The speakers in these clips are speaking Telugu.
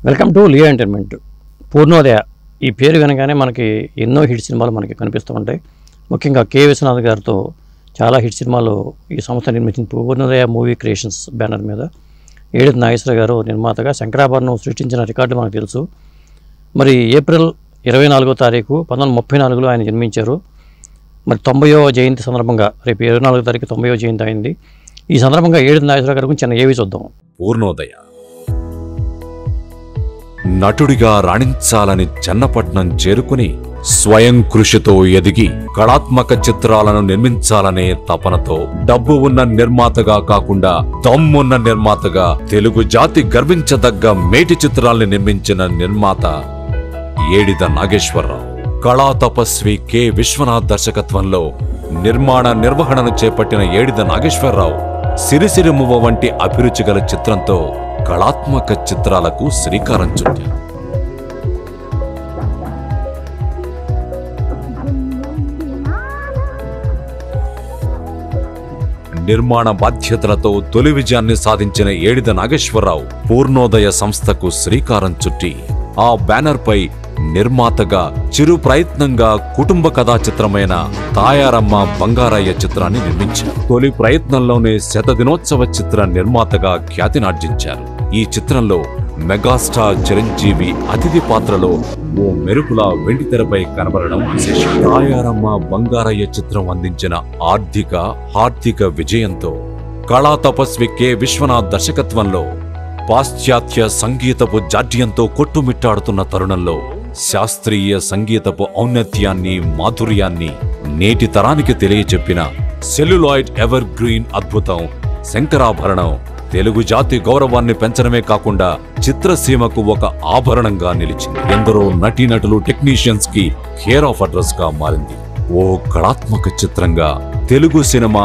Welcome to Leo entertainment. Purnodaya ఈ పేరు వినగానే మనకి ఎన్నో హిట్ సినిమాలు మనకి కనిపిస్తూ ఉంటాయి. ముఖ్యంగా కె విశ్వనాథ్ గారితో చాలా హిట్ సినిమాలు ఈ సంస్థ నిర్మించిన పూర్ణోదయ మూవీ క్రియేషన్స్ బ్యానర్ మీద ఏడిది నాగేశ్వర గారు నిర్మాతగా శంకరాభరణం సృష్టించిన రికార్డు మనకు తెలుసు. మరి ఏప్రిల్ 24వ తారీఖు 1934లో ఆయన జన్మించారు. మరి 90వ జయంతి సందర్భంగా రేపు 24వ తారీఖు 90వ జయంతి అయింది. ఈ సందర్భంగా ఏడిది నాగేశ్వర గారి గురించి చిన్న ఏవి చూద్దాం. పూర్ణోదయ నటుడిగా రాణించాలని చెన్నపట్నం చేరుకుని స్వయం కృషితో ఎదిగి కళాత్మక చిత్రాలను నిర్మించాలనే తపనతో డబ్బు ఉన్న నిర్మాతగా కాకుండా దమ్మున్న నిర్మాతగా తెలుగు జాతి గర్వించదగ్గ మేటి చిత్రాల్ని నిర్మించిన నిర్మాత ఏడిద నాగేశ్వరరావు. కళా తపస్వి కె విశ్వనాథ్ దర్శకత్వంలో నిర్మాణ నిర్వహణను చేపట్టిన ఏడిద నాగేశ్వరరావు సిరిసిరిమువ్వ వంటి అభిరుచి గల చిత్రంతో కళాత్మక చిత్రాలకు శ్రీకారం చుట్టారు. నిర్మాణ బాధ్యతలతో తొలి విజయాన్ని సాధించిన ఏడిద నాగేశ్వరరావు పూర్ణోదయ సంస్థకు శ్రీకారం చుట్టి ఆ బ్యానర్ పై నిర్మాతగా చిరు ప్రయత్నంగా కుటుంబ కథా చిత్రమైన తాయారమ్మ బంగారయ్య చిత్రాన్ని నిర్మించారు. తొలి ప్రయత్నంలోనే శతదినోత్సవ చిత్ర నిర్మాతగా ఖ్యాతినార్జించారు. ఈ చిత్రంలో మెగాస్టార్ చిరంజీవి అతిథి పాత్రలో ఓ మెరుపులా వెండితెరపై కనబడడం విశేషం. తాయారమ్మ బంగారయ్య చిత్రం అందించిన హార్దిక విజయంతో కళా తపస్వి కె విశ్వనాథ్ దర్శకత్వంలో పాశ్చాత్య సంగీతపు జాడ్యంతో కొట్టుమిట్టాడుతున్న తరుణంలో శాస్త్రీయ సంగీతపు ఔన్నత్యాన్ని మాధుర్యాన్ని నేటి తరానికి తెలియచెప్పిన సెల్యులాయిడ్ ఎవర్ గ్రీన్ అద్భుతం శంకరాభరణం తెలుగు జాతి గౌరవాన్ని పెంచడమే కాకుండా చిత్రసీమకు ఒక ఆభరణంగా నిలిచింది. ఎందరో నటీనటులు టెక్నీషియన్స్ కి కేర్ ఆఫ్ అడ్రస్ గా మారింది. ఓ కళాత్మక చిత్రంగా తెలుగు సినిమా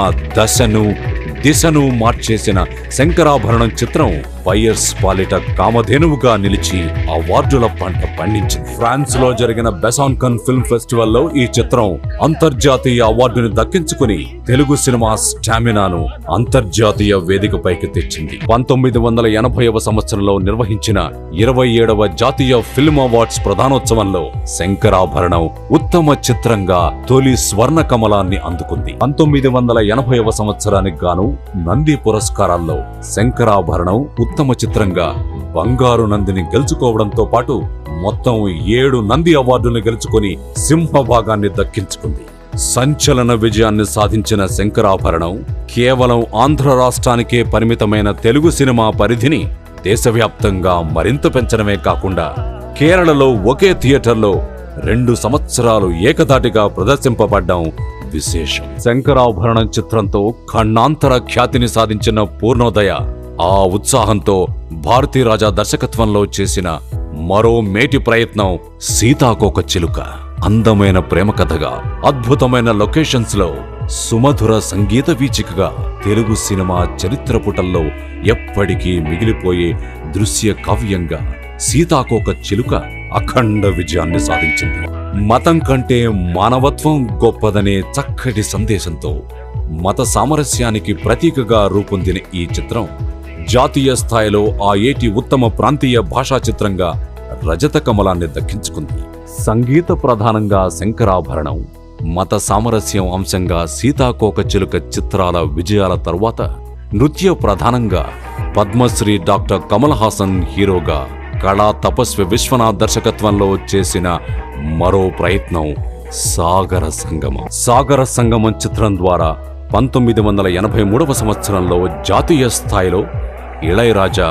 దిశను మార్చేసిన శంకరాభరణం చిత్రం బయర్స్ పాలిట కామధేనువుగా నిలిచి అవార్డుల పంట పండించింది. ఫ్రాన్స్ లో జరిగిన బెసాన్కన్ ఫిల్మ్ ఫెస్టివల్ లో ఈ చిత్రం అంతర్జాతీయ అవార్డుని దక్కించుకుని తెలుగు సినిమా స్టామినాను అంతర్జాతీయ వేదికపైకి తెచ్చింది. 1980వ సంవత్సరంలో నిర్వహించిన 27వ జాతీయ ఫిల్మ్ అవార్డ్స్ ప్రధానోత్సవంలో శంకరాభరణం ఉత్తమ చిత్రంగా తొలి స్వర్ణ కమలాన్ని అందుకుంది. 1980వ సంవత్సరానికి గాను నంది పురస్కారాల్లో శంకరాభరణం ఉత్తమ చిత్రంగా బంగారు నందిని గెలుచుకోవడంతో పాటు మొత్తం 7 నంది అవార్డులను గెలుచుకుని సింహభాగాన్ని దక్కించుకుంది. సంచలన విజయాన్ని సాధించిన శంకరాభరణం కేవలం ఆంధ్ర రాష్ట్రానికే పరిమితమైన తెలుగు సినిమా పరిధిని దేశవ్యాప్తంగా మరింత పెంచడమే కాకుండా కేరళలో ఒకే థియేటర్లో 2 సంవత్సరాలు ఏకధాటిగా ప్రదర్శింపబడ్డం విశేషం. శంకరాభరణం చిత్రంతో ఖండాంతర ఖ్యాతిని సాధించిన పూర్ణోదయ ఆ ఉత్సాహంతో భారతీరాజా దర్శకత్వంలో చేసిన మరో మేటి ప్రయత్నం సీతాకోక చిలుక. అందమైన ప్రేమ కథగా అద్భుతమైన లొకేషన్స్ లో సుమధుర సంగీత వీచికగా తెలుగు సినిమా చరిత్ర పుటల్లో ఎప్పటికీ మిగిలిపోయే దృశ్య కావ్యంగా సీతాకోక చిలుక అఖండ విజయాన్ని సాధించింది. మతం కంటే మానవత్వం గొప్పదనే చక్కటి సందేశంతో మత సామరస్యానికి ప్రతీకగా రూపొందిన ఈ చిత్రం జాతీయ స్థాయిలో ఆ ఏటి ఉత్తమ ప్రాంతీయ భాషా చిత్రంగా రజత కమలాన్ని దక్కించుకుంది. సంగీత ప్రధానంగా శంకరాభరణం, మత సామరస్యం అంశంగా సీతాకోక చిలుక చిత్రాల విజయాల తరువాత నృత్య ప్రధానంగా పద్మశ్రీ డాక్టర్ కమల్ హాసన్ హీరోగా కళా తపస్వి విశ్వనాథ్ దర్శకత్వంలో చేసిన మరో ప్రయత్నం సాగర సంగమం చిత్రం ద్వారా 1983వ సంవత్సరంలో జాతీయ స్థాయిలో ఇళయరాజా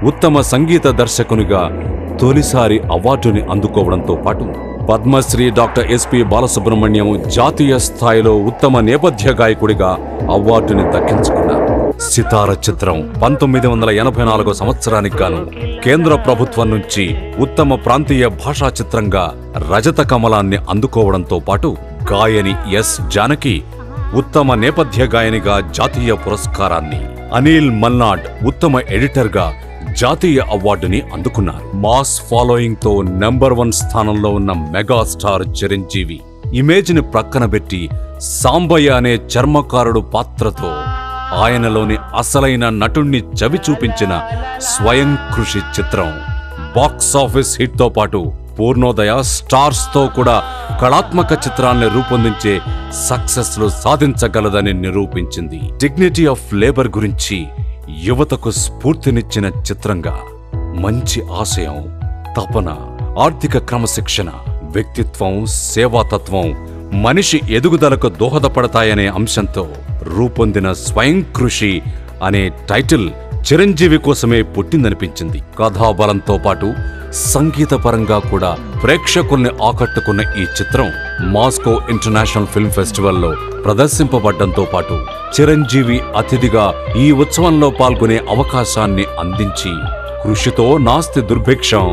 ఉత్తమ సంగీత దర్శకునిగా తొలిసారి అవార్డుని అందుకోవడంతో పాటు పద్మశ్రీ డాక్టర్ ఎస్పి బాలసుబ్రహ్మణ్యం జాతీయ స్థాయిలో ఉత్తమ నేపథ్య గాయకుడిగా అవార్డుని దక్కించుకున్నారు. సితార చిత్రం 1984వ సంవత్సరానికి గాను కేంద్ర ప్రభుత్వం నుంచి ఉత్తమ ప్రాంతీయ భాషా చిత్రంగా రజత కమలాన్ని అందుకోవడంతో పాటు గాయని ఎస్ జానకి ఉత్తమ నేపథ్య గాయనిగా జాతీయ పురస్కారాన్ని, అనిల్ మల్నాడ్ ఉత్తమ ఎడిటర్గా జాతీయ అవార్డుని అందుకున్నారు. మాస్ ఫాలోయింగ్ తో నెంబర్ 1 స్థానంలో ఉన్న మెగాస్టార్ చిరంజీవి ఇమేజ్ ని ప్రక్కన పెట్టి సాంబయ్య అనే చర్మకారుడు పాత్రతో ఆయనలోని అసలైన నటుణ్ణి చవి చూపించిన స్వయం కృషి చిత్రం బాక్స్ ఆఫీస్ హిట్ తో పాటు పూర్ణోదయ స్టార్స్ తో కూడా కళాత్మక చిత్రాల్ని రూపొందించే సక్సెస్ లు సాధించగలదని నిరూపించింది. డిగ్నిటీ ఆఫ్ లేబర్ గురించి యువతకు స్ఫూర్తినిచ్చిన చిత్రంగా మంచి ఆశయం, తపన, ఆర్థిక క్రమశిక్షణ, వ్యక్తిత్వం, సేవాతత్వం మనిషి ఎదుగుదలకు దోహదపడతాయనే అంశంతో రూపొందిన స్వయం కృషి అనే టైటిల్ చిరంజీవి కోసమే పుట్టిందనిపించింది. కథాబలంతో పాటు సంగీతపరంగా కూడా ప్రేక్షకుల్ని ఆకట్టుకున్న ఈ చిత్రం మాస్కో ఇంటర్నేషనల్ ఫిల్మ్ ఫెస్టివల్లో ప్రదర్శింపబడ్డంతో పాటు చిరంజీవి అతిథిగా ఈ ఉత్సవంలో పాల్గొనే అవకాశాన్ని అందించి కృషితో నాస్తి దుర్భిక్షం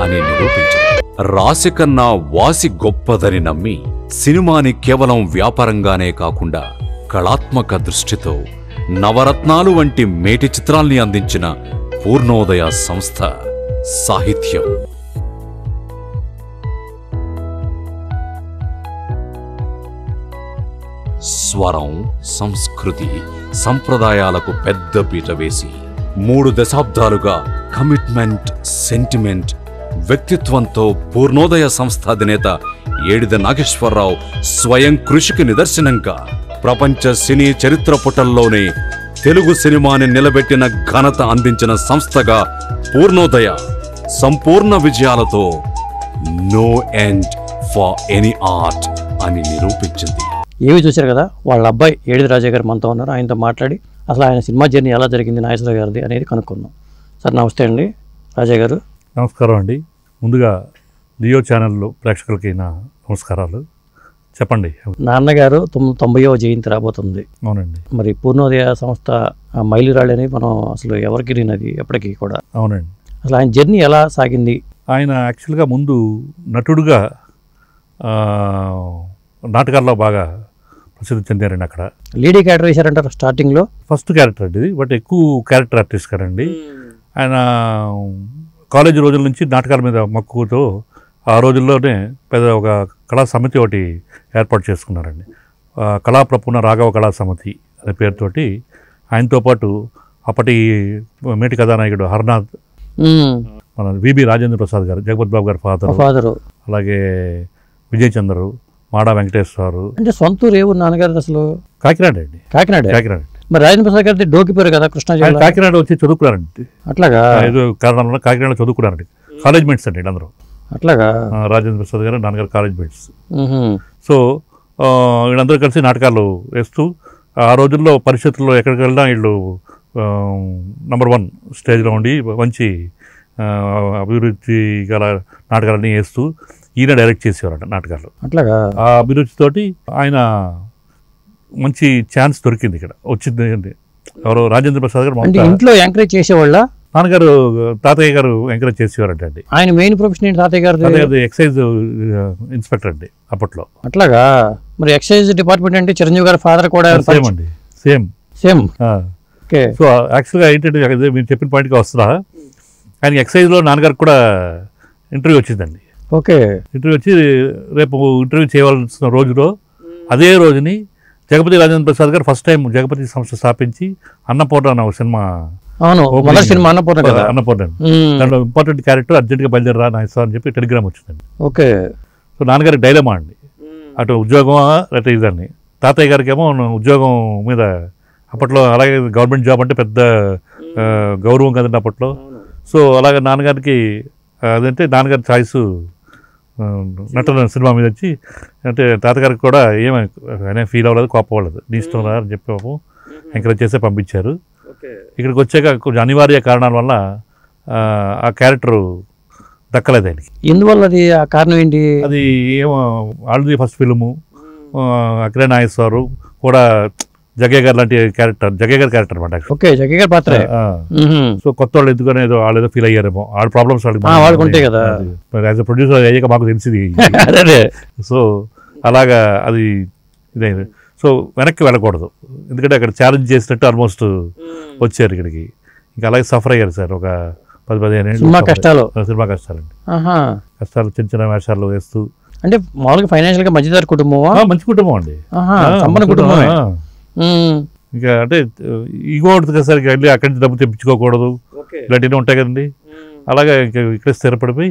అని నిరూపించింది. రాశి కన్నా వాసి గొప్పదని నమ్మి సినిమాని కేవలం వ్యాపారంగానే కాకుండా కళాత్మక దృష్టితో నవరత్నాలు వంటి మేటి చిత్రాల్ని అందించిన పూర్ణోదయ సంస్థ సాహిత్యం, స్వరం, సంస్కృతి, సంప్రదాయాలకు పెద్ద పీట వేసి 3 దశాబ్దాలుగా కమిట్మెంట్, సెంటిమెంట్, వ్యక్తిత్వంతో పూర్ణోదయ సంస్థ అధినేత ఏడిద నాగేశ్వరరావు స్వయం కృషికి నిదర్శనంగా ప్రపంచ సినీ చరిత్ర పుటల్లోనే తెలుగు సినిమాని నిలబెట్టిన ఘనత అందించిన సంస్థగా పూర్ణోదయ సంపూర్ణ విజయాలతో no end for any art అని నిరూపించింది. ఏవి చూశారు కదా, వాళ్ళ అబ్బాయి ఏడిది రాజా గారు మనతో ఉన్నారు. ఆయనతో మాట్లాడి అసలు ఆయన సినిమా జర్నీ ఎలా జరిగింది, నాగేశ్వరరావు గారిది అనేది కనుక్కుందాం. సార్ నమస్తే అండి. రాజా గారు నమస్కారం అండి. ముందుగా లియో ఛానల్లో ప్రేక్షకులకి నా నమస్కారాలు. చెప్పండి. నాన్నగారు 90వ జయంతి రాబోతుంది. అవునండి. మరి పూర్ణోదయ సంస్థ మైలురాళ్ళు అనేది మనం అసలు ఎవరికి లేనిది ఎప్పటికీ కూడా. అవునండి. అసలు ఆయన జర్నీ ఎలా సాగింది? ఆయన యాక్చువల్గా ముందు నటుడుగా నాటకాల్లో బాగా ప్రసిద్ధి చెందారండి. అక్కడ లీడింగ్ క్యారెక్టర్ వేశారంటారు స్టార్టింగ్లో. ఫస్ట్ క్యారెక్టర్ అండి ఇది, బట్ ఎక్కువ క్యారెక్టర్ ఆర్టిస్ట్ కదండి. ఆయన కాలేజీ రోజుల నుంచి నాటకాల మీద మక్కువతో ఆ రోజుల్లోనే పెద్ద ఒక కళా సమితి ఒకటి ఏర్పాటు చేసుకున్నారండి. కళా ప్రపూర్ణ రాఘవ కళా సమితి అనే పేరుతోటి ఆయనతో పాటు అప్పటి మేటి కథానాయకుడు హర్నాథ్, మన విబి రాజేంద్ర ప్రసాద్ గారు, జగపత్ బాబు గారు ఫాదరు, అలాగే విజయ్ చంద్రు, మాడా వెంకటేశ్వరు. అంటే సొంతూరు ఏ ఊరు నాన్నగారు అసలు? కాకినాడ అండి. కాకినాడ. మరి రాజేంద్ర ప్రసాద్ గారి డోకిపోయారు కదా కృష్ణా జిల్లా. కాకినాడ వచ్చి చదువుకున్నారండి. అట్లాగా? ఏదో కారణంలో కాకినాడ చదువుకున్నారండి. కాలేజ్ మేట్స్ అండి అందరూ. అట్లాగా? రాజేంద్ర ప్రసాద్ గారు, నాన్నగారు కాలేజ్ మేట్స్. సో వీళ్ళందరూ కలిసి నాటకాలు వేస్తూ ఆ రోజుల్లో పరిషత్తుల్లో ఎక్కడికి వెళ్ళినా వీళ్ళు నంబర్ 1 స్టేజ్లో ఉండి మంచి అభివృద్ధి గల నాటకాలన్నీ వేస్తూ ఈయన డైరెక్ట్ చేసేవారంట నాటకాలు. అట్లాగా? ఆ అభిరుచితోటి ఆయన మంచి ఛాన్స్ దొరికింది ఇక్కడ వచ్చింది. ఎవరో రాజేంద్ర ప్రసాద్ గారు ఇంట్లో ఎంకరేజ్ చేసేవాళ్ళ? నాన్నగారు, తాతయ్య గారు ఎంకరేజ్ చేసేవారంట అండి. ఆయన మెయిన్ ప్రొఫెషన్ ఏంటి తాతయ్య గారు? ఎక్సైజ్ ఇన్స్పెక్టర్ అండి అప్పట్లో. అట్లాగా? మరి ఎక్సైజ్ డిపార్ట్మెంట్ అంటే చిరంజీవి గారి ఫాదర్ కూడా సేమ్ అండి. సేమ్. సో యాక్చువల్గా ఏంటంటే మీరు చెప్పిన పాయింట్కి వస్తుందా, ఆయన ఎక్సైజ్లో నాన్నగారికి కూడా ఇంటర్వ్యూ వచ్చిందండి. ఓకే. ఇంటర్వ్యూ వచ్చి రేపు ఇంటర్వ్యూ చేయవలసిన రోజులో అదే రోజుని జగపతి రాజేంద్ర ప్రసాద్ గారు ఫస్ట్ టైం జగపతి సంస్థ స్థాపించి అన్నపూర్ణ అన్న ఒక సినిమా. అవును, మొదటి సినిమా అన్నపూర్ణ. దాంట్లో ఇంపార్టెంట్ క్యారెక్టర్ అర్జెంట్గా బయలుదేరా నాయసా అని చెప్పి టెలిగ్రామ్ వచ్చిందండి. ఓకే. సో నాన్నగారికి డైలమా అండి, అటు ఉద్యోగమా లేకపోతే ఇదని. తాతయ్య గారికి ఏమో ఉద్యోగం మీద అప్పట్లో, అలాగే గవర్నమెంట్ జాబ్ అంటే పెద్ద గౌరవం కదండి అప్పట్లో. సో అలాగే నాన్నగారికి అదంటే నాన్నగారి ఛాయిస్ నటన సినిమా మీద వచ్చి, అంటే తాతగారికి కూడా ఏమైనా ఫీల్ అవ్వలేదు, కోపం అవ్వలేదు. నీ ఇష్టం రా అని చెప్పి పాపం ఎంకరేజ్ చేసే పంపించారు. ఇక్కడికి వచ్చాక కొంచెం అనివార్య కారణాల వల్ల ఆ క్యారెక్టరు దక్కలేదు ఆయనకి. ఎందువల్ల? అది ఆ కారణం ఏంటి? అది ఏమో ఆల్రెడీ ఫస్ట్ ఫిల్ము అక్కడే నాగేశ్వరు కూడా జగ్గయ్య గారు లాంటి క్యారెక్టర్, జగ్గయ్య గారి క్యారెక్టర్ అనమాట. ఓకే, జగ్గయ్య గారి పాత్ర. సో కొత్త వాళ్ళు ఎందుకని ఏదో వాళ్ళు ఏదో ఫీల్ అయ్యారేమో, వాళ్ళ ప్రాబ్లమ్స్ వాళ్ళకి ఉంటాయి కదా. యాజ్ అ ప్రొడ్యూసర్ అయ్యాక మాకు తెలిసింది. సో అలాగా అది ఇదైంది. సో వెనక్కి వెళ్ళకూడదు, ఎందుకంటే అక్కడ ఛాలెంజ్ చేసినట్టు ఆల్మోస్ట్ వచ్చారు ఇక్కడికి. ఇంకా అలాగే సఫర్ అయ్యారు సార్ ఒక 10-15 ఏళ్ళు. సినిమా కష్టాలండి. కష్టాలు చిన్న చిన్న వేషాలు వేస్తూ. అంటే మామూలుగా ఫైనాన్షియల్ గా మధ్యతరగతి కుటుంబం? మంచి కుటుంబం అండి, సంపన్న కుటుంబం. ఇంకా అంటే ఈగో ఉంటుంది కదా సార్, వెళ్ళి అక్కడి నుంచి డబ్బు తెప్పించుకోకూడదు, ఇలాంటివి ఉంటాయి కదండి. అలాగే ఇక్కడ స్థిరపడిపోయి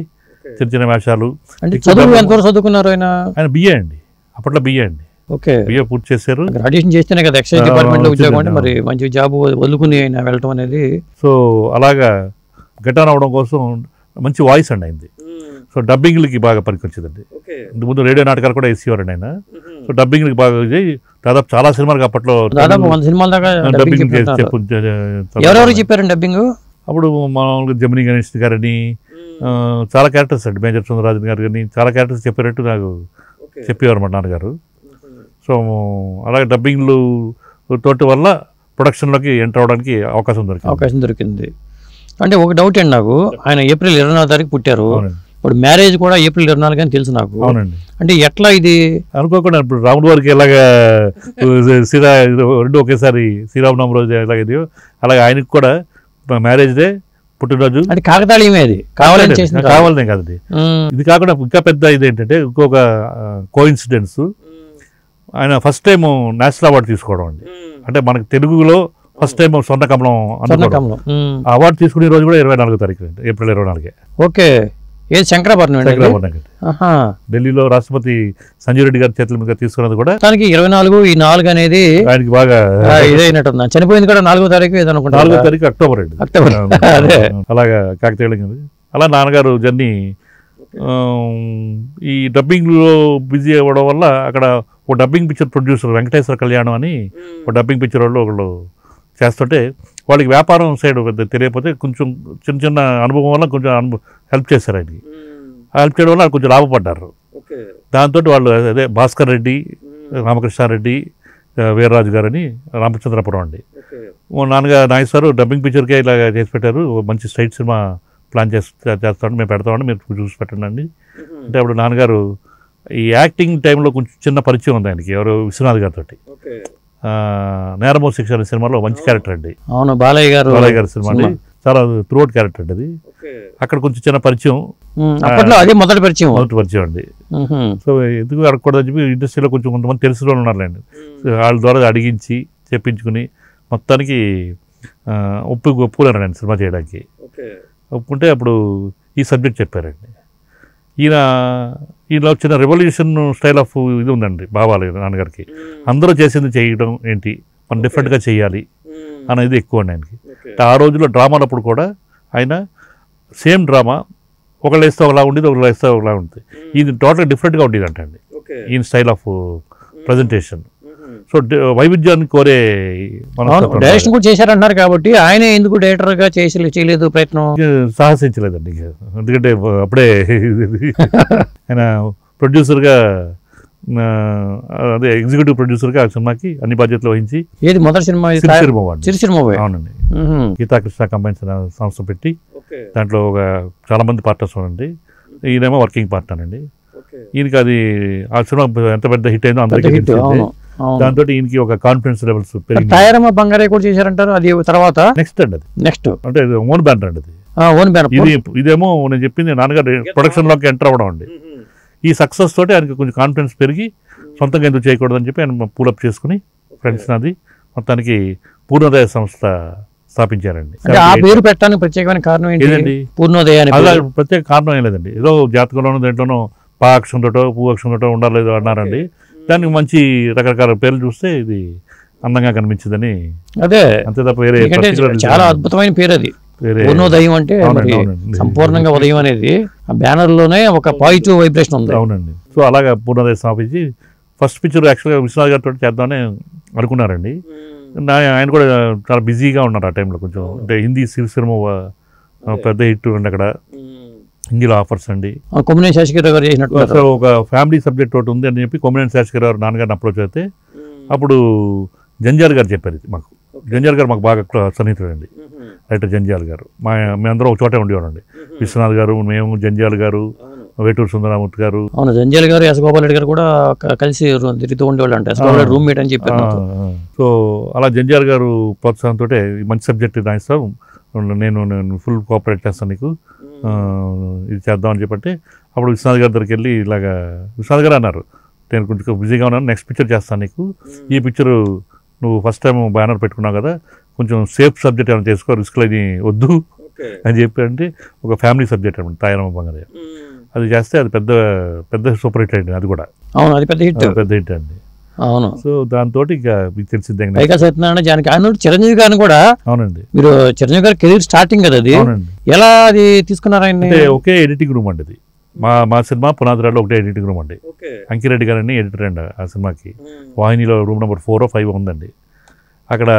చిన్న చిన్న వేషాలు. అంటే చదువు ఎంతవరకు చదువుకున్నారు ఆయన? ఆయన బిఏ అండి, అప్పట్లో బిఏ అండి. ఓకే, బిఏ పూర్తి చేశారు. గ్రాడ్యుయేషన్ చేస్తేనే కదా ఎక్సైజ్ డిపార్ట్మెంట్లో ఉద్యోగం అంటే, మరి మంచి జాబ్ వదులుకుని ఆయన వెళ్ళటం అనేది. సో అలాగా గెటాన్ అవడం కోసం మంచి వాయిస్ అండి అయింది. సో డబ్బింగ్లకి బాగా పనికొచ్చేదండి. ముందు రేడియో నాటకాలు కూడా వేసేవారండి ఆయన. సో డబ్బింగ్లకి బాగా దాదాపు చాలా సినిమాలకు అప్పట్లో దాదాపు 100 సినిమాల దాకా డబ్బింగ్ ఎవరెవరు చెప్పారండి డబ్బింగ్? అప్పుడు మామూలుగా జమినీ గణేష్ గారని చాలా క్యారెక్టర్స్ అండి, మేజర్ చంద్రరాజన్ గారు కానీ చాలా క్యారెక్టర్స్ చెప్పేటట్టు నాకు చెప్పేవారు మా నాన్నగారు. సో అలాగే డబ్బింగ్లు తోటి వల్ల ప్రొడక్షన్లోకి ఎంటర్ అవడానికి అవకాశం దొరికింది. అంటే ఒక డౌట్ అండి నాకు, ఆయన ఏప్రిల్ 24 తారీఖు పుట్టారు. ఇప్పుడు మ్యారేజ్ కూడా ఏప్రిల్ 24 అని తెలుసు నాకు. అవునండి. అంటే ఎట్లా ఇది అనుకోకుండా ఇప్పుడు రాముడు వారికి ఎలాగా రెండు ఒకేసారి శ్రీరామనవమి రోజు ఎలాగైందో అలాగే ఆయనకు కూడా మ్యారేజ్ డే, పుట్టినరోజు. అంటే కాకతాళీయమే, అది కావాలని కాదండి. ఇది కాకుండా ఇంకా పెద్ద ఇది ఏంటంటే ఇంకొక కోఇన్సిడెన్స్, ఆయన ఫస్ట్ టైం నేషనల్ అవార్డు తీసుకోవడం అండి. అంటే మనకి తెలుగులో ఫస్ట్ టైం స్వర్ణకమలం అవార్డు తీసుకునే రోజు కూడా 24 తారీఖు అండి, ఏప్రిల్ 24. ఓకే, ఏది శంకరాభరణం ఢిల్లీలో రాష్ట్రపతి సంజయ్ రెడ్డి గారి చేతుల మీద తీసుకున్నది కూడా దానికి 24. ఈ 4 అనేది ఆయనకి బాగా ఇదైనట్టు, చనిపోయింది కూడా 4వ తారీఖు ఏదనుకుంటా, 4వ తారీఖు అక్టోబర్ అండి. అలాగా కాకతీయ. అలా నాన్నగారు జర్నీ ఈ డబ్బింగ్లో బిజీ అవ్వడం వల్ల అక్కడ ఒక డబ్బింగ్ పిక్చర్ ప్రొడ్యూసర్ వెంకటేశ్వర కళ్యాణం అని ఒక డబ్బింగ్ పిక్చర్ వాళ్ళు ఒకళ్ళు చేస్తుంటే వాళ్ళకి వ్యాపారం సైడ్ పెద్ద తెలియకపోతే కొంచెం చిన్న చిన్న అనుభవం వల్ల కొంచెం హెల్ప్ చేశారు ఆయనకి. హెల్ప్ చేయడం వల్ల కొంచెం లాభపడ్డారు. దాంతో వాళ్ళు అదే భాస్కర్ రెడ్డి, రామకృష్ణారెడ్డి, వీర్రాజు గారని రామచంద్రపురం అండి. నాగేశ్వరు డబ్బింగ్ పిక్చర్కే ఇలా చేసి పెట్టారు, మంచి స్ట్రైట్ సినిమా ప్లాన్ చేస్తామని మేము పెడతామని మీరు చూసి పెట్టండి అంటే అప్పుడు నాన్నగారు ఈ యాక్టింగ్ టైంలో కొంచెం చిన్న పరిచయం ఉంది ఆయనకి, ఎవరు విశ్వనాథ్ గారితో. నేరమో శిక్ష అనే సినిమాలో మంచి క్యారెక్టర్ అండి. అవును, బాలయ్య గారి సినిమా అండి, చాలా త్రూఅవుట్ క్యారెక్టర్ అండి అది. అక్కడ కొంచెం చిన్న పరిచయం, అదే మొదటి పరిచయం అండి. సో ఎందుకు అడగకూడదని చెప్పి ఇండస్ట్రీలో కొంచెం కొంతమంది తెలిసిన వాళ్ళు ఉన్నారులేండి, వాళ్ళ ద్వారా అడిగించి చెప్పించుకుని మొత్తానికి ఒప్పుకున్నారండి సినిమా చేయడానికి. ఒప్పుకుంటే అప్పుడు ఈ సబ్జెక్ట్ చెప్పారండి. ఈయన చిన్న రెవల్యూషన్ స్టైల్ ఆఫ్ ఇది ఉందండి భావాలు నాన్నగారికి. అందరూ చేసింది చేయడం ఏంటి, మనం డిఫరెంట్గా చేయాలి అనేది ఎక్కువ అండి ఆయనకి. ఆ రోజుల్లో డ్రామాలప్పుడు కూడా ఆయన సేమ్ డ్రామా ఒకళ్ళు వేస్తే ఒకలా ఉండేది, ఒకళ్ళు వేస్తే ఒకలా ఉంటుంది. ఇది టోటల్ డిఫరెంట్గా ఉండేది అంటండి ఈయన స్టైల్ ఆఫ్ ప్రజెంటేషన్. సో వైవిధ్యాన్ని కోరే డైరెక్షన్ కూడా చేశారంటున్నారు కాబట్టి ఆయన ఎందుకు డైరెక్టర్గా చేయలేదు ప్రయత్నం? సాహసించలేదండి, ఎందుకంటే అప్పుడే ఆయన ప్రొడ్యూసర్గా అదే ఎగ్జిక్యూటివ్ ప్రొడ్యూసర్గా ఆ సినిమాకి అన్ని బాధ్యతలు వహించి. ఏది మొదటి సినిమా? అవునండి. గీతాకృష్ణ కంబైన్స్ సంస్థ పెట్టి దాంట్లో చాలా మంది పార్ట్నర్స్ ఉన్నారండి. ఈయనేమో వర్కింగ్ పార్ట్నర్ అండి. ఈయనకి అది ఆ సినిమా ఎంత పెద్ద హిట్ అయిందో అందరికీ. దాంతో ఈయనకి ఒక కాన్ఫిడెన్స్ లెవెల్స్ పెరిగి బంగారే కూడా చేశారంటారు. అది తర్వాత నెక్స్ట్ అండి, అది నెక్స్ట్ అంటే ఓన్ బ్యానర్ అండి, అది ఇదేమో నేను చెప్పింది నాన్నగారు ప్రొడక్షన్ లోకి ఎంటర్ అవ్వడం అండి. ఈ సక్సెస్ తోటి ఆయనకి కొంచెం కాన్ఫిడెన్స్ పెరిగి సొంతంగా ఎందుకు చేయకూడదని చెప్పి ఆయన పూలప్ చేసుకుని ఫ్రెండ్స్ నాది మొత్తానికి పూర్ణోదయ సంస్థ స్థాపించారండి. ఆ పేరు పెట్టడానికి ప్రత్యేకమైన కారణం ఏంటండి? పూర్ణోదయ అలా ప్రత్యేక కారణం ఏం లేదండి, ఏదో జాతకంలోనూ దేంట్లోనూ పా అక్షరంతోటో పూ అక్షరంతోటో ఉండాలేదు అన్నారండి. దానికి మంచి రకరకాల పేర్లు చూస్తే ఇది అందంగా కనిపించిందని, అదే అంతే తప్ప వేరే చాలా అద్భుతమైన పేరు అది. పూర్ణోదయం అంటే సంపూర్ణంగా ఉదయం అనేది ఆ బ్యానర్ లోనే ఒక పాజిటివ్ వైబ్రేషన్ ఉంది. అవునండి. సో అలాగా పూర్ణోదయం స్థాపించి ఫస్ట్ పిక్చర్ యాక్చువల్గా విశ్వనాథ్ గారితో చేద్దామని అనుకున్నారండి. ఆయన కూడా చాలా బిజీగా ఉన్నారు ఆ టైంలో, కొంచెం అంటే హిందీ సినిమా పెద్ద హిట్ అండి అక్కడ, హిందీలో ఆఫర్స్ అండి. కొమ్మినేని శేషగిరిరావు గారు చేసినట్టు ఒక ఫ్యామిలీ సబ్జెక్ట్ ఒకటి ఉంది అని చెప్పి కొమ్మినేని శేషగిరిరావు నాన్నగారిని అప్రోచ్ అయితే అప్పుడు జంజాల్ గారు చెప్పారు ఇది మాకు. జంజాల్ గారు మాకు బాగా సన్నిహితుడు అండి, రైటర్ జంజాల్ గారు. మేమందరం ఒక చోటే ఉండేవాడండి, విశ్వనాథ్ గారు, మేము, జంజాల్ గారు, వేటూరు సుందరమూర్తి గారు. అవును, జంజాల్ గారు, ఎస్ గోపాల్ రెడ్డి గారు కూడా కలిసి తిరుగుతూ ఉండేవాళ్ళు అంటే రూమ్మేట్ అని చెప్పారు. సో అలా జంజాల్ గారు ప్రోత్సాహంతో మంచి సబ్జెక్ట్ రాయిస్తాం, నేను ఫుల్ కోఆపరేట్ చేస్తాను నీకు, ఇది చేద్దామని చెప్పంటే అప్పుడు విశ్వనాథ్ గారి దగ్గరికి వెళ్ళి ఇలాగా విశ్వనాథ్ గారు అన్నారు, నేను కొంచెం బిజీగా ఉన్నాను, నెక్స్ట్ పిక్చర్ చేస్తాను నీకు, ఈ పిక్చరు నువ్వు ఫస్ట్ టైం బ్యానర్ పెట్టుకున్నావు కదా, కొంచెం సేఫ్ సబ్జెక్ట్ ఏమైనా చేసుకో, రిస్క్ లేని వద్దు, అని చెప్పి అంటే ఒక ఫ్యామిలీ సబ్జెక్ట్ అనమాట తాయారమ్మ బంగారయ్య. అది చేస్తే అది పెద్ద పెద్ద సూపర్ హిట్ అండి. అది కూడా అవును, అది పెద్ద హిట్ అండి. అవును. సో దాంతో ఇక మీకు తెలిసిందే పైగా సత్యనారాయణ జానకి ఆయన చిరంజీవి గారిని కూడా. అవునండి, మీరు చిరంజీవి గారి కెరీర్ స్టార్టింగ్ కదా అది. అవునండి. ఎలా అది తీసుకున్నారు ఆయన? అంటే ఒకే ఎడిటింగ్ రూమ్ అండి అది. మా సినిమా పునాదిరాలో ఒకటే ఎడిటింగ్ రూమ్ అండి. అంకిరెడ్డి గారని ఎడిటర్ అండి ఆ సినిమాకి. వాహినిలో రూమ్ నెంబర్ 4 or 5 ఉందండి. అక్కడ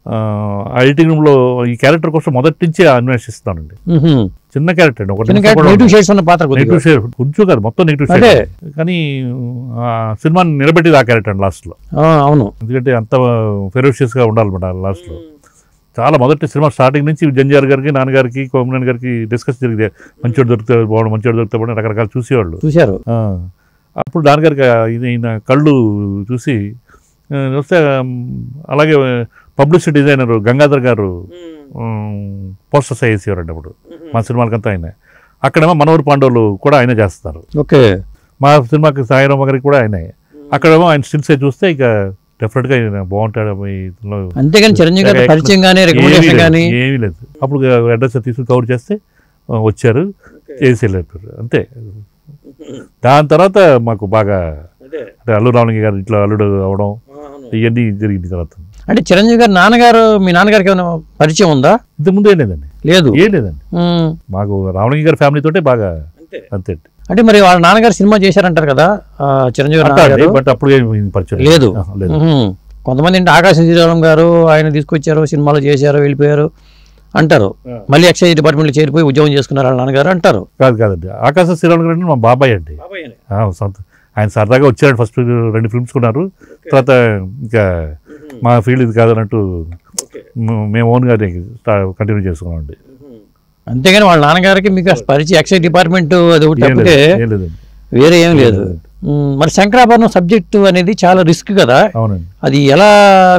ఆ ఎడిటింగ్ రూమ్లో ఈ క్యారెక్టర్ కోసం మొదటి నుంచే అన్వేషిస్తానండి. చిన్న క్యారెక్టర్ అండి, కొంచెం కాదు మొత్తం నెగిటివ్ షేడ్. కానీ సినిమాని నిలబెట్టేది ఆ క్యారెక్టర్ అండి లాస్ట్లో. అవును, ఎందుకంటే అంత ఫెరోషియస్గా ఉండాలన్నమాట లాస్ట్లో. చాలా మొదటి సినిమా స్టార్టింగ్ నుంచి జంజార్ గారికి, నాన్నగారికి, కోమరన్ గారికి డిస్కస్ జరిగితే మంచోడు దొరికితే బాగుండు, మంచోడు దొరికితే బాగుండు రకరకాలు చూసేవాళ్ళు. చూశారు. అప్పుడు నాన్నగారికి ఈయన కళ్ళు చూసి వస్తే, అలాగే పబ్లిసిటీ డిజైనర్ గంగాధర్ గారు పోస్టర్స్ వేసేవారండి అప్పుడు మా సినిమాలకంతా ఆయన. అక్కడేమో మనోహర్ పాండవులు కూడా ఆయన చేస్తారు. ఓకే. మా సినిమాకి సాయిరామ గారికి కూడా ఆయనే. అక్కడేమో ఆయన స్టిల్స్ చూస్తే ఇక డెఫినెట్గా బాగుంటాడు. అంతేగాని చిరంజీవి గారి పరిచయం కానీ రికమెండేషన్ కానీ ఏమీ లేదు. అప్పుడు అడ్రస్ తీసుకుని కవర్ చేస్తే వచ్చారు, చేసి వెళ్ళారు అంతే. దాని తర్వాత మాకు బాగా అంటే అల్లు రామలింగ గారు ఇంట్లో అల్లుడు అవడం ఇవన్నీ జరిగింది. తర్వాత అంటే చిరంజీవి గారు నాన్నగారు, మీ నాన్నగారికి ఏమైనా పరిచయం ఉందా? ఇంతకుముందు ఏం లేదండి. ఏం లేదండి. మాకు రామలింగ గారి ఫ్యామిలీ తోటే బాగా అంతే. అంటే మరి వాళ్ళ నాన్నగారు సినిమా చేశారంటారు కదా చిరంజీవి గారు, బట్ అప్పుడు పరిచయం లేదు. కొంతమంది అంటే ఆకాశ శ్రీరామ్ గారు ఆయన తీసుకొచ్చారు, సినిమాలో చేశారు, వెళ్ళిపోయారు అంటారు. మళ్ళీ ఎక్సైజ్ డిపార్ట్మెంట్లో చేరిపోయి ఉద్యోగం చేసుకున్నారు వాళ్ళ నాన్నగారు అంటారు. కాదండి, ఆకాశ శ్రీరామ్ గారు అంటే మా బాబాయ్ అండి. ఆయన సరదాగా వచ్చాడు. ఫస్ట్ 2 ఫిల్మ్స్ కొన్నారు. తర్వాత ఇంకా మా ఫీల్డ్ ఇది కాదన్నట్టు మేము ఓన్గా కంటిన్యూ చేసుకున్నామండి. అంతేగాని వాళ్ళ నాన్నగారికి మీకు పరిచయం ఎక్సైజ్ డిపార్ట్మెంట్ అది ఒకటి తప్పితే వేరే ఏం లేదు. మరి శంకరాభరణం సబ్జెక్టు అనేది చాలా రిస్క్ కదా. అవునండి. అది ఎలా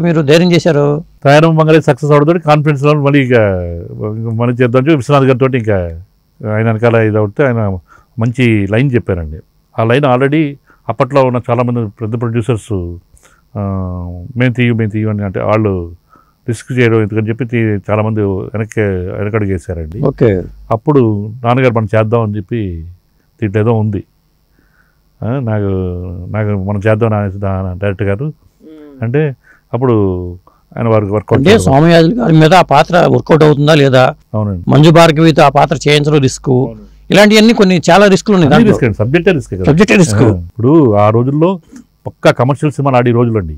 మీరు ధైర్యం చేశారు? తాయారమ్మ బంగారయ్య సక్సెస్ అవడంతో కాన్ఫిడెన్స్ లో మళ్ళీ ఇక మనం చేద్దాం విశ్వనాథ్ గారితో ఇంకా ఆయన వెనకాల ఇది అవుతే ఆయన మంచి లైన్ చెప్పారండి. ఆ లైన్ ఆల్రెడీ అప్పట్లో ఉన్న చాలామంది పెద్ద ప్రొడ్యూసర్స్ మేము తీయు అని అంటే వాళ్ళు రిస్క్ చేయడం ఎందుకని చెప్పి చాలామంది వెనకడుగు వేశారండి. ఓకే. అప్పుడు నాన్నగారు మనం చేద్దామని చెప్పి దీంట్లో ఏదో ఉంది, నాకు మనం చేద్దాం డైరెక్టర్ గారు అంటే అప్పుడు ఆయన వర్కౌట్ అంటే సోమయాజులు గారి మీద ఆ పాత్ర వర్కౌట్ అవుతుందా లేదా, అవునండి, మంజు భార్గవితో ఆ పాత్ర చేయించడం రిస్క్, ఇలాంటివన్నీ కొన్ని చాలా రిస్క్లు ఉన్నాయి. సబ్జెక్టే రిస్క్. ఇప్పుడు ఆ రోజుల్లో పక్కా కమర్షియల్ సినిమాలు ఆడి రోజులు అండి.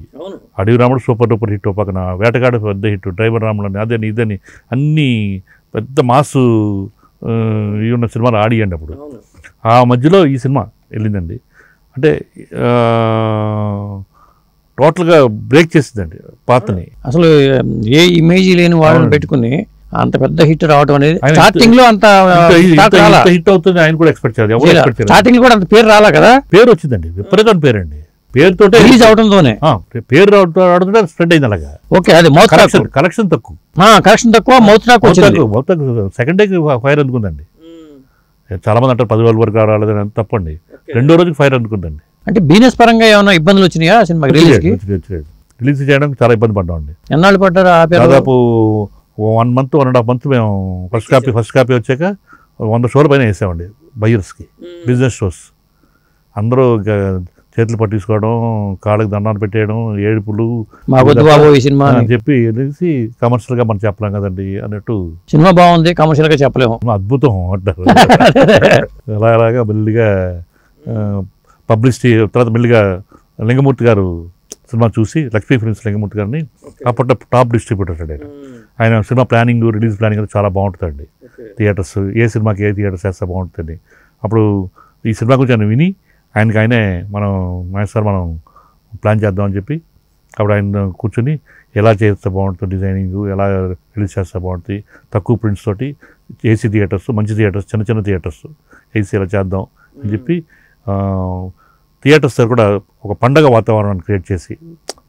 అడవి రాముడు సూపర్ డూపర్ హిట్, పక్కన వేటగాడు పెద్ద హిట్, డ్రైవర్ రాముడు అని అదని ఇదని అన్నీ పెద్ద మాసు ఉన్న సినిమాలు ఆడియండి అప్పుడు. ఆ మధ్యలో ఈ సినిమా వెళ్ళిందండి. అంటే టోటల్గా బ్రేక్ చేసిందండి పాత్రని. అసలు ఏ ఇమేజ్ లేని వాళ్ళని పెట్టుకుని అంత పెద్ద హిట్ రావడం అనేది స్టార్టింగ్ లో అంత హిట్ అవుతుంది ఆయన కూడా ఎక్స్పెక్ట్ చేయాలి. స్టార్టింగ్ కూడా అంత పేరు రాలా కదా. పేరు వచ్చిందండి, విపరీతమైన పేరండి. పేరుతో రిలీజ్ అవడంతోనే పేరు రావడంతో స్ప్రెడ్ అయింది అలాగా. ఓకే. అది మౌత్ కలెక్షన్ తక్కువ, మౌత్ టాక్ సెకండ్ డేకి ఫైర్ అందుకుందండి. చాలా మంది అంటారు 10,000 వరకు రాలేదని, అంత తప్పండి. 2వ రోజుకి ఫైర్ అందుకుందండి. అంటే బిజినెస్ పరంగా ఏమైనా ఇబ్బందులు వచ్చినాయా సినిమా రిలీజ్ చేయడానికి? చాలా ఇబ్బంది పడ్డామండి. ఎన్నాళ్ళు పడ్డారు? దాదాపు 1 month 1.5 months మేము ఫస్ట్ కాపీ వచ్చాక 100 షోల పైన వేసామండి బయ్యర్స్కి, బిజినెస్ షోస్. అందరూ చేతులు పట్టించుకోవడం, కాళ్ళకి దండాలు పెట్టేయడం, ఏడుపులు అని చెప్పి వెళ్ళేసి కమర్షియల్గా మనం చెప్పలేం కదండి అన్నట్టు. సినిమా బాగుంది, కమర్షియల్గా చెప్పలేము, అద్భుతం అంటారు. అలాగా మెల్లిగా పబ్లిసిటీ తర్వాత మెల్లిగా లింగమూర్తి గారు సినిమా చూసి, లక్ష్మీ ఫిల్మ్స్ లింగమూర్తి గారిని అప్పట్లో టాప్ డిస్ట్రిబ్యూటర్ అండి ఆయన. సినిమా ప్లానింగ్, రిలీజ్ ప్లానింగ్ చాలా బాగుంటుందండి. థియేటర్స్ ఏ సినిమాకి ఏ థియేటర్స్ వేస్తే బాగుంటుంది. అప్పుడు ఈ సినిమా గురించి ఆయన విని ఆయనే మనం మనం ప్లాన్ చేద్దామని చెప్పి అప్పుడు ఆయన కూర్చొని ఎలా చేస్తే బాగుంటుంది, డిజైనింగ్ ఎలా రిలీజ్ చేస్తే బాగుంటుంది, తక్కువ ప్రింట్స్ తోటి ఏసీ థియేటర్స్, మంచి థియేటర్స్, చిన్న థియేటర్స్ ఏసీ ఎలా చేద్దాం అని చెప్పి థియేటర్స్ కూడా ఒక పండగ వాతావరణాన్ని క్రియేట్ చేసి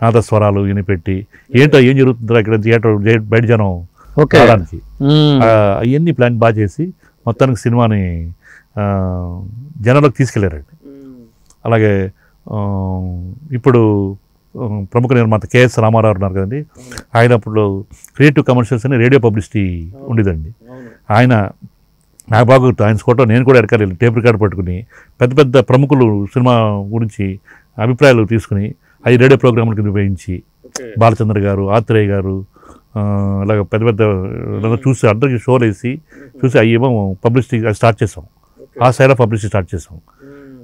నాదస్వరాలు ఇని పెట్టి ఏంటో ఏం జరుగుతుందో ఇక్కడ థియేటర్ బయట జనం రావడానికి అవన్నీ ప్లాన్ బాగా చేసి మొత్తానికి సినిమాని జనంలోకి తీసుకెళ్లారండి. అలాగే ఇప్పుడు ప్రముఖ నిర్మాత కేఎస్ రామారావు ఉన్నారు కదండి, ఆయన అప్పుడు క్రియేటివ్ కమర్షియల్స్ అని రేడియో పబ్లిసిటీ ఉండేదండి. ఆయన నాకు బాగా గుర్తు, ఆయన ఫోటో నేను కూడా ఎడకాలి టేప్ రికార్డ్ పట్టుకుని పెద్ద పెద్ద ప్రముఖులు సినిమా గురించి అభిప్రాయాలు తీసుకుని అవి రేడియో ప్రోగ్రాంలకు నిర్వహించి బాలచంద్ర గారు, ఆత్రేయ గారు, అలాగ పెద్ద పెద్ద చూసి అందరికీ షోలు వేసి చూసి అవి ఏమో పబ్లిసిటీ స్టార్ట్ చేసాం. ఆ సైడ్ ఆఫ్ పబ్లిసిటీ స్టార్ట్ చేసాం.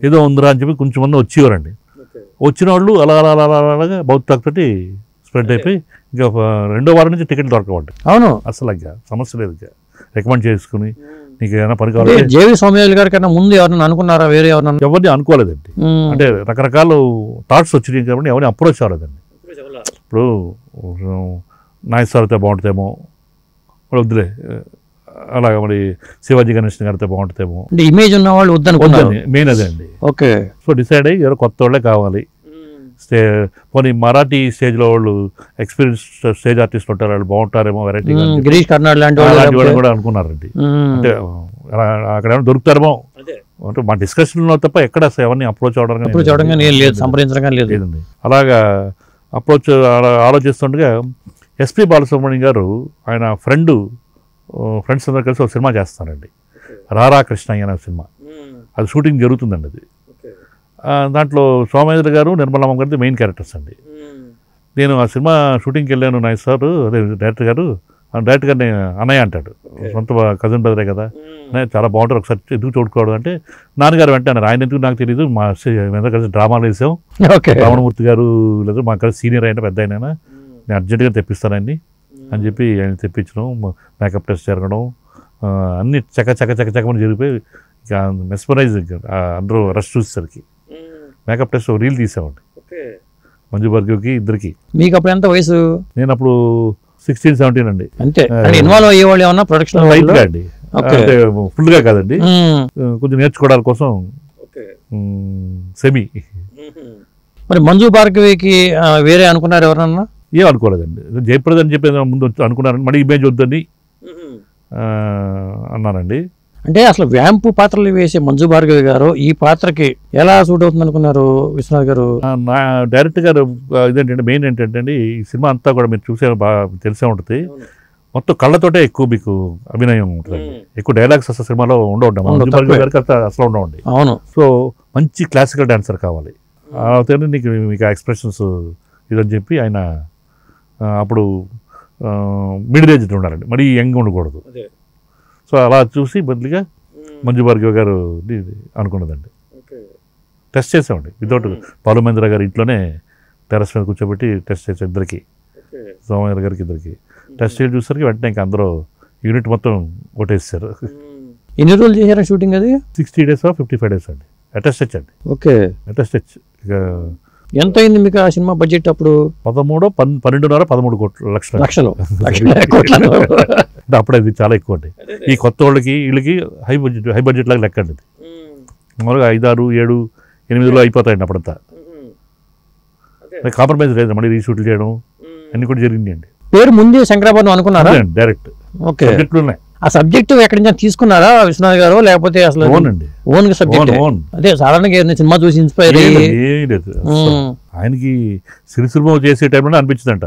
ఏదో ఉందిరా అని చెప్పి కొంచెం మంది వచ్చేవారండి. వచ్చిన వాళ్ళు అలా అలా అలా అలాగా బౌత్ టాక్ తోటి స్ప్రెడ్ అయిపోయి ఇంకా 2వ వారం నుంచి టికెట్ దొరకవండి. అవును, అసలు ఇంకా సమస్య లేదు. ఇంకా రికమెండ్ చేసుకుని నీకు ఏమైనా పని కావాలి. జేవి సోమయాజులు గారి కన్నా ముందు ఎవరైనా అనుకున్నారా? వేరే ఎవరన్నా? ఎవరిని అనుకోలేదండి. అంటే రకరకాల థాట్స్ వచ్చినాయి కాబట్టి ఎవరిని అప్రోచ్ అవ్వలేదండి. ఇప్పుడు నాగేశ్వర అయితే బాగుంటుందేమో, వద్దులే, అలాగ మరి శివాజీ గణేషన్ గారితో బాగుంటుందేమో, అంటే ఇమేజ్ ఉన్న వాళ్ళు వద్దనుకున్నారు. మెయిన్ అదే అండి. ఓకే. సో డిసైడ్ అయ్యి ఎవరో కొత్త వాళ్ళే కావాలి. పోనీ మరాఠీ స్టేజ్లో వాళ్ళు ఎక్స్పీరియన్స్ స్టేజ్ ఆర్టిస్ట్ ఉంటారు, వాళ్ళు బాగుంటారేమో, వెరైటీ గిరీష్ కర్నాడ్ లాంటి వాళ్ళు కూడా అనుకున్నారండి. అంటే అక్కడ ఏమైనా దొరుకుతారేమో అంటే మా డిస్కషన్లో తప్ప ఎక్కడ ఎవరిని అప్రోచ్ అవడం లేదు, సంప్రదించడం లేదండి. అలాగా అప్రోచ్ ఆలోచిస్తుండగా ఎస్పి బాలసుబ్రహ్మణ్యం గారు ఆయన ఫ్రెండ్స్ అందరూ కలిసి ఒక సినిమా చేస్తారండి, రారా కృష్ణయ్య అనే సినిమా. అది షూటింగ్ జరుగుతుందండి. అది దాంట్లో సోమేంద్ర గారు, నిర్మలమ్మ గారిది మెయిన్ క్యారెక్టర్స్ అండి. నేను ఆ సినిమా షూటింగ్కి వెళ్ళాను. నాయ్ సార్, అదే డైరెక్టర్ గారిని అన్నయ్య అంటాడు, సొంత కజిన్ బ్రదరే కదా, చాలా బాగుంటారు, ఒకసారి ఎందుకు చూడుకోవడం అంటే నాన్నగారు వెంటనే ఆయన ఎందుకు నాకు తెలియదు, మా అందరూ కలిసి డ్రామాలు వేసాం, రావణమూర్తి గారు లేదు మా కలిసి సీనియర్ అయినా పెద్ద అయినా నేను అర్జెంటుగా తెప్పిస్తానండి అని చెప్పి ఆయన తెప్పించడం, మేకప్ టెస్ట్ జరగడం, అన్ని చకమని జరిగిపోయి ఇక మెస్మరైజ్ అందరూ రష్ చూసేసరికి మేకప్ టెస్ట్ రీల్ తీసామండి మంజు భార్గవ్కి ఇద్దరికి. మీకు అప్పుడు ఎంత వయసు? నేను అప్పుడు 16-17 అండి. అంతే. ఇన్వాల్వ్ అయ్యేవాళ్ళు ఏమన్నా ప్రొడక్షన్ లైట్గా అండి, అంటే ఫుల్గా కాదండి, కొంచెం నేర్చుకోవడానికి కోసం సెమీ. మరి మంజు భార్గవికి వేరే అనుకున్నారు ఎవరన్నా? ఏం అనుకోలేదండి, జయప్రద అని చెప్పి ముందు అనుకున్నారండి, మళ్ళీ ఇమేజ్ వద్దని అన్నారండి. అంటే అసలు వ్యాంపు పాత్రలు వేసే మంజు భార్గవి గారు ఈ పాత్రకి ఎలా సూట్ అవుతుంది అనుకున్నారు విశ్వనాథ్ గారు? నా డైరెక్టర్ గారు ఇదేంటంటే మెయిన్ ఏంటంటే అండి, ఈ సినిమా అంతా కూడా మీరు చూసే బాగా తెలిసే ఉంటుంది, మొత్తం కళ్ళతోటే ఎక్కువ మీకు అభినయం ఉంటుంది, ఎక్కువ డైలాగ్స్ అసలు సినిమాలో ఉండవు, మంజు భార్గవి గారికి అసలు ఉండవండి. అవును. సో మంచి క్లాసికల్ డాన్సర్ కావాలి, అవుతానే మీకు ఎక్స్ప్రెషన్స్ ఇదని చెప్పి ఆయన అప్పుడు మిడిల్ ఏజ్ ఉండాలండి, మరీ యంగ్ ఉండకూడదు. సో అలా చూసి బదులుగా మంజు భార్గవి గారు అనుకున్నదండి. టెస్ట్ చేసామండి వితౌట్ పాలుమేంద్ర గారి ఇంట్లోనే టెర్రస్ మీద కూర్చోబెట్టి టెస్ట్ చేసాం ఇద్దరికి, సోమేంద్ర గారికి ఇద్దరికి టెస్ట్ చేసి చూసరికి వెంటనే ఇంకా అందరూ యూనిట్ మొత్తం కొట్టేసారు. ఎన్ని రోజులు చేశారు షూటింగ్? అది 60 days 55 days అండి. అటెస్ట్ అండి. ఓకే. అటెస్ట్. ఇక ఎంత అయింది మీకు ఆ సినిమా బడ్జెట్ అప్పుడు? 12.5 లక్షలు. అప్పుడు అది చాలా ఎక్కువ అండి. ఈ కొత్త వాళ్ళకి వీళ్ళకి హై బడ్జెట్ లాగా లెక్క అండి. మామూలుగా 5, 6, 7, 8లో అయిపోతాయండి అప్పుడంతా. కాంప్రమైజ్ లేదు, మళ్ళీ రీషూట్లు చేయడం అన్ని కూడా జరిగింది అండి. పేరు ముందే శంకరాభరణం అనుకున్నారా? డైరెక్ట్. ఓకే. సబ్జెక్టులు ఉన్నాయి. ఆ సబ్జెక్ట్ ఎక్కడి నుంచి తీసుకున్నారా విశ్వనాథ్ గారు, లేకపోతే అసలు ఓన్ సబ్జెక్ట్? అదే సాధారణంగా సినిమా చూసి ఇన్స్పైర్ ఏమీ లేదు. ఆయనకి సినిమా చేసే టైంలో అనిపించిందంట,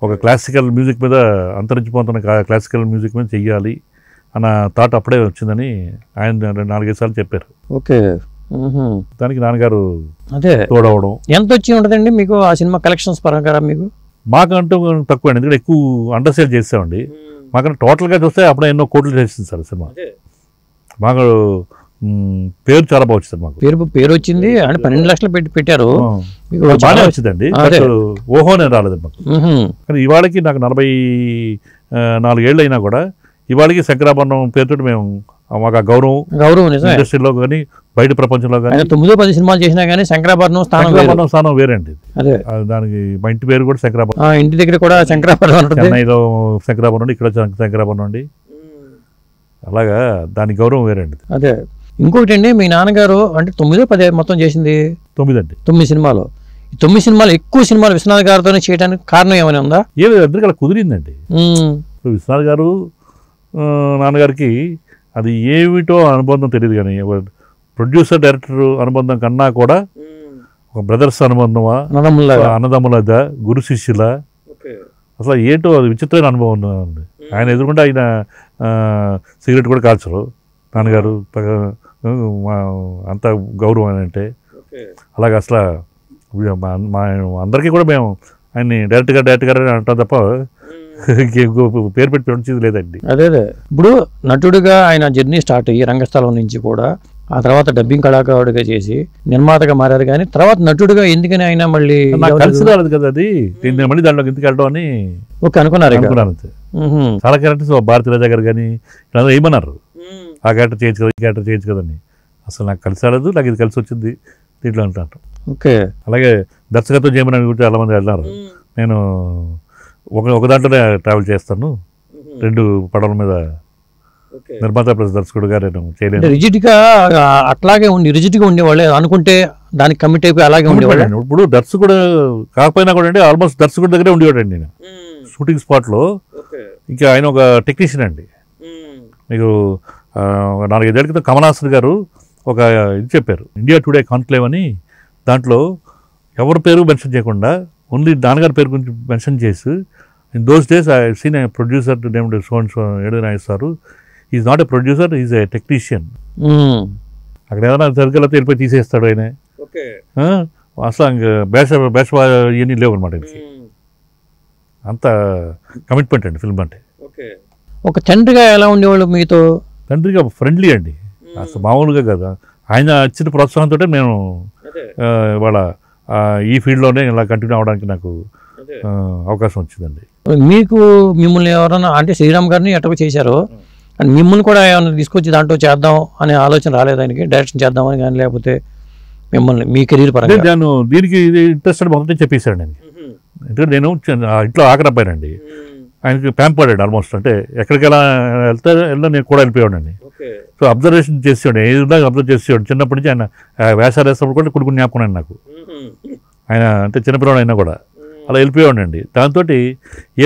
ఒక క్లాసికల్ మ్యూజిక్ మీద అంతరించిపోతున్న క్లాసికల్ మ్యూజిక్ మీద చెయ్యాలి అన్న థాట్ అప్పుడే వచ్చిందని ఆయన 4-5 సార్లు చెప్పారు. ఓకే. దానికి నాన్నగారు అదే తోడవడం. ఎంత వచ్చి ఉంటుందండి మీకు ఆ సినిమా కలెక్షన్స్ ప్రకారం? మీకు మాకంటూ తక్కువ అండి, ఎందుకంటే ఎక్కువ అండర్ సేల్ చేసామండి. మాకంటే టోటల్గా చూస్తే అప్పుడే ఎన్నో కోట్లు చేసింది సార్ సినిమా. మాకు పేరు చాలా బాగా వచ్చింది. మాకు పేరు వచ్చింది అంటే 12 లక్షలు పెట్టారు, బాగానే వచ్చిందండి. ఓహోనే రాలేదండి మాకు. కానీ ఇవాళకి నాకు 44 ఏళ్ళు అయినా కూడా ఇవాళకి శంకరాభరణం పేరుతో మేము మాకు ఆ గౌరవం ఇండస్ట్రీలో కానీ బయట ప్రపంచంలో కానీ 9-10 సినిమాలు చేసినా కానీ శంకరాభరణం స్థానం వేరండి. దానికి మా ఇంటి పేరు కూడా శంకరాభరణం. ఇంటి దగ్గర కూడా శంకరాభరణం, చెన్నైలో శంకరాభరణం, ఇక్కడ శంకరాభరణం అండి. అలాగా దాని గౌరవం వేరండి. అదే. ఇంకొకటి అండి, మీ నాన్నగారు అంటే 9-10 మొత్తం చేసింది 9 అండి. 9 సినిమాలు. ఈ 9 సినిమాలు ఎక్కువ సినిమాలు విశ్వనాథ్ గారితోనే చేయడానికి కారణం ఏమైనా ఉందా? ఏమి అందరికీ అలా కుదిరిందండి. విశ్వనాథ్ గారు నాన్నగారికి అది ఏమిటో అనుబంధం తెలియదు, కానీ ప్రొడ్యూసర్ డైరెక్టర్ అనుబంధం కన్నా కూడా ఒక బ్రదర్స్ అనుబంధమా, అన్నదమ్ముల, గురు శిష్యుల, అసలు ఏంటో అది విచిత్రమైన అనుభవం ఉందండి. ఆయన ఎదురుకుంటే ఆయన సిగరెట్ కూడా కాల్చరు నాన్నగారు అంత గౌరవం అని అంటే. అలాగే అసలు మా అందరికీ కూడా మేము ఆయన్ని డైరెక్ట్గా అంటాం తప్ప పేరు పెట్టి పెంచేది లేదండి. అదే ఇప్పుడు నటుడిగా ఆయన జర్నీ స్టార్ట్ అయ్యి రంగస్థలం నుంచి కూడా ఆ తర్వాత డబ్బింగ్ కళాకారుడిగా చేసి నిర్మాతగా మారారు. కానీ తర్వాత నటుడిగా ఎందుకని ఆయన మళ్ళీ నాకు కలిసి రాలేదు కదా అది, నేను మళ్ళీ దాంట్లోకి ఎందుకు వెళ్ళడం అని ఓకే అనుకున్నారు. చాలా క్యారెక్టర్స్ భారతీరాజా గారు కానీ ఇలా ఏమన్నారు, ఆ క్యారెక్టర్ చేయొచ్చు కదా, ఈ క్యారెక్టర్ చేయొచ్చు కదని. అసలు నాకు కలిసి రాలేదు, నాకు ఇది కలిసి వచ్చింది దీంట్లో అంటాను. ఓకే. అలాగే దర్శకత్వం చేయమని కూడా చాలా మంది అన్నారు. నేను ఒక దాంట్లోనే ట్రావెల్ చేస్తాను, 2 పడవల మీద నిర్మాత ప్లస్ దర్శకుడుగా నేను చేయలేను. రిజిడ్గా అట్లాగే రిజిడ్గా ఉండేవాళ్ళే అనుకుంటే దానికి కమిట్ అయిపోయి అలాగే ఉండేవాళ్ళు. ఇప్పుడు దర్శకుడు కాకపోయినా కూడా అండి ఆల్మోస్ట్ దర్శకుడి దగ్గరే ఉండేవాడండి నేను షూటింగ్ స్పాట్లో. ఇంకా ఆయన ఒక టెక్నీషియన్ అండి. మీకు 4-5 ఏళ్ళ క్రితం కమల్ హాసన్ గారు ఒక ఇది చెప్పారు, ఇండియా టుడే కాన్క్లేవ్ అని. దాంట్లో ఎవరి పేరు మెన్షన్ చేయకుండా ఓన్లీ నాన్నగారి పేరు గురించి మెన్షన్ చేసి, in those days I seen a producer named so and so ఏడు నాగేశ్వరు. Is not a producer, is a technician. అక్కడ ఏదైనా సరిగ్గా వెళ్ళిపోయి తీసేస్తాడు ఆయన. అసలు బేష ఇవన్నీ లేవు అనమాట. అంత కమిట్మెంట్ అండి ఫిల్మ్ అంటే. ఒక తండ్రిగా ఎలా ఉండేవాళ్ళు మీతో? తండ్రిగా ఫ్రెండ్లీ అండి, అసలు మామూలుగా కదా. ఆయన ఇచ్చిన ప్రోత్సాహంతో నేను ఇవాళ ఈ ఫీల్డ్లోనే ఇలా కంటిన్యూ అవ్వడానికి నాకు అవకాశం వచ్చిందండి. మీకు మిమ్మల్ని ఎవరైనా అంటే శ్రీరామ్ గారిని ఎట్టకు చేశారు అండ్ మిమ్మల్ని కూడా ఏమైనా తీసుకొచ్చి దాంట్లో చేద్దాం అనే ఆలోచన రాలేదు ఆయనకి, డైరెక్షన్ చేద్దామని కానీ లేకపోతే మిమ్మల్ని మీ కెరీర్ పరంగా? నేను దీనికి ఇంట్రెస్ట్ అని మొదటి చెప్పేశాడు నేను. ఎందుకంటే నేను ఇంట్లో ఆఖరబ్బాయినండి, ఆయనకి ప్యాంపర్డ్ ఆల్మోస్ట్. అంటే ఎక్కడికి ఎలా వెళ్తే నేను కూడా వెళ్ళిపోయాడండి. సో అబ్జర్వేషన్ చేసేవాడు, ఏదైనా అబ్జర్వ్ చేసేవాడు. చిన్నప్పటి నుంచి ఆయన వేషాలు వేసినప్పుడు కూడా కొడుకుని జ్ఞాపకం నాకు. ఆయన అంటే చిన్నపిల్లడు అయినా కూడా అలా వెళ్ళిపోయాడండి. దాంతో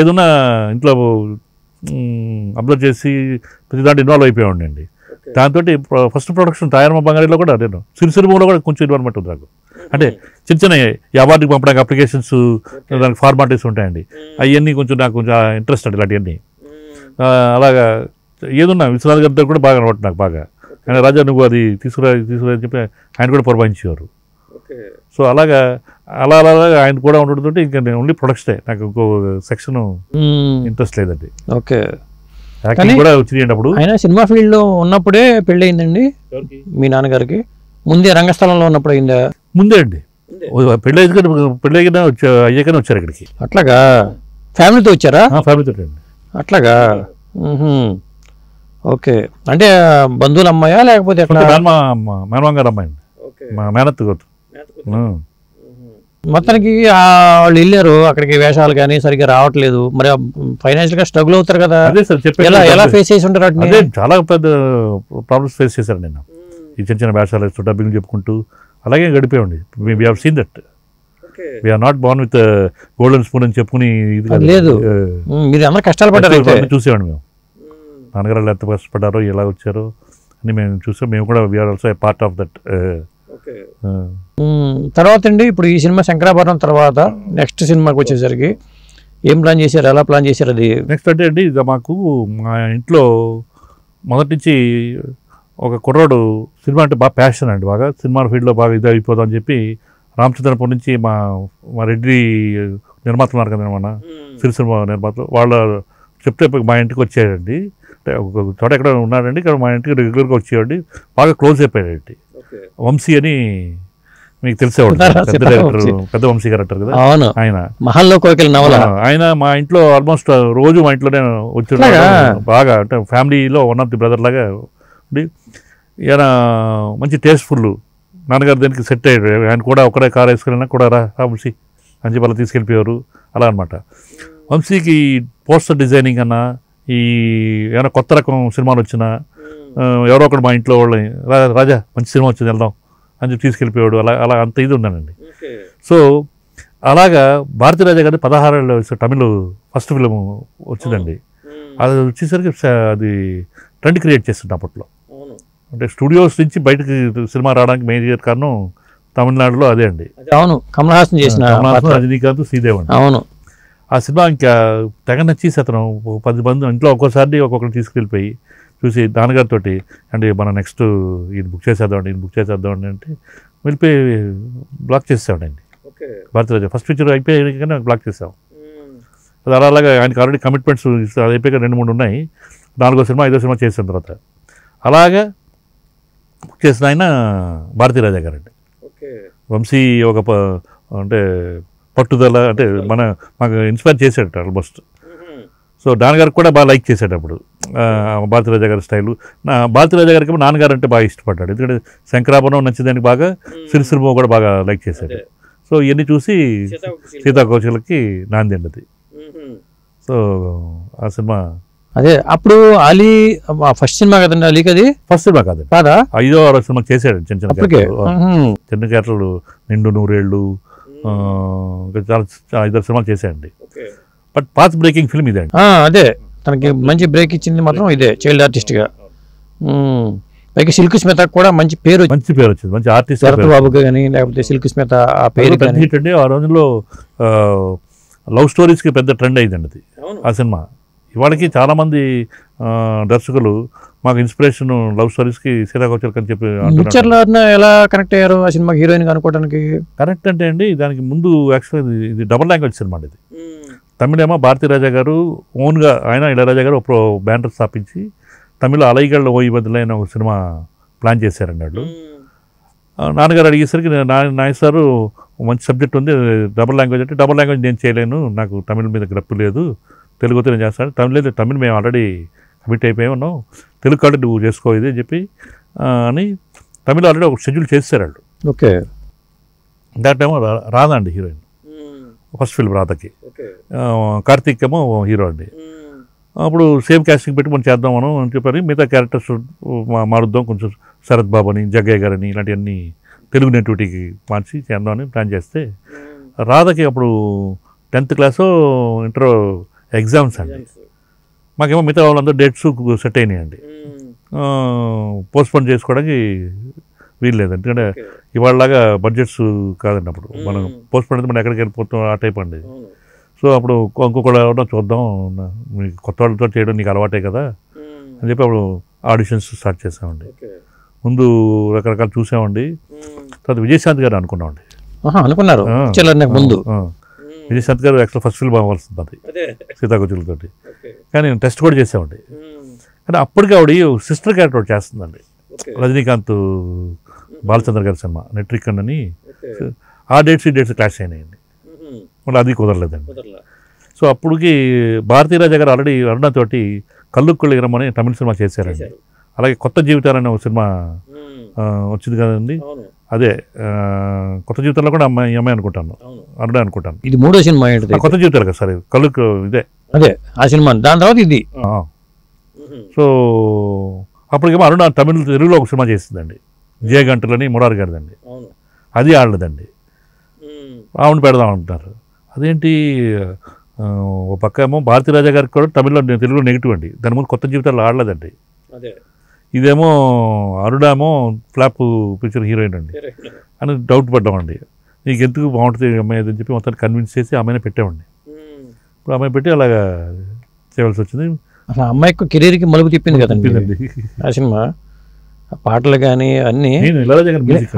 ఏదన్నా ఇంట్లో అబ్జర్వ్ చేసి ప్రతి దాంట్లో ఇన్వాల్వ్ అయిపోయాడండి. దాంతో ఫస్ట్ ప్రొడక్షన్ తాయారమ్మ బంగారీలో కూడా నేను సిరిసిరిమూలో కూడా కొంచెం ఇన్వాల్వ్మెంట్ ఉంది నాకు. అంటే చిన్న చిన్న అవార్డుకి పంపడానికి అప్లికేషన్స్, దానికి ఫార్మాలిటీస్ ఉంటాయండి. అవన్నీ కొంచెం నాకు కొంచెం ఇంట్రెస్ట్ అండి ఇలాంటివన్నీ. అలాగా ఏదున్నా విశ్వనాథ్ గారి దగ్గర కూడా బాగా అనమాట నాకు బాగా. ఆయన రాజా నువ్వు అది తీసుకురా అని చెప్పి ఆయన కూడా పురమాయించేవారు. సో అలాగా అలా ఆయన కూడా ఉండడంతో ఇంకా నేను ఓన్లీ ప్రొడక్షనే, నాకు ఇంకో సెక్షన్ ఇంట్రెస్ట్ లేదండి. ఓకే. యాక్టింగ్ కూడా వచ్చినాయండి అప్పుడు. ఆయన సినిమా ఫీల్డ్లో ఉన్నప్పుడే పెళ్ళి అయిందండి మీ నాన్నగారికి? ముందే రంగస్థలంలో ఉన్నప్పుడు అయిందా? ముందే అండి, పెళ్ళి అయ్యాకనే వచ్చారు ఇక్కడికి. అట్లాగా? ఫ్యామిలీతో వచ్చారా? ఫ్యామిలీతో అండి. అట్లాగా. ఓకే. అంటే బంధువుల అమ్మాయా లేకపోతే మేనమామ గారు అమ్మాయి అండి, మా మేనత్త కూతురు. మొత్తానికి వాళ్ళు వెళ్ళారు అక్కడికి, వేషాలు కానీ సరిగ్గా రావట్లేదు, మరి ఫైనాన్షియల్ గా స్ట్రగుల్ అవుతారు కదా. అదే సార్ ఎలా ఫేస్ చేసి ఉంటారు? అదే చాలా పెద్ద ప్రాబ్లమ్స్ ఫేస్ చేశారు నేను. ఈ చిన్న చిన్న వేషాలు వేస్తూ డబ్బింగ్ చెప్పుకుంటూ అలాగే గడిపోయండి. We have seen that. We are not born with golden spoon అని చెప్పుకుని ఇది లేదు. మీరు అందరూ కష్టాలు పడ్డారు, చూసేవాడి మేము. నాన్నగారు ఎంత కష్టపడ్డారో ఎలా వచ్చారో అని మేము చూసాం. మేము కూడా we're also a part of that. తర్వాత అండి ఇప్పుడు ఈ సినిమా శంకరాభరణం తర్వాత నెక్స్ట్ సినిమాకి వచ్చేసరికి ఏం ప్లాన్ చేశారు, ఎలా ప్లాన్ చేశారు? అది నెక్స్ట్ అంటే అండి ఇక మాకు మా ఇంట్లో మొదటి నుంచి ఒక కుర్రాడు సినిమా అంటే బాగా ప్యాషన్ అండి, బాగా సినిమా ఫీల్డ్లో బాగా ఇది అయిపోదాం అని చెప్పి రామచంద్రపురం నుంచి మా రెడ్డి నిర్మాతలు ఉన్నారు కదా మన సిరిసినిమా నిర్మాతలు, వాళ్ళు చెప్తే మా ఇంటికి వచ్చాడండి. ఒక చోట ఎక్కడ ఉన్నాడండి, ఇక్కడ మా ఇంటికి రెగ్యులర్గా వచ్చేవాడి, బాగా క్లోజ్ అయిపోయాడండి. వంశీ అని మీకు తెలిసేవాడు, పెద్ద డైరెక్టర్, పెద్ద వంశీ గారు అంటారు కదా ఆయన. మహల్లో కోకిల నవల ఆయన మా ఇంట్లో ఆల్మోస్ట్ రోజు మా ఇంట్లోనే వచ్చాడు. బాగా అంటే ఫ్యామిలీలో వన్ ఆఫ్ ది బ్రదర్ లాగా ఉండి, ఈయన మంచి టేస్ట్ఫుల్. నాన్నగారు దీనికి సెట్ అయ్యాడు. ఆయన కూడా ఒకడే కారు వేసుకెళ్ళినా కూడా రా వంశీ అని చెప్పి అలా తీసుకెళ్ళిపోయారు. అలా అనమాట. వంశీకి పోస్టర్ డిజైనింగ్ అన్నా, ఈ ఏమైనా కొత్త రకం సినిమాలు వచ్చినా ఎవరో ఒకడు మా ఇంట్లో వాళ్ళని రాజా మంచి సినిమా వచ్చింది వెళ్దాం అని చెప్పి తీసుకెళ్ళిపోయాడు. అలా అంత ఇది ఉందండి. సో అలాగా భారతీరాజా గారి 16 ఏళ్ళ వయసు తమిళ్ ఫస్ట్ ఫిలిం వచ్చిందండి. అది వచ్చేసరికి అది ట్రెండ్ క్రియేట్ చేస్తుంది అప్పట్లో. అంటే స్టూడియోస్ నుంచి బయటకి సినిమా రావడానికి మేజర్ కారణం తమిళనాడులో అదే అండి. అవును, కమల్ హాసన్ చేసిన రజనీకాంత్, శ్రీదేవ్ అండి. అవును. ఆ సినిమా ఇంకా తెగ నచ్చేసి అతను 10 మంది ఇంట్లో ఒక్కోసారి ఒక్కొక్కరిని తీసుకెళ్ళిపోయి చూసి నాన్నగారితో అంటే మనం నెక్స్ట్ ఇది బుక్ చేసేద్దామండి ఇది బుక్ చేసేద్దామండి అంటే వెళ్ళిపోయి బ్లాక్ చేసేవాడండి. భారతీరాజా ఫస్ట్ పిక్చర్ అయిపోయి బ్లాక్ చేసాం. అది అలాగా ఆయనకి ఆల్రెడీ కమిట్మెంట్స్ అది అయిపోయి 2-3 ఉన్నాయి. 4వ సినిమా 5వ సినిమా చేసిన తర్వాత అలాగా బుక్ చేసిన ఆయన భారతీరాజా గారండి. వంశీ ఒక అంటే పట్టుదల అంటే మాకు ఇన్స్పైర్ చేశాడు ఆల్మోస్ట్. సో నాన్నగారికి కూడా బాగా లైక్ చేశాడు అప్పుడు భారతీరాజా గారి స్టైలు. భారతీరాజా గారికి నాన్నగారు అంటే బాగా ఇష్టపడ్డాడు. ఎందుకంటే శంకరాభరణం నచ్చిందానికి బాగా సిరిసిరిమో కూడా బాగా లైక్ చేశాడు. సో ఇవన్నీ చూసి సీతాకోచలకి నాంది అండి. సో ఆ సినిమా అదే అప్పుడు అలీ ఫస్ట్ సినిమా కదండి అలీకి, అది ఫస్ట్ సినిమా కాదు కాదా 5వ 6వ సినిమా చేశాడు. చిన్న క్యారెక్టర్లు నిండు నూరేళ్ళు చాలా 5 సినిమాలు చేశాడండి. బట్ పాత్ బ్రేకింగ్ ఫిల్మ్ ఇదే అండి. అదే తనకి మంచి బ్రేక్ ఇచ్చింది మాత్రం ఇదే చైల్డ్ ఆర్టిస్ట్గా. పైకి సిల్క్ స్మిత కూడా మంచి పేరు వచ్చింది, మంచి ఆర్టిస్ట్ శరత్ బాబుగా కానీ లేకపోతే సిల్క్ స్మిత ఆ పేరు అండి. ఆ రోజుల్లో లవ్ స్టోరీస్కి పెద్ద ట్రెండ్ అయిందండి అది ఆ సినిమా. ఇవాళకి చాలామంది దర్శకులు మాకు ఇన్స్పిరేషన్ లవ్ స్టోరీస్కి సీతాకోచలకి అని చెప్పి పిక్చర్లో ఎలా కనెక్ట్ అయ్యారు ఆ సినిమాకి హీరోయిన్ అనుకోవడానికి? కరెక్ట్ అంటే అండి దానికి ముందు యాక్చువల్గా ఇది డబుల్ లాంగ్వేజ్ సినిమా అండి. ఇది తమిళేమో భారతీరాజా గారు ఓన్గా ఆయన ఇళయరాజా గారు ఒక బ్యానర్ స్థాపించి తమిళ అలైగళ్ళ ఓయి బదులైన ఒక సినిమా ప్లాన్ చేశారన్నాడు. నాన్నగారు అడిగేసరికి నాయసారు మంచి సబ్జెక్ట్ ఉంది డబుల్ లాంగ్వేజ్ అంటే డబుల్ లాంగ్వేజ్ నేను చేయలేను, నాకు తమిళ మీద గ్రప్పు లేదు, తెలుగుతో నేను చేస్తాను. తమిళ మేము ఆల్రెడీ కమిట్ అయిపోయి ఉన్నాం, తెలుగు కాబట్టి నువ్వు చేసుకో ఇది అని చెప్పి అని తమిళ ఆల్రెడీ ఒక షెడ్యూల్ చేశారు వాళ్ళు. ఓకే దాట్ ఏమో రాధా అండి హీరోయిన్, ఫస్ట్ ఫిల్మ్ రాధకి. కార్తీక్ ఏమో హీరో అండి. అప్పుడు సేమ్ క్యాస్టింగ్ పెట్టి మనం చేద్దాం మనం అని చెప్పని మిగతా క్యారెక్టర్స్ మారుద్దాం, కొంచెం శరత్ బాబు అని జగ్గయ్య గారని ఇలాంటివన్నీ తెలుగు నెటివిటీకి మార్చి చేద్దామని ప్లాన్ చేస్తే రాధకి అప్పుడు 10th క్లాస్ ఇంటర్ ఎగ్జామ్స్ అండి. మాకేమో మిగతా వాళ్ళందరూ డేట్స్ సెట్ అయినాయండి. పోస్ట్పోన్ చేసుకోవడానికి వీలు లేదు, ఎందుకంటే ఇవాళలాగా బడ్జెట్స్ కాదండి. అప్పుడు మనం పోస్ట్పోన్ అయితే మనం ఎక్కడికి వెళ్ళిపోతాం ఆ టైప్ అండి. సో అప్పుడు ఇంకొకళ్ళు ఎవరో చూద్దాం, మీకు కొత్త వాళ్ళతో చేయడం నీకు అలవాటే కదా అని చెప్పి అప్పుడు ఆడిషన్స్ స్టార్ట్ చేసామండి. ముందు రకరకాలు చూసామండి. తర్వాత విజయశాంతి గారు అనుకున్నామండి. అనుకున్నారు ముందు విజయశాంతి గారు యాక్చువల్ ఫస్ట్ ఫిల్మ్ అవ్వాల్సింది అది సీతాకోచలతోటి, కానీ టెస్ట్ కూడా చేసామండి. కానీ అప్పటికి ఆవిడ సిస్టర్ క్యారెక్టర్ ఒకటి చేస్తుందండి, రజనీకాంత్ బాలచంద్ర గారి సినిమా నెట్రికన్ అని. ఆ డేట్స్ క్లాష్ అయినాయండి, మళ్ళీ అది కుదరలేదండి. సో అప్పటికి భారతీరాజా గారు ఆల్రెడీ అరుణతోటి కల్లుక్కుళ్ళు ఎగరమని తమిళ సినిమా చేశారండి. అలాగే కొత్త జీవితాలనే ఒక సినిమా వచ్చింది కదండి, అదే కొత్త జీవితాల్లో కూడా ఈ అమ్మాయి అనుకుంటాను, అరుణ అనుకుంటాను. ఇది 3వ సినిమా ఏంటి? కొత్త జీవితాలు కదా సార్, కల్లుకు ఇదే అదే ఆ సినిమా, దాని తర్వాత ఇది. సో అప్పటికేమో అరుణ తెలుగులో ఒక సినిమా చేసిందండి, జయ గంటలని మురారి గారిదండి, అది ఆడలేదండి. ఆవిడ పెడదాం అంటున్నారు. అదేంటి ఒక పక్క ఏమో భారతీరాజా గారికి కూడా తెలుగులో నెగిటివ్ అండి, దాని ముందు కొత్త జీవితాలు ఆడలేదండి. ఇదేమో అరుణేమో ఫ్లాప్ పిక్చర్ హీరోయిన్ అండి అని డౌట్ పడ్డామండి. నీకు ఎందుకు బాగుంటుంది అమ్మాయి అని చెప్పి మొత్తాన్ని కన్విన్స్ చేసి అమ్మాయిని పెట్టామండి. ఇప్పుడు అమ్మాయి పెట్టి అలాగా చేయవలసి వచ్చింది. అసలు అమ్మాయికి కెరీర్కి మలుపు తిప్పింది కదండి ఆ సినిమా. పాటలు కానీ అన్నీ.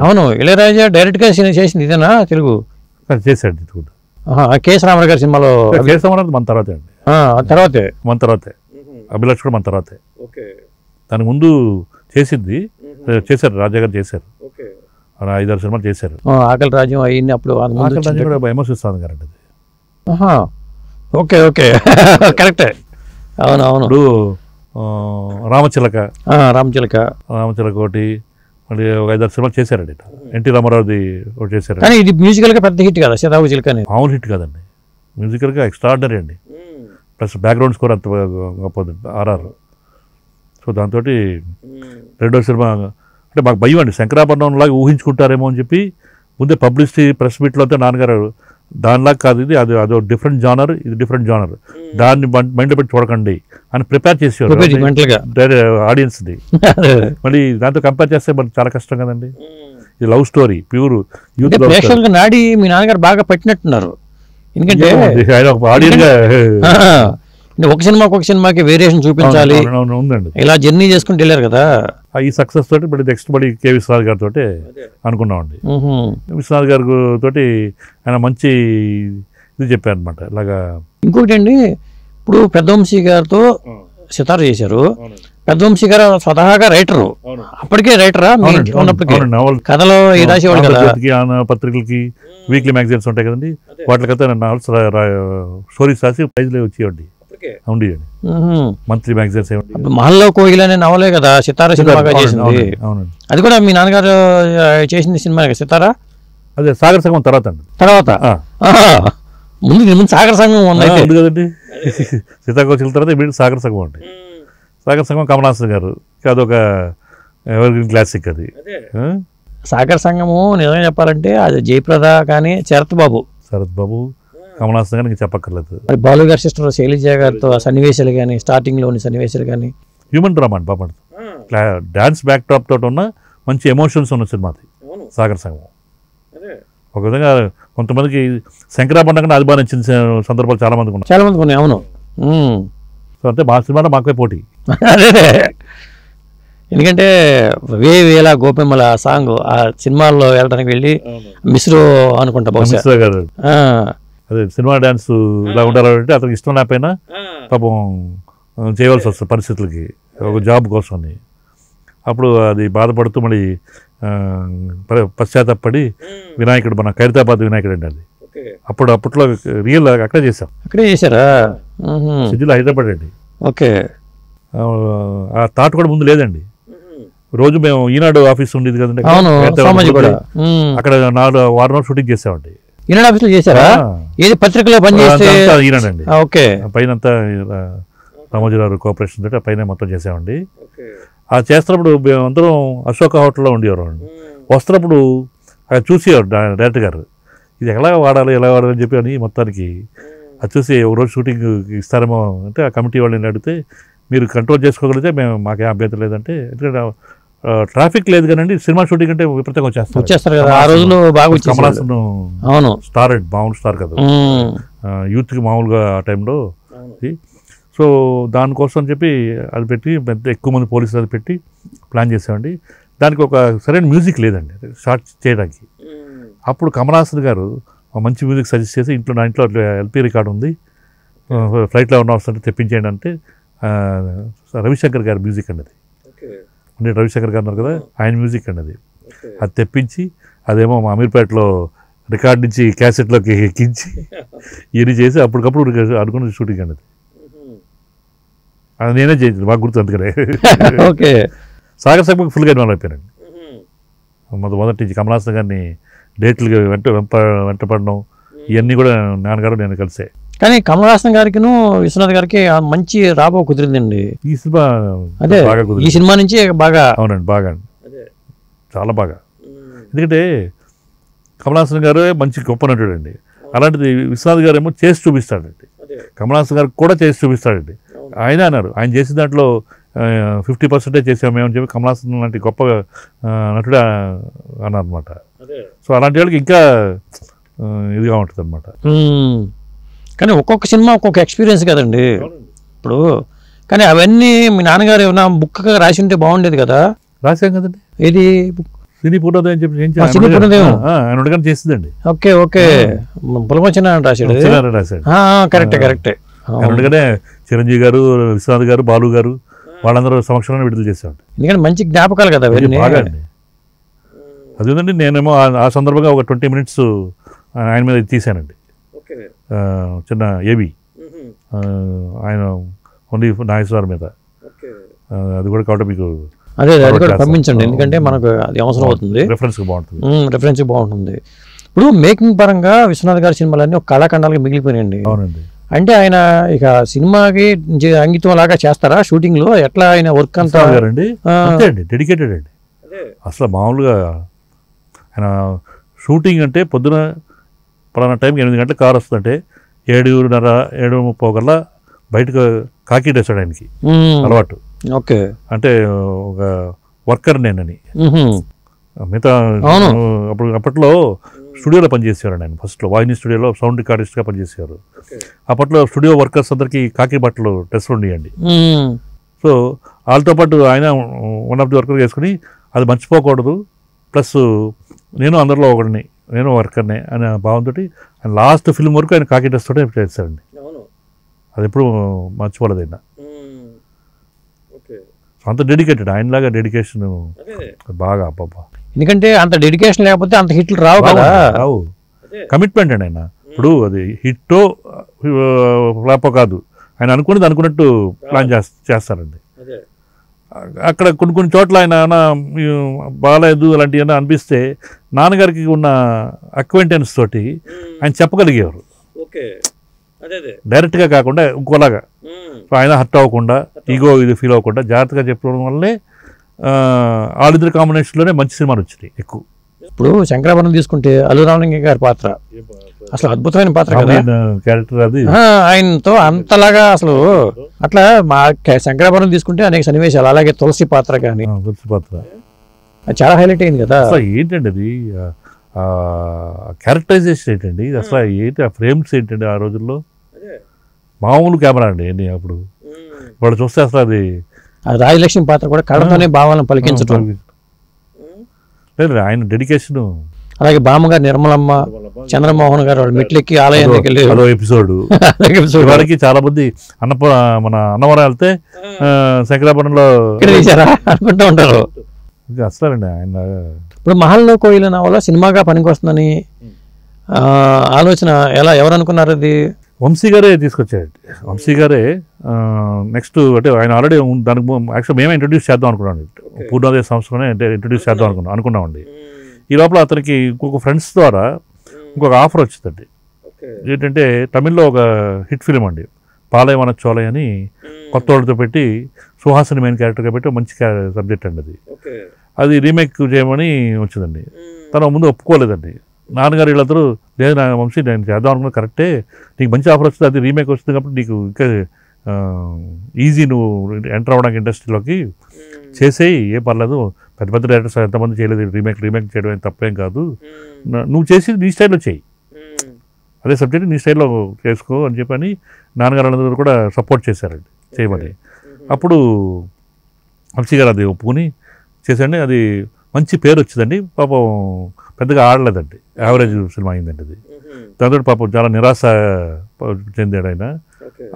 అవును, ఇళయరాజా డైరెక్ట్గా చేసింది ఇదేనా తెలుగు? చేశాడు కేఎస్ రామారావు గారి సినిమాలో. కేఎస్ రామారావు మన తర్వాతే అండి, మన తర్వాతే. అభిలాష్ కూడా మన తర్వాతే. దాని ముందు చేశారు రాజా గారు చేశారు, 5-6 సినిమాలు చేశారు. ఆకలి రాజ్యం అయ్యింది అప్పుడు. ఎమోసిస్తాను గారు అండి. ఓకే ఓకే కరెక్టే. అవునవును. ఇప్పుడు రామచిలక ఒకటి, మళ్ళీ ఒక 5-6 సినిమాలు చేశారండి. ఎన్టీ రామారావుది ఒకటి చేశారు. కానీ ఇది మ్యూజికల్గా పెద్ద హిట్ కదా సీతాకోచలక అని? మామూలు హిట్ కాదండి, మ్యూజికల్గా ఎక్స్ట్రాడినరీ అండి. ప్లస్ బ్యాక్గ్రౌండ్ స్కోర్ అంత గొప్పది RR. సో దాంతో 2వ సినిమా అంటే మాకు భయం అండి, శంకరాభరణం లాగా ఊహించుకుంటారేమో అని చెప్పి ముందే పబ్లిసిటీ ప్రెస్ మీట్లో అంతా నాన్నగారు దానిలాగా కాదు ఇది, అదో డిఫరెంట్ జానర్, ఇది డిఫరెంట్ జానర్, దాన్ని మైండ్లో పెట్టి చూడకండి అని ప్రిపేర్ చేసేవారు ఆడియన్స్ని. మళ్ళీ దాంతో కంపేర్ చేస్తే మరి చాలా కష్టం కదండి. ఇది లవ్ స్టోరీ, ప్యూర్ యూత్. నాడి మీ నాన్నగారు బాగా పట్టినట్టున్నారు ఎందుకంటే ఆయన ఒక ఆడియన్గా ఆ, అంటే ఒక సినిమాకి వేరియేషన్ చూపించాలి, ఉందండి. ఇలా జర్నీ చేసుకుంటూ వెళ్ళారు కదా. ఈ సక్సెస్ తోటి ఇప్పుడు నెక్స్ట్ బడి కె విశ్వనాథ్ గారితో అనుకున్నామండి. విశ్వనాథ్ గారి తోటి ఆయన మంచి ఇది చెప్పారు అనమాట. ఇలాగా ఇంకొకటి అండి, ఇప్పుడు పెద్దవంశీ గారితో సితార్ చేశారు. పెద్దవంశీ గారు స్వతహాగా రైటరు, అప్పటికే రైటరా ఉన్నప్పటికీ కథలో ఈ రాసేవాడు కదా. పత్రికలకి వీక్లీ మ్యాగజైన్స్ ఉంటాయి కదండి, వాటికైతే నావల్స్ స్టోరీస్ రాసి ప్రైజ్లో వచ్చేయండి ఉండేయండి. మంత్లీ మ్యాగజైన్స్ మహల్లో కోయిల్ అనే నవలే కదా సితారా సినిమాగా చేసింది. అవునండి, అది కూడా మీ నాన్నగారు చేసింది సినిమా సితారా. అదే సాగర్ సంగమం తర్వాత అండి. తర్వాత ముందు సాగర్ సంఘం ఉంది కదండి. సీతాకోచిల తర్వాత ఇమీడియట్ సాగర్ సంగమం అండి. సాగర్ సంగమం కమలాసన్ గారు, అదొక ఎవర్ గ్రీన్ క్లాసిక్ అది. సాగర్ సంఘము నిజంగా చెప్పాలంటే అది జయప్రద కానీ శరత్ బాబు కమలాసన్ గారు ఇంకా చెప్పక్కర్లేదు. మరి బాలు గారి సిస్టర్ శైలజ గారితో సన్నివేశాలు కానీ, స్టార్టింగ్లోని సన్నివేశాలు కానీ హ్యూమన్ డ్రామా అండి పాప. డాన్స్ బ్యాక్ డ్రాప్ తోటి ఉన్న మంచి ఎమోషన్స్ ఉన్న సినిమా అది సాగర్ సంగమం. ఒక విధంగా కొంతమందికి శంకరాభరణ కన్నా అది బాగా నచ్చిన సందర్భాలు చాలా మందికి ఉన్నాయి. అవును, సో అంటే మా సినిమాలో మాకే పోటీ. అదే ఎందుకంటే వేల గోపెమ్మల సాంగ్ ఆ సినిమాల్లో వెళ్ళడానికి వెళ్ళి మిస్రో అనుకుంటా బహుశా గారు అదే సినిమా డాన్స్ ఇలా ఉండాలంటే అతనికి ఇష్టం లేకపోయినా పాపం చేయవలసి వస్తుంది పరిస్థితులకి, ఒక జాబ్ కోసం. అప్పుడు అది బాధపడుతూ మళ్ళీ పశ్చాత్తాపడి వినాయకుడు, మన ఖైరతాబాద్ వినాయకుడు అండి అది. అప్పట్లో రియల్ అక్కడే చేశారా సిటీలో హైదరాబాద్ అండి. ఓకే, ఆ థాట్ కూడా ముందు లేదండి. రోజు మేము ఈనాడు ఆఫీస్ ఉండేది కదండి, అక్కడ 4 వారం షూటింగ్ చేసామండి. ఈనాడు ఆఫీస్ చేశారా? ఏది పత్రికలో ఈనాడండి. పైన అంతా రామోజీరావు కోఆపరేషన్ తోటి పైన మొత్తం చేసామండి. ఆ చేస్తున్నప్పుడు మేమందరం అశోక హోటల్లో ఉండేవారు. వస్తున్నప్పుడు అది చూసేవారు డైరెక్టర్ గారు, ఇది ఎలా వాడాలి అని చెప్పి అని మొత్తానికి అది చూసి ఒకరోజు షూటింగ్ ఇస్తారేమో అంటే ఆ కమిటీ వాళ్ళని అడిగితే మీరు కంట్రోల్ చేసుకోగలిగితే మాకే అభ్యంతరం లేదంటే, ఎందుకంటే ట్రాఫిక్ లేదు కానండి సినిమా షూటింగ్ అంటే విపరీతంగా వచ్చేస్తారు కదా. ఆ రోజులో బాగా కమలాసన్ స్టార్ అండి, మామూలు స్టార్ కదా, యూత్కి మామూలుగా ఆ టైంలో. సో దానికోసం చెప్పి అది పెట్టి ఎక్కువ మంది పోలీసులు అది పెట్టి ప్లాన్ చేసామండి. దానికి ఒక సరైన మ్యూజిక్ లేదండి షార్ట్ చేయడానికి. అప్పుడు కమలాసన్ గారు మంచి మ్యూజిక్ సజెస్ట్ చేసి నా ఇంట్లో ఎల్పీ రికార్డు ఉంది, ఫ్లైట్లో ఉన్న వస్తుంటే తెప్పించేయండి అంటే రవిశంకర్ గారి మ్యూజిక్ అండి అది. అంటే రవిశంకర్ గారు ఉన్నారు కదా, ఆయన మ్యూజిక్ అండి అది. అది తెప్పించి అదేమో మా అమీర్పేటలో రికార్డ్ నుంచి క్యాసెట్లోకి ఎక్కించి ఇవన్నీ చేసి అప్పటికప్పుడు అనుకున్న షూటింగ్ అండి అది. అది నేనే చేయించాను, మాకు గుర్తు అందుకనే. ఓకే, సాగర్ సంగమం ఫుల్గా ఇన్వాల్వ్ అయిపోయానండి. మొదటి నుంచి కమలాసన్ గారిని డేట్లు వెంటపడడం ఇవన్నీ కూడా నాన్నగారు నేను కలిసే. కానీ కమలాసన్ గారికి విశ్వనాథ్ గారికి మంచి రాబో కుదిరిందండి ఈ సినిమా. అదే ఈ సినిమా నుంచి బాగా. అవునండి, బాగా చాలా బాగా. ఎందుకంటే కమలాసన్ గారు మంచి గొప్ప నటుడు అండి. అలాంటిది విశ్వనాథ్ గారు ఏమో చేసి చూపిస్తాడండి, కమలాసన్ గారు కూడా చేసి చూపిస్తాడండి. ఆయన అన్నారు ఆయన చేసిన దాంట్లో 50% చేసాము మేమని చెప్పి కమలాసన్ లాంటి గొప్ప నటుడు అన్నారనమాట. సో అలాంటి వాళ్ళకి ఇంకా ఇదిగా ఉంటుంది అనమాట. కానీ ఒక్కొక్క సినిమా ఒక్కొక్క ఎక్స్పీరియన్స్ కదండి ఇప్పుడు. కానీ అవన్నీ మీ నాన్నగారు ఏమైనా బుక్గా రాసి ఉంటే బాగుండేది కదా. రాశాం కదండి, ఏది సినీ పూర్ణోదయం అని చెప్పి ఆయన ఉండగానే చేసిందండి. ఓకే ఓకే, పులమచిన రాశాడు. కరెక్టే. ఉండగానే చిరంజీవి గారు, విశ్వనాథ్ గారు, బాలు గారు వాళ్ళందరూ సమక్షంలో విడుదల చేసేవాడు. ఎందుకంటే మంచి జ్ఞాపకాలు కదా బాగా అండి. అదేంటండి నేనేమో ఆ సందర్భంగా ఒక 20 minutes ఆయన మీద తీశానండి. చిన్న ఏబి ఆయన ఓన్లీ నాగేశ్వర మీద. అది కూడా కాబట్టి మీకు అదే పంపించండి, ఎందుకంటే మనకు అది అవసరం అవుతుంది, రెఫరెన్స్ బాగుంటుంది. ఇప్పుడు మేకింగ్ పరంగా విశ్వనాథ్ గారి సినిమాలన్నీ ఒక కళాఖండాలుగా మిగిలిపోయినాయండి. అవునండి. అంటే ఆయన ఇక సినిమాకి అంకితం లాగా చేస్తారా షూటింగ్ లో? ఎట్లా ఆయన వర్క్ అంతా అండి డెడికేటెడ్ అండి. అసలు మామూలుగా ఆయన షూటింగ్ అంటే పొద్దున పలానా టైంకి 8 గంటలకు కారు వస్తుందంటే 7:30, 7:30 కల్లా బయటకు కాకి వేస్తాడు ఆయనకి అలవాటు. ఓకే, అంటే ఒక వర్కర్ నేనని. మిగతా అప్పట్లో స్టూడియోలో పనిచేసేవారు ఆయన ఫస్ట్లో వాహిని స్టూడియోలో సౌండ్ రికార్డిస్ట్గా పనిచేసేవారు. అప్పట్లో స్టూడియో వర్కర్స్ అందరికీ కాకి బట్టలు డ్రెస్సులు ఉండేయండి. సో వాళ్ళతో పాటు ఆయన వన్ ఆఫ్ ది వర్కర్ చేసుకుని అది మర్చిపోకూడదు, ప్లస్ నేను అందరిలో ఒకడిని, నేను వర్కర్నే అనే భావంతో ఆయన లాస్ట్ ఫిల్మ్ వరకు ఆయన కాకి డ్రెస్ తోటే చేస్తారండి. అది ఎప్పుడు మర్చిపోలేదు ఆయన. అంత డెడికేటెడ్, ఆయనలాగా డెడికేషన్ బాగా అబ్బబ్బా. ఎందుకంటే అంత డెడికేషన్ లేకపోతే అంత హిట్లు రావు కదా. రావు, కమిట్మెంట్ అండి ఆయన. ఇప్పుడు అది హిట్టో ఫ్లాపో కాదు, ఆయన అనుకున్నది అనుకున్నట్టు ప్లాన్ చేస్తారండి. అక్కడ కొన్ని చోట్ల ఆయన బాగాలేదు అలాంటివి ఏమైనా అనిపిస్తే నాన్నగారికి ఉన్న అక్వైంటెన్స్ తోటి ఆయన చెప్పగలిగేవారు, డైరెక్ట్గా కాకుండా ఇంకోలాగా. ఆయన హర్ట్ అవ్వకుండా, ఈగో ఇది ఫీల్ అవ్వకుండా జాగ్రత్తగా చెప్పడం వల్లనే వాళ్ళిద్దరు కాంబినేషన్లోనే మంచి సినిమాలు వచ్చినాయి ఎక్కువ. ఇప్పుడు శంకరాభరణం తీసుకుంటే అల్లు రామలింగయ్య గారి పాత్ర అసలు అద్భుతమైన పాత్ర కదా, క్యారెక్టర్ అది. ఆయనతో అంతలాగా అసలు అట్లా మా శంకరాభరణం తీసుకుంటే అనేక సన్నివేశాలు, అలాగే తులసి పాత్ర కానీ, తులసి పాత్ర అది చాలా హైలైట్ అయింది కదా. అసలు ఏంటండి అది క్యారెక్టరైజేషన్ ఏంటండి అసలు, ఏంటి ఆ ఫ్రేమ్స్ ఏంటండి ఆ రోజుల్లో, మామూలు కెమెరా అండి అప్పుడు. ఇప్పుడు చూస్తే అసలు అది రాజలక్ష్మి పాత్ర కూడా కళ్ళతోనే భావాలను పలికించడం లేదు, ఆయన డెడికేషన్. అలాగే బామ్మగారు నిర్మలమ్మ, చంద్రమోహన్ గారు వాళ్ళు మెట్లెక్కి ఆలయానికి వెళ్ళి అదో ఎపిసోడ్ వారికి చాలా మంది మన అన్నవరం వెళ్తే శంకరాభరణంలో అనుకుంటూ ఉంటారు అసలండి ఆయన. ఇప్పుడు మహల్లో కోయిల నవల సినిమాగా పనికొస్తుందని ఆలోచన ఎవరు అనుకున్నారు? అది వంశీ గారే తీసుకొచ్చాడు. వంశీ గారే నెక్స్ట్ అంటే ఆయన ఆల్రెడీ దానికి యాక్చువల్ మేమే ఇంట్రడ్యూస్ చేద్దాం అనుకున్నాను, పూర్ణోదయ సంస్థలోనే ఇంట్రడ్యూస్ చేద్దాం అనుకున్నామండి. ఈ లోపల అతనికి ఇంకొక ఫ్రెండ్స్ ద్వారా ఇంకొక ఆఫర్ వచ్చిందండి. ఏంటంటే తమిళ్లో ఒక హిట్ ఫిలిం అండి, పాలయవన చోలయ అని కొత్త వాళ్ళతో పెట్టి సుహాసిని మెయిన్ క్యారెక్టర్గా పెట్టి మంచి సబ్జెక్ట్ అండి అది. అది రీమేక్ చేయమని వచ్చిందండి. తను ముందు ఒప్పుకోలేదండి. నాన్నగారు వీళ్ళందరూ లేదు నా వంశీ నేను చేద్దాం అనుకున్నా కరెక్టే, నీకు మంచి ఆఫర్ వస్తుంది, అది రీమేక్ వస్తుంది కాబట్టి నీకు ఇంకా ఈజీ నువ్వు ఎంటర్ అవ్వడానికి ఇండస్ట్రీలోకి చేసేయి, ఏం పర్లేదు, పెద్ద పెద్ద డైరెక్టర్స్ ఎంతమంది చేయలేదు రీమేక్ చేయడం ఏం తప్పేం కాదు, నువ్వు చేసి నీ స్టైల్లో చేయి, అదే సబ్జెక్ట్ నీ స్టైల్లో చేసుకో అని చెప్పని నాన్నగారు వాళ్ళందరూ కూడా సపోర్ట్ చేశారండి చేయమని. అప్పుడు వంశీ గారు అది ఒప్పుకొని చేశాండి. అది మంచి పేరు వచ్చిందండి. పాపం పెద్దగా ఆడలేదండి, యావరేజ్ సినిమా అయిందండి అది. దాంతో పాపం చాలా నిరాశ చెందాడు ఆయన.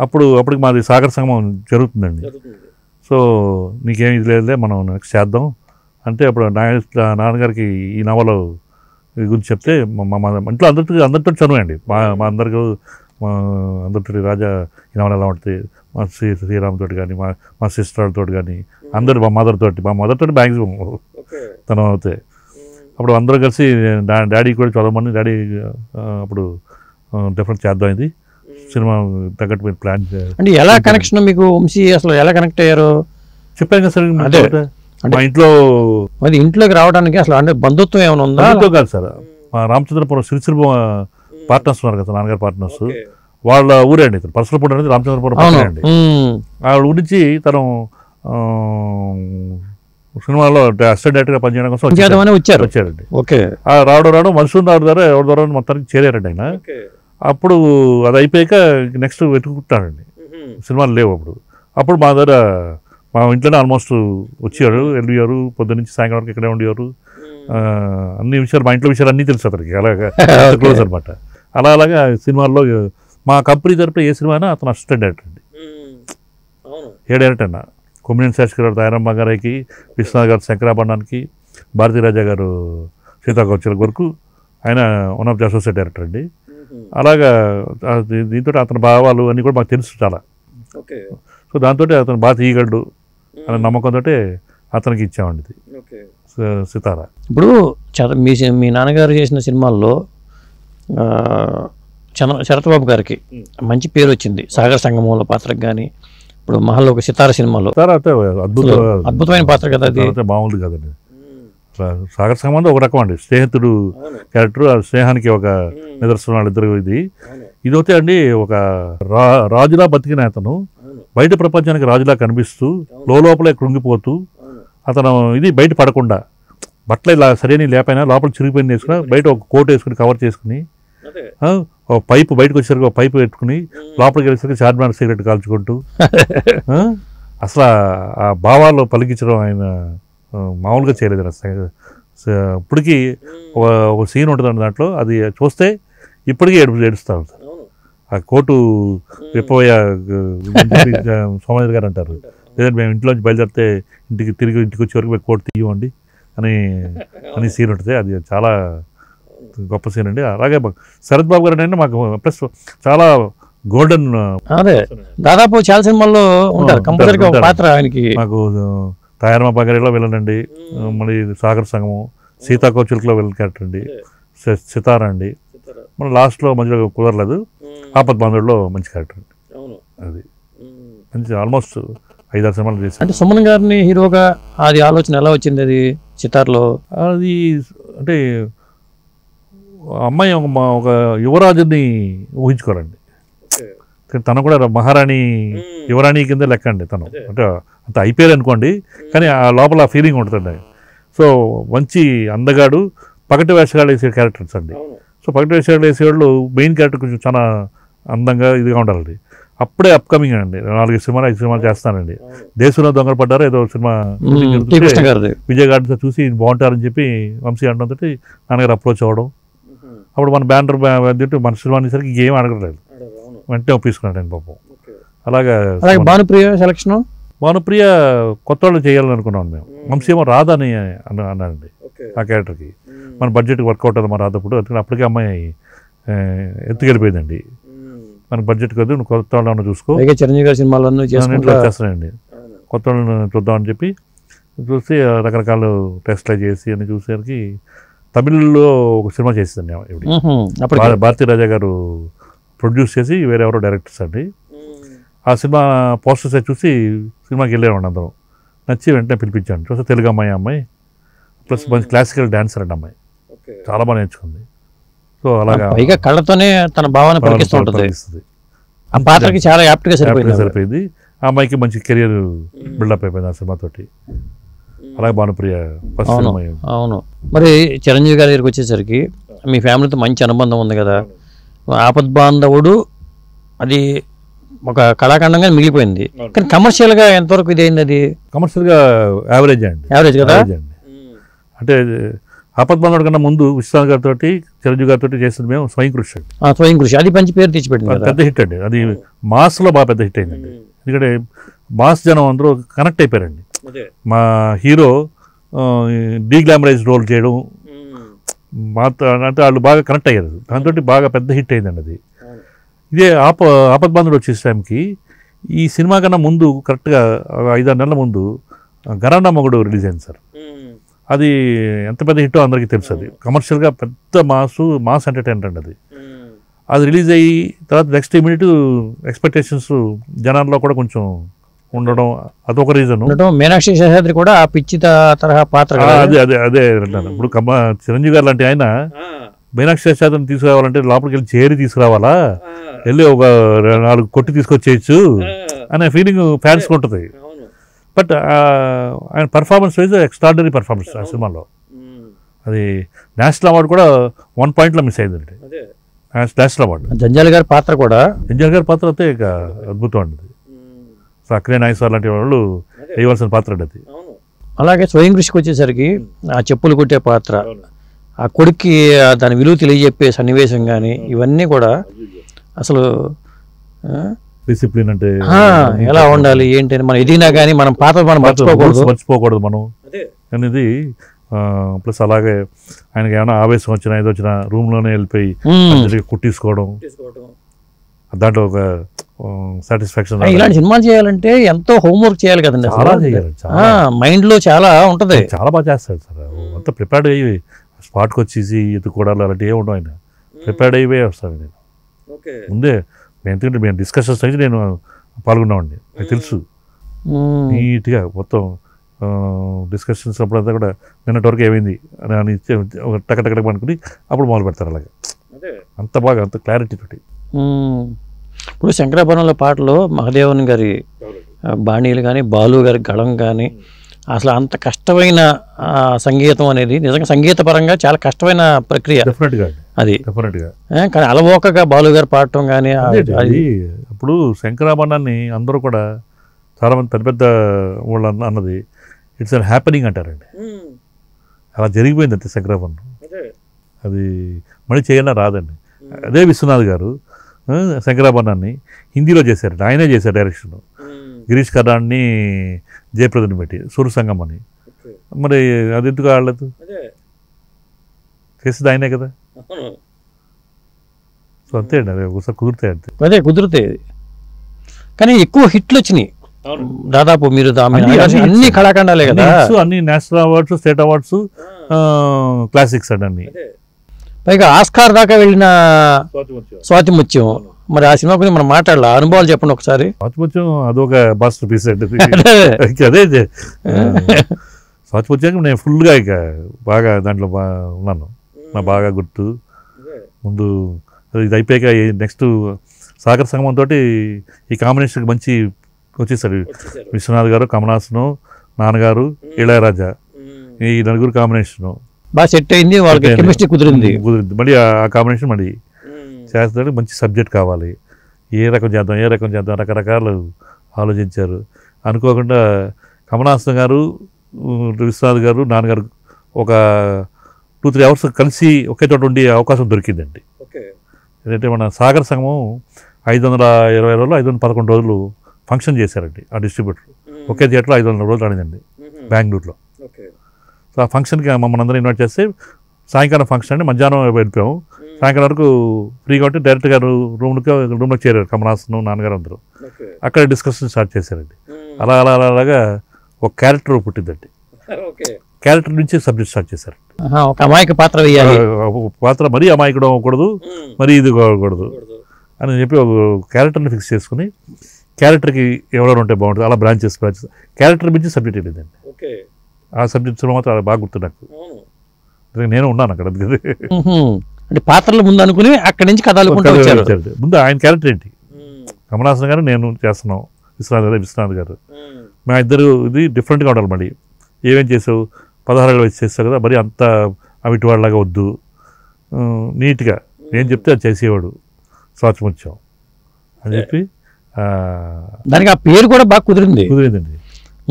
అప్పటికి మాది సాగర సంగమం జరుగుతుందండి. సో నీకేం ఇది లేదులే మనం నెక్స్ట్ చేద్దాం అంటే అప్పుడు నాన్నగారికి ఈ నవల గురించి చెప్తే మా ఇంట్లో అందరితో చదివండి, మా అందరితో రాజా ఈ నవల ఎలా ఉంటుంది, మా శ్రీరామ్తో కానీ మా సిస్టర్తో కానీ అందరు మా మదర్తోటి మ్యాక్సిమం తను అవుతాయి. అప్పుడు అందరూ కలిసి డాడీ కూడా చదవమని డాడీ అప్పుడు డిఫరెంట్ చేద్దాం ఇది సినిమా తగ్గట్టు మీరు ప్లాన్ చేయాలి. అంటే ఎలా కనెక్షన్ మీకు వంశీ అసలు ఎలా కనెక్ట్ అయ్యారు చెప్పాను కదా సార్. మా ఇంట్లోకి రావడానికి అసలు అంటే బంధుత్వం ఏమైనా ఉందా? కాదు సార్, మా రామచంద్రపురం సిరిసిరి పార్ట్నర్స్ ఉన్నారు కదా నాన్నగారు పార్ట్నర్స్, వాళ్ళ ఊరే అండి పరసలపూడి అనేది రామచంద్రపురం అండి. ఆ గురించి తను సినిమాలో అసిస్టెంట్ డైరెక్టర్గా పనిచేయడం కోసం వచ్చారండి. రావడం మనుషులు ద్వారా ఎవరి ద్వారా మొత్తానికి చేరారండి ఆయన. అప్పుడు అది అయిపోయాక నెక్స్ట్ వెతుకుతాడండి, సినిమాలు లేవు అప్పుడు మా దగ్గర మా ఇంట్లోనే ఆల్మోస్ట్ వెళ్ళేవారు, పొద్దున్న నుంచి సాయంకాలం వరకు ఇక్కడే ఉండేవారు. అన్ని విషయాలు మా ఇంట్లో విషయాలు అన్నీ తెలుసు అతనికి, అలాగా క్లోజ్ అనమాట. అలాగా సినిమాల్లో మా కంపెనీ తరపున ఏ సినిమా అయినా అతను అసిస్టెంట్ డైరెక్టర్ అండి. ఏ డైరెక్టర్ అన్న కొమ్మినేని శాస్త్రి గారు దయారమ్మ గారికి, విశ్వనాథ్ గారు శంకరాభరణానికి, భారతీరాజా గారు సీతాకోచల వరకు ఆయన one of the associate director అండి. అలాగా దీంతో అతని భావాలు అన్నీ కూడా మాకు తెలుసు చాలా. సో దాంతో అతను బాగా తీయగలడు అనే నమ్మకంతో అతనికి ఇచ్చామండి సితారా. ఇప్పుడు మీ నాన్నగారు చేసిన సినిమాల్లో శరత్బాబు గారికి మంచి పేరు వచ్చింది సాగర సంగమంలో పాత్రకు కానీ, ఇప్పుడు మహల్లో ఒక సితార సినిమాలో అద్భుతమైన పాత్ర కదా అది, మామూలు కదండి. సాగర సంగమం ఒక రకం అండి, స్నేహితుడు క్యారెక్టర్, ఆ స్నేహానికి ఒక నిదర్శనం వాళ్ళిద్దరు. ఇదైతే అండి ఒక రాజులా బతికిన అతను బయట ప్రపంచానికి రాజులా కనిపిస్తూ లోపలే కృంగిపోతూ అతను ఇది బయట పడకుండా బట్టలు ఇలా సరైన లేపైనా లోపల చిరిగిపోయింది వేసుకుని బయట ఒక కోట్ వేసుకుని కవర్ చేసుకుని ఒక పైపు బయటకు వచ్చేసరికి ఒక పైపు పెట్టుకుని లోపలికి వెళ్ళేసరికి చార్మినార్ సిగరెట్ కాల్చుకుంటూ అసలు ఆ భావాలు పలికించడం ఆయన మామూలుగా చేయలేదు అసలు. ఇప్పటికీ ఒక సీన్ ఉంటుంది దాంట్లో, అది చూస్తే ఇప్పటికీ ఏడుస్తాను సార్. ఆ కోటు విప్పవయ్య సోమయ్య గారు అంటారు, లేదంటే మేము ఇంట్లోంచి బయలుదేరితే ఇంటికి వచ్చే వరకు మేము కోటు తీయమండి అని సీన్ ఉంటుంది. అది చాలా గొప్ప సీన్ అండి. అలాగే శరత్ బాబు గారు అంటే మాకు ప్లస్ చాలా గోల్డెన్, అదే దాదాపు చాలా సినిమాల్లో ఉంటారు కంపల్సరీగా ఒక పాత్ర ఆయనకి. మాకు తాయారమ్మ బగారిలో వెళ్ళండి, మళ్ళీ సాగర్ సంగము, సీతాకోచులకులో వెళ్ళిన క్యారెక్టర్ అండి, సితారా అండి, మన లాస్ట్లో మధ్యలో కుదరలేదు ఆపద్ బాంధవుడిలో మంచి క్యారెక్టర్ అండి. అది మంచి ఆల్మోస్ట్ 5-6 సినిమాలు చేసి. అంటే సుమన్ గారిని హీరోగా అది ఆలోచన ఎలా వచ్చింది? అది సితార్లో అది అంటే అమ్మాయి ఒక యువరాజుని ఊహించుకోరండి. తను కూడా మహారాణి యువరాణి కింద లెక్క అండి తను. అంటే అంత అయిపోయారు అనుకోండి, కానీ ఆ లోపల ఫీలింగ్ ఉంటుందండి. సో మంచి అందగాడు, పగటి వేషగాళ్ళు వేసే క్యారెక్టర్స్ అండి. సో పగటి వేషగాళ్ళు వేసేవాళ్ళు మెయిన్ క్యారెక్టర్ కొంచెం చాలా అందంగా ఇదిగా ఉండాలండి. అప్పుడే అప్కమింగ్ అండి, 4 సినిమాలు 5 సినిమాలు చేస్తానండి. దేశంలో దొంగలు పడ్డారు ఏదో సినిమా విజయ్ గారితో చూసి బాగుంటారని చెప్పి వంశీ అనడంతో నాన్నగారు అప్రోచ్ అవ్వడం. అప్పుడు మన బ్యానర్ తింటూ మన సినిమా అనేసరికి ఏం అడగలేదు, వెంటనే ఒప్పించుకున్నాడు నేను పాపం. అలాగే భానుప్రియ సెలక్షన్, భానుప్రియ కొత్త వాళ్ళు చేయాలని అనుకున్నాం మేము. వంశీ ఏమో రాదని అన్నానండి ఆ క్యారెక్టర్కి. మన బడ్జెట్కి వర్కౌట్ అవుతుంది మన రాదప్పుడు, అందుకని అప్పటికే అమ్మాయి ఎత్తుకెళ్ళిపోయిందండి. మన బడ్జెట్ కదా, నువ్వు కొత్త వాళ్ళని చూసుకో, చిరంజీవి గారి సినిమాలను చేస్తానండి, కొత్త వాళ్ళని చూద్దామని చెప్పి చూసి రకరకాల టెస్ట్లు చేసి అని చూసేసరికి తమిళ్లో ఒక సినిమా చేసిందండి ఇప్పుడు. భారతీ రాజా గారు ప్రొడ్యూస్ చేసి వేరెవరో డైరెక్టర్స్ అండి. ఆ సినిమా పోస్టర్స్ చూసి సినిమాకి వెళ్ళేవాడి అందరం, నచ్చి వెంటనే పిలిపించాను. చూస్తే తెలుగు అమ్మాయి ప్లస్ మంచి క్లాసికల్ డాన్సర్ అండి అమ్మాయి, చాలా బాగా నేర్చుకుంది. సో అలాగా పైగా కళ్ళతోనే తన భావన పలికిస్తుంది. ఆ పాత్రకి చాలా యాప్ట్గా సరిపోయింది. ఆ అమ్మాయికి మంచి కెరియర్ బిల్డప్ అయిపోయింది ఆ సినిమాతోటి. అలాగే భానుప్రియ ఫస్ట్ సినిమా. అవును. మరి చిరంజీవి గారి దగ్గరికి వచ్చేసరికి మీ ఫ్యామిలీతో మంచి అనుబంధం ఉంది కదా, ఆపద్ బాంధవుడు అది ఒక కళాఖండంగా మిగిలిపోయింది, కానీ కమర్షియల్గా ఎంతవరకు ఇదైంది? అది కమర్షియల్గా యావరేజ్ కదా. అంటే ఆపద్ బాంధవుడు కన్నా ముందు విశ్వనాథ్ గారితో చిరంజీవి గారితో చేసింది మేము స్వయం కృషి అండి. స్వయం కృషి అది మంచి పేరు తెచ్చిపెట్టింది, పెద్ద హిట్ అండి. అది మాస్లో బాగా పెద్ద హిట్ అయిందండి. ఎందుకంటే మాస్ జనం అందరూ కనెక్ట్ అయిపోయారండి. మా హీరో డీగ్లామరైజ్ రోల్ చేయడం అంటే వాళ్ళు బాగా కనెక్ట్ అయ్యారు, దాంతో బాగా పెద్ద హిట్ అయిందండి అది. ఇదే ఆపద్ బాంధవుడు వచ్చే టైంకి ఈ సినిమా కన్నా ముందు కరెక్ట్గా 5-6 నెలల ముందు గరానా మొగుడు రిలీజ్ అయింది సార్. అది ఎంత పెద్ద హిట్టో అందరికీ తెలుసు. అది కమర్షియల్గా పెద్ద మాస్ ఎంటర్టైనర్ అండి అది. అది రిలీజ్ అయ్యి తర్వాత నెక్స్ట్ మినిట్ ఎక్స్పెక్టేషన్స్ జనాల్లో కూడా కొంచెం ఉండడం అదొక రీజన్. మీనాక్షి శేషాద్రి కూడా ఆ పిచ్చి తరహా పాత్ర అదే అంటాను. ఇప్పుడు చిరంజీవి గారు లాంటి ఆయన మీనాక్షి శేషాద్రిని తీసుకురావాలంటే లోపలికి వెళ్ళి చేరి తీసుకురావాలా, వెళ్ళి ఒక 4 కొట్టి తీసుకొచ్చేయచ్చు అనే ఫీలింగ్ ఫ్యాన్స్ ఉంటుంది. బట్ ఆయన పర్ఫార్మెన్స్ వైజ్ ఎక్స్ట్రాడినరీ పర్ఫార్మెన్స్ ఆ సినిమాలో. అది నేషనల్ అవార్డు కూడా 1 పాయింట్లో మిస్ అయిందండి, నేషనల్ అవార్డు. జంజాల గారి పాత్ర అయితే ఇక అద్భుతం అండి. అక్కినే నాగేశ్వర లాంటి వాళ్ళు వేయవలసిన పాత్ర అండి అది. అలాగే స్వయం కృషికి వచ్చేసరికి ఆ చెప్పులు కుట్టే పాత్ర, ఆ కొడుక్కి దాని విలువ తెలియజెప్పే సన్నివేశం కానీ ఇవన్నీ కూడా అసలు డిసిప్లిన్ అంటే ఎలా ఉండాలి ఏంటి అని మనం ఎదిగినా కానీ మనం మర్చిపోకూడదు మనం అనేది. ప్లస్ అలాగే ఆయనకి ఏమైనా ఆవేశం వచ్చినా ఏదో వచ్చినా రూమ్లోనే వెళ్ళిపోయి కుట్టించుకోవడం, దాంట్లో ఒక సాటిస్ఫాక్షన్. ఇలాంటి సినిమాలు చేయాలంటే ఎంతో హోంవర్క్ చేయాలి కదండి, మైండ్ లో చాలా ఉంటది. చాలా బాగా చేస్తాడు సార్, అంతా ప్రిపేర్డ్ అయ్యి స్పాట్కి వచ్చేసి ఎత్తుకోవడాలు అలాంటివి ఏమి ఉండవు. ఆయన ప్రిపేర్డ్ అయిపోయి వస్తాను నేను ముందే. ఎందుకంటే మేము డిస్కషన్స్ అయితే నేను పాల్గొన్నామండి, నాకు తెలుసు నీట్గా మొత్తం డిస్కషన్స్ అప్పుడంతా కూడా నిన్నటి వరకు ఏమైంది అని టకటకటక అనుకుని అప్పుడు మొదలు పెడతారు. అలాగే అంత బాగా అంత క్లారిటీ తోటి. ఇప్పుడు శంకరాభరణంలో పాటలో మహదేవన్ గారి బాణీలు కానీ బాలు గారి గళం కానీ అసలు అంత కష్టమైన సంగీతం అనేది నిజంగా సంగీతపరంగా చాలా కష్టమైన ప్రక్రియ డెఫినెట్గా అది. డెఫినెట్గా కానీ అలవోకగా బాలు గారు పాడటం కానీ అది ఇప్పుడు శంకరాభరణాన్ని అందరూ కూడా చాలామంది పెద్ద పెద్ద వాళ్ళు అన్నది ఇట్స్ అన్ హ్యాపెనింగ్ అంటారండి. అలా జరిగిపోయింది అంతే శంకరాభరణం. అది మళ్ళీ చేయాలన్నా రాదండి. అదే విశ్వనాథ్ గారు శంకరాభరణాన్ని హిందీలో చేశారండి. ఆయనే చేశారు డైరెక్షన్. గిరీష్ కర్నాడ్ని జయప్రదని పెట్టి సూర్య సంగం అని. మరి అది ఎందుకు ఆడలేదు? చేసేది ఆయనే కదా. సో అంతే అండి, అదే ఒకసారి కుదురుతాయి అంతే. అదే కుదురుతాయి. కానీ ఎక్కువ హిట్లు వచ్చినాయి దాదాపు. మీరు అన్ని కళాఖండాలే కదా, అన్ని national awards, state awards, classics అండి అన్ని. పైగా ఆస్కార్ దాకా వెళ్ళిన స్వాతి ముత్యం. మరి ఆ సినిమా గురించి మనం మాట్లాడాలి. అనుభవాలు చెప్పండి ఒకసారి. స్వాతి ముత్యం అదొక మాస్టర్ పీస్ అండి. అదే స్వాతి ముత్యానికి నేను ఫుల్గా ఇక బాగా దాంట్లో ఉన్నాను. నాకు బాగా గుర్తు. ముందు ఇది అయిపోయాక నెక్స్ట్ సాగర్ సంగమంతో ఈ కాంబినేషన్కి మంచి వచ్చేసాడు విశ్వనాథ్ గారు, కమలాసను, నాన్నగారు, ఇళయరాజా, ఈ నలుగురు కాంబినేషను బాగా సెట్ అయింది. వాళ్ళకి కెమిస్ట్రీ కుదిరింది. మళ్ళీ ఆ కాంబినేషన్ మళ్ళీ చేస్తాడు. మంచి సబ్జెక్ట్ కావాలి, ఏ రకం చేద్దాం రకరకాలు ఆలోచించారు. అనుకోకుండా కమలాసన్ గారు, విశ్వనాథ్ గారు, నాన్నగారు ఒక 2-3 అవర్స్ కలిసి ఒకే చోట ఉండే అవకాశం దొరికిందండి. ఏంటంటే మన సాగర్ సంఘం 520 రోజులు 511 రోజులు ఫంక్షన్ చేశారండి. ఆ డిస్ట్రిబ్యూటర్ ఒకే థియేటర్లో 500 రోజులు ఆడిందండి బెంగళూరులో. సో ఆ ఫంక్షన్కి మమ్మల్ని అందరూ ఇన్వైట్ చేస్తే సాయంకాలం ఫంక్షన్ అండి, మధ్యాహ్నం వెళ్ళిపోయాము. సాయంకాలం వరకు ఫ్రీ కాబట్టి డైరెక్ట్గా రూమ్లోకి చేరారు కమలాసన్, నాన్నగారు అందరూ. అక్కడ డిస్కషన్ స్టార్ట్ చేశారండి. అలాగా ఒక క్యారెక్టర్ పుట్టిందండి. క్యారెక్టర్ నుంచి సబ్జెక్ట్ స్టార్ట్ చేశారు. ఒక అమాయక పాత్ర వేయాలి, పాత్ర మరీ అమాయకుడు అవ్వకూడదు, మరి ఇది కాకూడదు అని చెప్పి ఒక క్యారెక్టర్ని ఫిక్స్ చేసుకుని క్యారెక్టర్కి ఎవరెవరు ఉంటే బాగుంటుంది అలా బ్రాంచెస్ క్యారెక్టర్ నుంచి సబ్జెక్ట్ వెళ్ళిందండి. ఆ సబ్జెక్ట్స్ మాత్రం బాగా గుర్తు నాకు. నేను ఉన్నాను అక్కడ. అంటే పాత్రలు ముందు అనుకుని అక్కడి నుంచి కథ ముందు ఆయన క్యారెక్టర్ ఏంటి, కమలాసన్ గారు నేను చేస్తున్నాం, విశ్వనాథ్ గారు మా ఇద్దరు ఇది డిఫరెంట్గా ఉండాలి. మళ్ళీ ఏమేం చేసావు 16 ఏళ్ళు వచ్చి చేస్తావు కదా, మరి అంత అవిటి వాళ్ళలాగా వద్దు, నీట్గా నేను చెప్తే అది చేసేవాడు స్వాతిముత్యం అని చెప్పి దానికి ఆ పేరు కూడా బాగా కుదిరిందండి.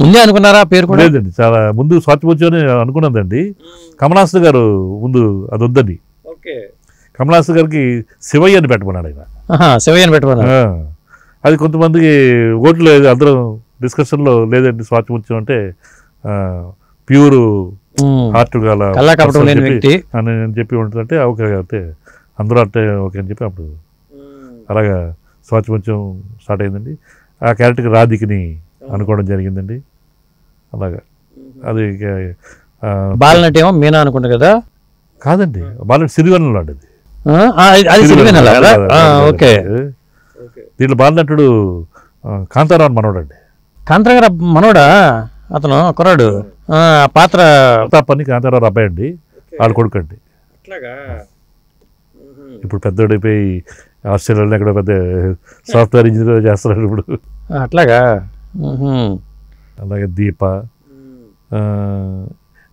ముందే అనుకున్నారా పేరు కూడా? లేదండి, చాలా ముందు స్వాతిముత్యం అనుకున్నదండి. కమలాసన్ గారు ముందు అది వద్దండి, కమలాసన్ గారికి శివయ్య అని పెట్టమన్నాడు ఆయన. శివయ్య అని పెట్టమన్నాడు. అది కొంతమందికి ఓట్లు లేదు, అందరూ డిస్కషన్లో లేదండి స్వాతిముత్యం అంటే ప్యూర్ హార్ట్ గల అని చెప్పి ఉంటుందంటే ఓకే అంటే అందరూ అంటే ఓకే అని చెప్పి అప్పుడు అలాగా స్వాతిముత్యం స్టార్ట్ అయిందండి. ఆ క్యారెక్టర్కి రాధికని అనుకోవడం జరిగిందండి. అలాగా అది బాలనటి ఏమో మీనా అనుకుంటా కదా. కాదండి, బాలనటి సిరివెన్నెల అండి. దీంట్లో బాలనటుడు కాంతారావు మనోడు అండి. కాంతారావు మనోడా అతను కుర్రాడు. పాత్ర ప్రతాపని కాంతారావు అబ్బాయి అండి, వాళ్ళ కొడుకు అండి. ఇప్పుడు పెద్దోడైపోయి ఆస్ట్రేలియాలో ఎక్కడ పెద్ద సాఫ్ట్వేర్ ఇంజనీర్ చేస్తున్నాడు ఇప్పుడు. అట్లాగా. అలాగే దీప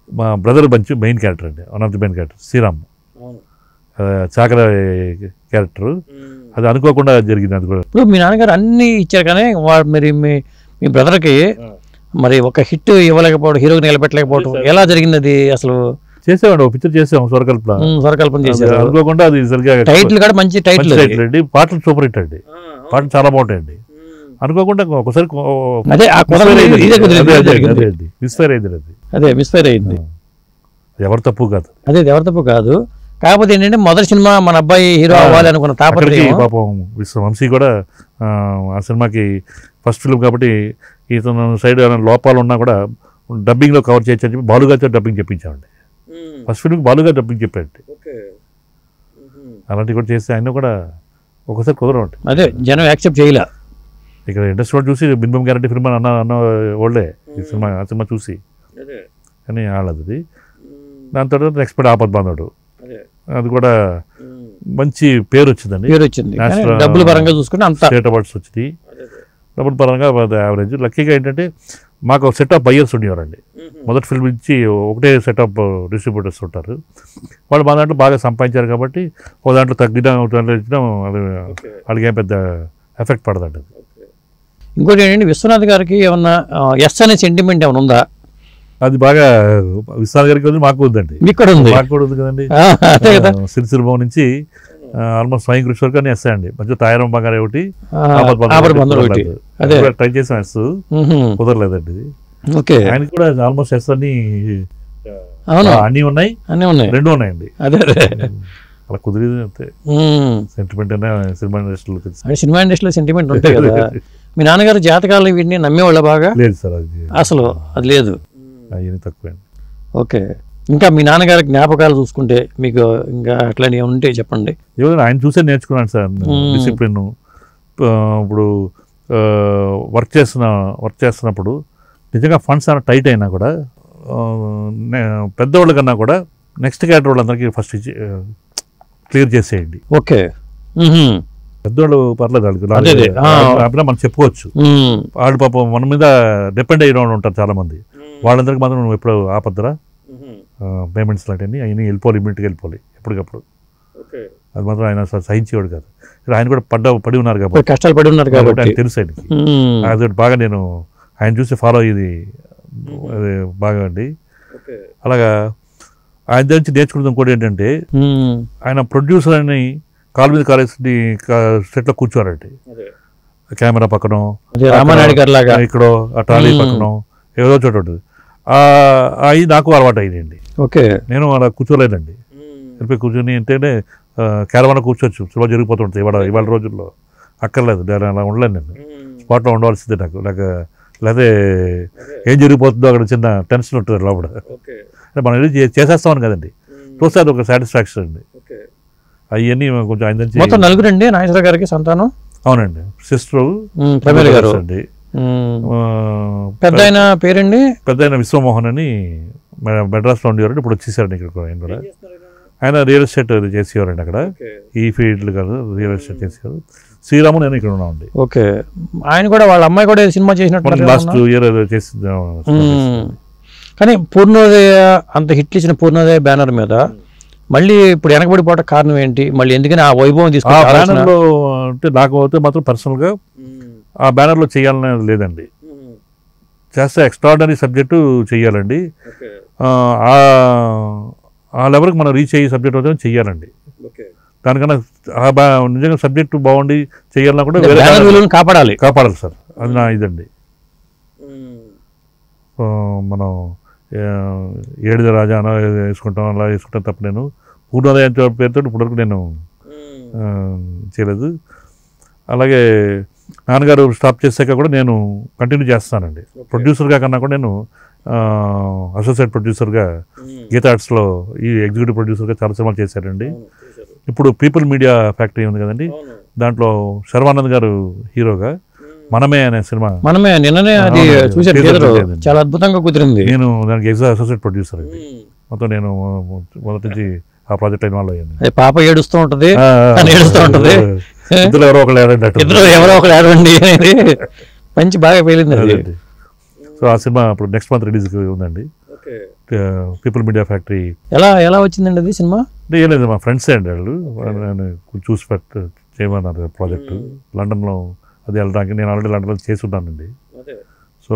మా బ్రదర్ మంచి మెయిన్ క్యారెక్టర్ అండి, one of the main character Sriram చాకర క్యారెక్టర్. అది అనుకోకుండా జరిగింది. అది కూడా ఇప్పుడు మీ నాన్నగారు అన్నీ ఇచ్చారు కానీ మరి మీ బ్రదర్కి మరి ఒక హిట్ ఇవ్వలేకపోవడం, హీరోకి నిలబెట్టలేకపోవడం ఎలా జరిగింది? అది అసలు చేసేవాడు, ఒక పిక్చర్ చేసాం స్వరకల్పన చేశారు అనుకోకుండా. అది సరిగ్గా టైటిల్ కూడా మంచి టైటిల్ అండి, పాటలు సూపర్ హిట్ అండి, పాటలు చాలా బాగుంటాయండి. అనుకోకుండా ఒకసారి మిస్ఫైర్ అయింది. ఎవరు తప్పు కాదు, అదే ఎవరి తప్పు కాదు. కాకపోతే ఏంటంటే మొదటి సినిమా మన అబ్బాయి హీరో అవ్వాలి అనుకున్న తాపత్రయం. పాపం వంశీ కూడా ఆ సినిమాకి ఫస్ట్ ఫిల్మ్ కాబట్టి ఇతను సైడ్ లోపాలు ఉన్నా కూడా డబ్బింగ్లో కవర్ చేయొచ్చు అని చెప్పి బాలుగారితో డబ్బింగ్ చెప్పించామండి. ఫస్ట్ ఫిల్మ్కి బాలుగారు డబ్బింగ్ చెప్పాడు. అలాంటివి కూడా చేస్తే ఆయన కూడా ఒకసారి కుదరవండి. అదే జనం యాక్సెప్ట్ చేయలే. ఇక్కడ ఇండస్ట్రీ చూసి మినిమం గ్యారంటీ ఫిల్మ్ అన్న ఓల్డే ఈ సినిమా, ఆ సినిమా చూసి అని వాళ్ళది. దాని తర్వాత నెక్స్ట్ ఆపద్ బాంధవుడు, అది కూడా మంచి పేరు వచ్చిందండి. డబ్బుల పరంగా చూసుకుంటే అంత స్టేట్ అవార్డ్స్ వచ్చింది. డబ్బుల పరంగా యావరేజ్. లక్కీగా ఏంటంటే మాకు సెట్ ఆఫ్ బయ్యర్స్ ఉండేవారండి. మొదటి ఫిల్మ్ నుంచి ఒకటే సెట్ ఆఫ్ డిస్ట్రిబ్యూటర్స్ ఉంటారు. వాళ్ళు మా దాంట్లో బాగా సంపాదించారు కాబట్టి ఒక దాంట్లో తగ్గినా ఒక దాంట్లో ఇచ్చినా వాళ్ళకి ఏం పెద్ద ఎఫెక్ట్ పడదండి. ఇంకోటి ఏంటంటే విశ్వనాథ్ గారికి ఏమన్నా ఎస్ అనే సెంటిమెంట్ ఏమైనా ఉందా? అది బాగా విశ్వనాథ్ గారికి ఉంది, మాకు ఉందండి. మీకు కూడా ఉంది? మాకు కూడా ఉంది కదండి. సిరిసిరిమో నుంచి ఆల్మోస్ట్ స్వయం కృషి వరకు అని వేస్తాయండి. మధ్య తాయారం బంగారు ఒకటి ట్రై చేసాం, ఎస్ కుదరలేదండి. ఆయన కూడా ఆల్మోస్ట్ ఎస్ అన్ని అన్నీ ఉన్నాయి, రెండు ఉన్నాయండి. అలా కుదిరేది అంతే. సెంటిమెంట్ సినిమా ఇండస్ట్రీలో సెంటిమెంట్ ఉంటాయి కదా. మీ నాన్నగారు జాతకాలు వీటిని నమ్మేవాళ్ళ బాగా? లేదు సార్, అది అసలు అది లేదు, అవన్నీ తక్కువ. ఓకే. ఇంకా మీ నాన్నగారి జ్ఞాపకాలు చూసుకుంటే మీకు ఇంకా అట్లా ఉంటే చెప్పండి. ఆయన చూసే నేర్చుకున్నాను సార్ డిసిప్లిన్. ఇప్పుడు వర్క్ చేస్తున్నప్పుడు నిజంగా ఫండ్స్ అన్న టైట్ అయినా కూడా పెద్దవాళ్ళ కన్నా కూడా నెక్స్ట్ క్యారెక్టర్ వాళ్ళందరికీ ఫస్ట్ క్లియర్ చేసేయండి. ఓకే. పెద్దవాళ్ళు పర్లేదు, వాళ్ళకి మనం చెప్పుకోవచ్చు. వాళ్ళు పాపం మన మీద డిపెండ్ అయిన వాళ్ళు ఉంటారు చాలా మంది. వాళ్ళందరికీ మాత్రం నువ్వు ఎప్పుడు ఆపద్దరా పేమెంట్స్ లాంటివన్నీ అవన్నీ వెళ్ళిపోవాలి, ఇమ్మీడియట్గా వెళ్ళిపోవాలి ఎప్పటికప్పుడు. అది మాత్రం ఆయన సహించేవాడు కాదు. ఆయన కూడా పడి ఉన్నారు కాబట్టి, కష్టాలు పడి ఉన్నారు కాబట్టి ఆయన తెలుసు ఆయనకి. అది బాగా నేను ఆయన చూసి ఫాలో అయ్యేది అది బాగా అండి. అలాగా ఆయన నుంచి నేర్చుకున్నది ఇంకోటి ఏంటంటే, ఆయన ప్రొడ్యూసర్ అని కాలు మీద కాలేసి సెట్లో కూర్చోరండి. కెమెరా పక్కన ఇక్కడో ఆ ట్రాలీ పక్కన ఏదో చోట ఉంటుంది. అవి నాకు అలవాటు అయిందండి. ఓకే. నేను అలా కూర్చోలేదండి. వెళ్ళిపోయి కూర్చొని ఏంటంటే క్యారవాన్ కూర్చోవచ్చు, సులభ జరిగిపోతుంటుంది. ఇవాళ రోజుల్లో అక్కర్లేదు, అలా ఉండలేదు. నేను స్పాట్లో ఉండవలసిందే. నాకు లేకపోతే ఏం జరిగిపోతుందో అక్కడ చిన్న టెన్షన్ ఉంటుంది లోపల. మనం వెళ్ళి చేసేస్తామని కదండి, చూస్తే అది ఒక సాటిస్ఫాక్షన్ అండి. అవన్నీ కొంచెం ఆయన నుంచి. మొత్తం నలుగురండి నాగేశ్వర గారికి సంతానం? అవునండి. సిస్టరు ప్రమీల గారు అండి. పెద్ద ఆయన పేరండి? పెద్ద ఆయన విశ్వమోహన్ అని మెడ్రాస్లో ఉండేవారండి. ఇప్పుడు వచ్చేసారండి ఇక్కడ. ఆయన కూడా ఆయన రియల్ ఎస్టేట్ చేసేవారండి అక్కడ. ఈ ఫీల్డ్ కాదు, రియల్ ఎస్టేట్ చేసేవారు. శ్రీరాము నేను ఇక్కడ ఉన్నామండి. ఓకే. ఆయన కూడా వాళ్ళ అమ్మాయి కూడా సినిమా చేసినట్టు లాస్ట్ ఇయర్ చేసి. కానీ పూర్ణోదయ అంత హిట్లు ఇచ్చిన పూర్ణోదయ బ్యానర్ మీద మళ్ళీ ఇప్పుడు వెనకబడిపోవడం కారణం ఏంటి? మళ్ళీ ఎందుకని ఆ వైభవం తీసుకుని బ్యానర్లో అంటే నాకు అయితే మాత్రం పర్సనల్గా ఆ బ్యానర్లో చేయాలనేది లేదండి. చేస్తే ఎక్స్ట్రాడినరీ సబ్జెక్టు చెయ్యాలండి. ఆ లెవెల్కి మనం రీచ్ అయ్యే సబ్జెక్ట్ అయితే చెయ్యాలండి. దానికన్నా నిజంగా సబ్జెక్టు బాగుండి చేయాలన్నా కూడా కాపాడాలి సార్. అది నా ఇదండి. మనం ఏడిద రాజా అలా వేసుకుంటాం, అలా వేసుకుంటాం తప్ప నేను పూర్ణోదయం పేరుతో ఇప్పటివరకు నేను చేయలేదు. అలాగే నాన్నగారు స్టాప్ చేశాక కూడా నేను కంటిన్యూ చేస్తానండి. ప్రొడ్యూసర్గా కన్నా కూడా నేను అసోసియేట్ ప్రొడ్యూసర్గా గీతా ఆర్ట్స్లో ఈ ఎగ్జిక్యూటివ్ ప్రొడ్యూసర్గా చాలా సినిమాలు చేశారండి. ఇప్పుడు పీపుల్ మీడియా ఫ్యాక్టరీ ఉంది కదండి, దాంట్లో శర్వానంద్ గారు హీరోగా మనమే అనే సినిమా. మనమే నిన్ననే అది చూసారు, చాలా అద్భుతంగా కుదిరింది. నేను దానికి అసోసియేట్ ప్రొడ్యూసర్ అండి. మొత్తం నేను మొదటి నుంచి ఆ ప్రాజెక్ట్ ఇన్వాల్వ్ అయ్యాను. పాప ఏడుస్తూ ఉంటుంది, ఏడుస్తూ ఉంటుంది, ఇద్దరు ఎవరో ఒకరు ఏడవండి అనేది మంచి బాగా పేలింది అది. సో ఆ సినిమా ఇప్పుడు నెక్స్ట్ మంత్ రిలీజ్ ఉందండి. People media factory. ఎలా వచ్చిందండి అది సినిమా? అంటే ఏం లేదు, మా ఫ్రెండ్స్ అండి వాళ్ళు చూసి చేయమన్నారు ప్రాజెక్టు. లండన్లో అది వెళ్ళడానికి నేను ఆల్రెడీ లండన్లో చేసి ఉన్నానండి. సో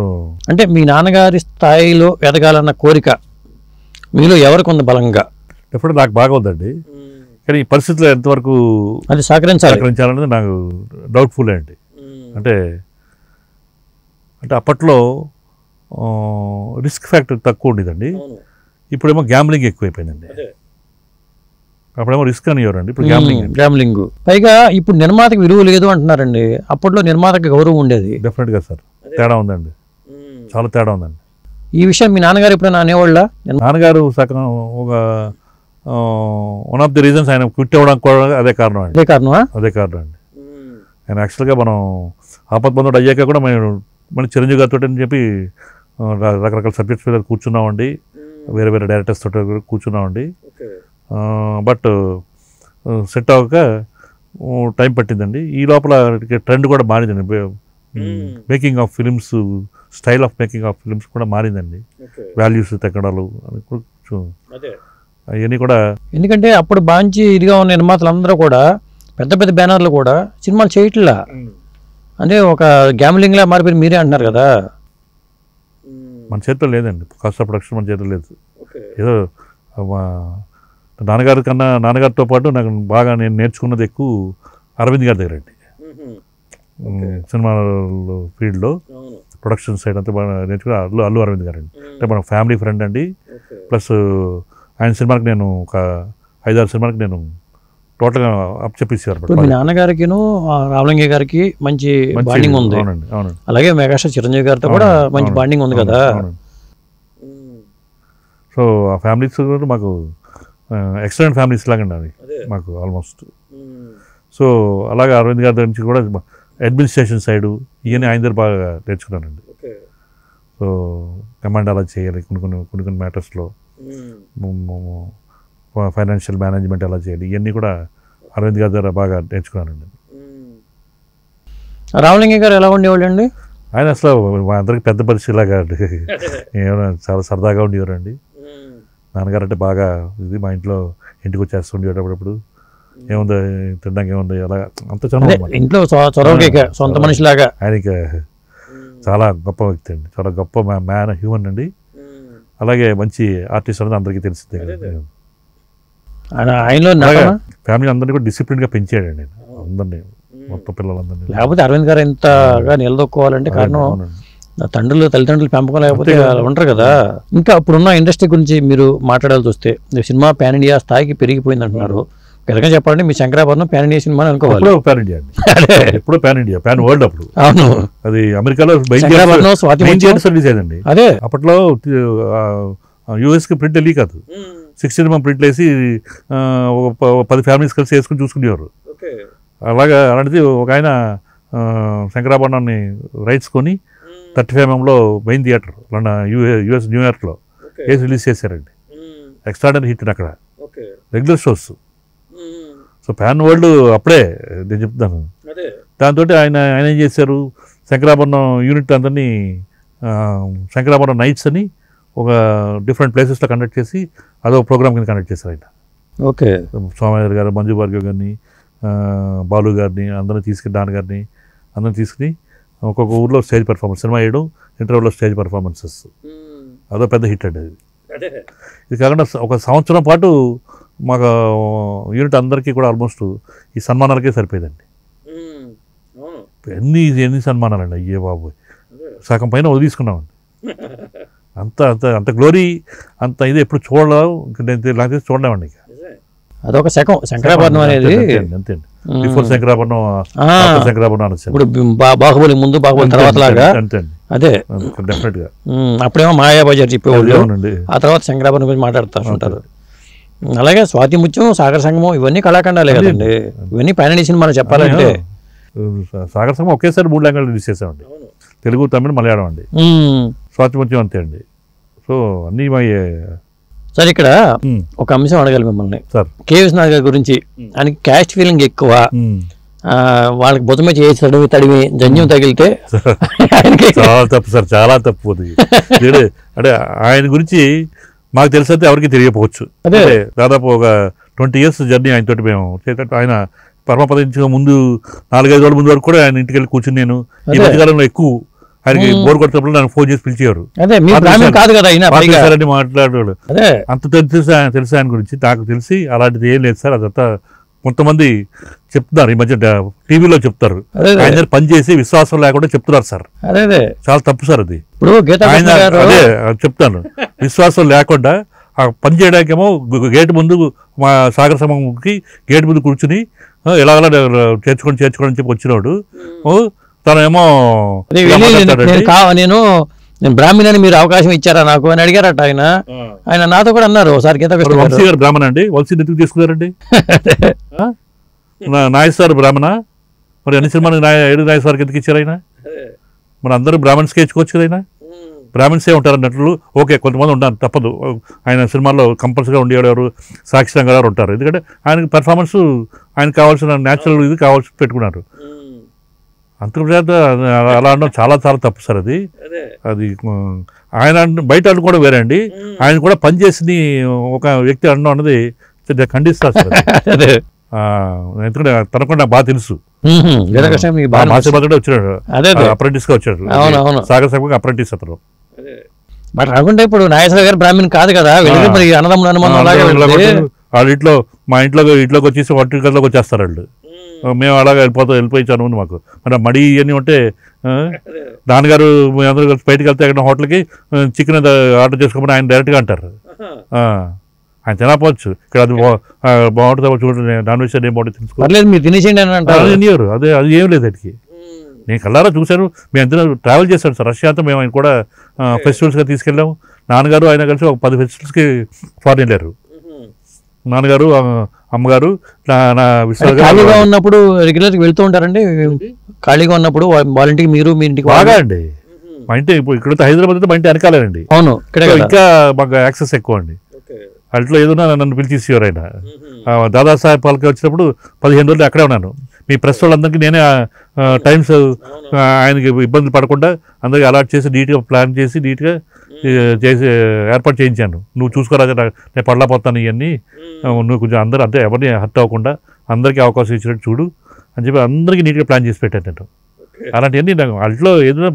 అంటే మీ నాన్నగారి స్థాయిలో ఎదగాలన్న కోరిక మీలో ఎవరికి ఉంది బలంగా? ఎప్పుడు నాకు బాగా ఉందండి, కానీ ఈ పరిస్థితుల్లో ఎంతవరకు అది సహకరించాలనేది నాకు డౌట్ఫుల్ అండి. అంటే అప్పట్లో రిస్క్ ఫ్యాక్టర్ తక్కువ ఉండేదండి, ఇప్పుడేమో గ్యాంబ్లింగ్ ఎక్కువైపోయిందండి. అప్పుడేమో రిస్క్ అని ఎవరండి, ఇప్పుడు గ్యాంబ్లింగ్. పైగా ఇప్పుడు నిర్మాతకు విలువ లేదు అంటున్నారండి, అప్పట్లో నిర్మాతకు గౌరవం ఉండేది. డెఫినెట్గా సార్, తేడా ఉందండి, చాలా తేడా ఉందండి. ఈ విషయం మీ నాన్నగారు ఎప్పుడైనా అనేవాళ్ళ? నాన్నగారు సగం ఒక వన్ ఆఫ్ ది రీజన్స్ ఆయన క్విట్ అవ్వడానికి కూడా అదే కారణం అండి. అదే కారణం అండి. ఆయన యాక్చువల్గా మనం ఆపద్బంధుడు అయ్యాక కూడా మన చిరంజీవి గారితో అని చెప్పి రకరకాల సబ్జెక్ట్స్ మీద కూర్చున్నామండి, వేరే వేరే డైరెక్టర్స్ తోటి కూర్చున్నామండి. బట్ సెట్ అవ్వక టైం పట్టిందండి. ఈ లోపల ట్రెండ్ కూడా మారిందండి. Making of films style of making of films కూడా మారిందండి. వాల్యూస్ తగ్గడాలు అవన్నీ కూడా. ఎందుకంటే అప్పుడు బాంచి ఇదిగా ఉన్న నిర్మాతలందరూ కూడా పెద్ద పెద్ద బ్యానర్లు కూడా సినిమాలు చేయట్లా, అంటే ఒక గ్యామ్లింగ్ లా మారిపోయి మీరే అంటున్నారు కదా. మన చేతిలో లేదండి, కాస్ట్ ఆఫ్ ప్రొడక్షన్ మన చేతిలో లేదు. ఏదో నాన్నగారితో పాటు నాకు బాగా నేను నేర్చుకున్నది ఎక్కువ అరవింద్ గారి దగ్గర అండి. సినిమా ఫీల్డ్లో ప్రొడక్షన్ సైడ్ అంతా బాగా నేర్చుకుని అల్లు అరవింద్ గారు అండి. అంటే మన ఫ్యామిలీ ఫ్రెండ్ అండి. ప్లస్ ఆయన సినిమాకి నేను ఒక 5-6 సినిమాకి నేను టోటల్గా అప్ చెప్పేసారు. మీ నాన్నగారికి రామలింగయ్య గారికి మంచి బాండింగ్ ఉంది. అవునండి, అవునండి. అలాగే మెగాస్టార్ చిరంజీవి గారితో కూడా మంచి బాండింగ్ ఉంది కదా. సో ఆ ఫ్యామిలీస్ కూడా మాకు ఎక్స్టెండెడ్ ఫ్యామిలీస్ లాగా అండి మాకు ఆల్మోస్ట్. సో అలాగే అరవింద్ గారి దగ్గర నుంచి కూడా అడ్మినిస్ట్రేషన్ సైడు ఇవన్నీ ఆయన దగ్గర బాగా నేర్చుకున్నానండి. సో కమాండ్ అలా చేయాలి కొన్ని మ్యాటర్స్లో, ఫైనాన్షియల్ మేనేజ్మెంట్ ఎలా చేయాలి ఇవన్నీ కూడా అరవింద్ గారి దగ్గర బాగా నేర్చుకున్నానండి. రామలింగయ్య గారు ఎలా ఉండేవాళ్ళు అండి? ఆయన అసలు మా అందరికి పెద్ద పరిస్థితిలాగా ఏమైనా చాలా సరదాగా ఉండేవారండి. నాన్నగారు అంటే బాగా ఇది, మా ఇంటికి వచ్చేస్తుండేవాడు అప్పుడప్పుడు. ఏముంది తినడానికి, ఏముంది అలా అంత ఇంట్లో సొంత మనిషిలాగా. ఆయనకి చాలా గొప్ప వ్యక్తి అండి, చాలా గొప్ప హ్యూమన్ అండి. అలాగే మంచి ఆర్టిస్ట్ అనేది అందరికీ తెలిసిందే. ఫ్యామిలీ అందరినీ కూడా డిసిప్లిన్గా పెంచాడండి అందరినీ, మొత్తం పిల్లలందరినీ. లేకపోతే అరవింద్ గారు ఎంతగా నిలదొక్కోవాలంటే కారణం తల్లిదండ్రులు పెంపకం లేకపోతే ఉంటారు కదా. ఇంకా ఇప్పుడున్న ఇండస్ట్రీ గురించి మీరు మాట్లాడాల్సి వస్తే సినిమా పాన్ ఇండియా స్థాయికి పెరిగిపోయింది అంటున్నారు. పెద్దగా చెప్పాలంటే మీ శంకరాభరణం పాన్ ఇండియా సినిమా అనుకోవాలి. పాన్ ఇండియా ఎప్పుడో పాన్ ఇండియా, పాన్ వరల్డ్. అప్పుడు అవును, అది అమెరికాలో రిలీజ్ అయిందండి. అదే అప్పట్లో యూఎస్కి ప్రింట్ వెళ్ళి కాదు, 16mm ప్రింట్లు వేసి 10 ఫ్యామిలీస్ కలిసి వేసుకుని చూసుకునేవారు. అలాగా అలాంటిది ఒక ఆయన శంకరాభరణాన్ని రైట్స్ కొని 35mm మెయిన్ థియేటర్ యూఎస్ న్యూయార్క్లో వేసి రిలీజ్ చేశారండి. ఎక్స్ట్రాడనరీ హిట్ అక్కడ, regular shows. So pan world అప్పుడే నేను చెప్తాను. దాంతో ఆయన ఏం చేశారు, శంకరాభరణం యూనిట్ అందరినీ శంకరాభరణం నైట్స్ అని ఒక డిఫరెంట్ ప్లేసెస్లో కండక్ట్ చేసి అదో ప్రోగ్రామ్ కింద కండక్ట్ చేశారు ఆయన. ఓకే, సోమయ్య గారు, మంజు భార్గవ్ గారిని, బాలు గారిని అందరినీ తీసుకుని, డాన్ గారిని అందరిని తీసుకుని ఒక్కొక్క ఊర్లో స్టేజ్ పర్ఫార్మెన్స్, సినిమా వేయడం, ఇంటర్వ్యూలో స్టేజ్ పర్ఫార్మెన్సెస్, అదో పెద్ద హిట్ అండి అది. ఇది కాకుండా ఒక సంవత్సరం పాటు మాకు యూనిట్ అందరికీ కూడా ఆల్మోస్ట్ ఈ సన్మానాలకే సరిపోయేదండి. ఎన్ని సన్మానాలండి, అయ్యే బాబు, సగం పైన వదిలేసుకున్నామండి. అంత అంత అంత గ్లోరీ, అంత ఇది ఎప్పుడు నాకు చూడలేమండి. అదొక శంకరాభరణం అనేది అంతే. బిఫోర్ శంకరాభరణం, శంకరాభరణం అనొచ్చు. ఇప్పుడు బాహుబలి ముందు, బాహుబలి తర్వాత లాగా. అంతే అదే డెఫినెట్ గా. అప్పుడేమో మాయాబజార్ చెప్పేవాళ్ళు, ఆ తర్వాత శంకరాభరణం గురించి మాట్లాడుతూ ఉంటారు. అలాగే స్వాతి ముత్యం, సాగర సంగమం ఇవన్నీ కళాఖండాలే కదండి. ఇవన్నీ పైన సినిమాలు చెప్పాలంటే. సాగర సంగమం ఒకేసారి 3 లాంగ్వేజ్ రిలీజ్ చేసామండి, తెలుగు, తమిళ, మలయాళం అండి. స్వాతి ముత్యం అంతే అండి. సో అన్నీ సార్ ఇక్కడ ఒక అంశం అడగాలి మిమ్మల్ని. కె. విశ్వనాథ్ గారి గురించి, ఆయనకి క్యాస్ట్ ఫీలింగ్ ఎక్కువ. వాళ్ళకి భుజమే చేసి తడివి జంజం తగిలితే చాలా తప్పు సార్, చాలా తప్పు. అంటే ఆయన గురించి మాకు తెలిసైతే ఎవరికి తెలియకపోవచ్చు. అదే దాదాపు ఒక 20 years జర్నీ ఆయనతోటి మేము. ఆయన పరమపదించక ముందు 4-5 రోజుల ముందు వరకు కూడా ఆయన ఇంటికి వెళ్ళి కూర్చుని నేను ఈ మధ్యకాలంలో ఎక్కువ ఆయనకి బోర్ కొట్టినప్పుడు నాకు ఫోన్ చేసి పిలిచేవారు. మాట్లాడేవాడు. అంత తెలుసు ఆయన గురించి. నాకు తెలిసి అలాంటిది ఏం లేదు సార్. అదంతా కొంతమంది చెప్తున్నారు, ఈ మధ్య టీవీలో చెప్తారు, ఆయన పనిచేసి విశ్వాసం లేకుండా చెప్తున్నారు సార్. చాలా తప్పు సార్ అది. ఆయన అదే చెప్తాను, విశ్వాసం లేకుండా ఆ పని చేయడానికేమో గేటు ముందు, మా సాగర సమూహంకి గేటు ముందు కూర్చుని ఎలాగలా చేర్చుకొని అని చెప్పి వచ్చినాడు. తనేమో నేను బ్రాహ్మణ్ మీరు అవకాశం ఇచ్చారా నాకు అని అడిగారట ఆయన నాతో కూడా అన్నారు ఒకసారి. వంశీ గారు బ్రాహ్మణ అండి, వంశీ ఎందుకు తీసుకున్నారండి? నాయసారు బ్రాహ్మణ, మరి అన్ని సినిమాలు 7 నాయసారికి ఎందుకు ఇచ్చారు ఆయన? మరి అందరూ బ్రాహ్మణ్స్కే ఇచ్చుకోవచ్చు కదా. ఆయన బ్రాహ్మణ్సే ఉంటారు అన్నట్లు. ఓకే, కొంతమంది ఉంటారు, తప్పదు. ఆయన సినిమాల్లో కంపల్సరీగా ఉండేవారు, సాక్షి రంగ గారు ఉంటారు. ఎందుకంటే ఆయనకి పెర్ఫార్మెన్స్, ఆయనకు కావాల్సిన న్యాచురల్ ఇది కావాల్సి పెట్టుకున్నారు. అంతర్జాత అలా అనడం చాలా చాలా తప్పు సార్ అది. అది ఆయన బయట అనుకోవడం వేరే అండి, ఆయన కూడా పనిచేసి ఒక వ్యక్తి అనడం అన్నది ఖండిస్తారు సార్. ఎందుకంటే తనకు నాకు బాగా తెలుసు, వచ్చాడు అప్రెంటిస్ గా వచ్చాడు, సాగర్ సాగర్ అప్రెంటిస్ అతను. బట్ రాకుండా ఇప్పుడు నాగేశ్వర గారు బ్రాహ్మణ్ కాదు కదా, మరి వాళ్ళ ఇంట్లో మా ఇంట్లోకి వచ్చేసి వంటగదిలోకి వచ్చేస్తారు వాళ్ళు. మేము అలాగే వెళ్ళిపోయించాను మాకు. మరి మడి ఇవన్నీ ఉంటే నాన్నగారు మేము అందరూ కలిసి బయటకు వెళ్తే ఎక్కడ హోటల్కి చికెన్ ఆర్డర్ చేసుకోమని ఆయన డైరెక్ట్గా అంటారు. ఆయన తినకపోవచ్చు, ఇక్కడ అది బాగుంటుందో చూడండి, నాన్ వెజ్ ఏం బాగుంటుంది తెలుసుకోలేదు, మీరు తినేసేయండి అని అంటారు. అదే అది ఏం లేదు అడిగి. నేను కల్లారా చూశాను, మేము ఎంత ట్రావెల్ చేశాను సార్ రష్యాతో. మేము ఆయన కూడా ఫెస్టివల్స్గా తీసుకెళ్ళాము. నాన్నగారు ఆయన కలిసి ఒక 10 ఫెస్టివల్స్కి ఫారెన్ వెళ్ళారు. నాన్నగారు అమ్మగారు ఖాళీగా ఉన్నప్పుడు రెగ్యులర్గా వెళ్తూ ఉంటారండి. ఖాళీగా ఉన్నప్పుడు వాళ్ళ ఇంటికి మీరు మీ ఇంటికి బాగా అండి. మా ఇంటి ఇప్పుడు ఇక్కడ హైదరాబాద్ అయితే మా ఇంటి వెనకాలేనండి. అవును, ఇంకా మాకు యాక్సెస్ ఎక్కువ అండి. అట్లా ఏదైనా నన్ను పిలిచేసేవారు ఆయన. దాదాసాహెబ్ పాల్కే వచ్చినప్పుడు 15 రోజులు అక్కడే ఉన్నాను. మీ ప్రెస్ వాళ్ళందరికీ నేనే టైమ్స్ ఆయనకి ఇబ్బంది పడకుండా అందరికీ అలాట్ చేసి నీట్గా ప్లాన్ చేసి నీట్గా చేసి ఏర్పాటు చేయించాను. నువ్వు చూసుకోరాజా, నేను పడలేకపోతాను ఇవన్నీ, నువ్వు కొంచెం అందరూ అంటే ఎవరిని హర్ట్ అవ్వకుండా అందరికీ అవకాశం ఇచ్చినట్టు చూడు అని చెప్పి అందరికీ నీట్గా ప్లాన్ చేసి పెట్టాను నేను. అలాంటివన్నీ నాకు అట్లా ఏదైనా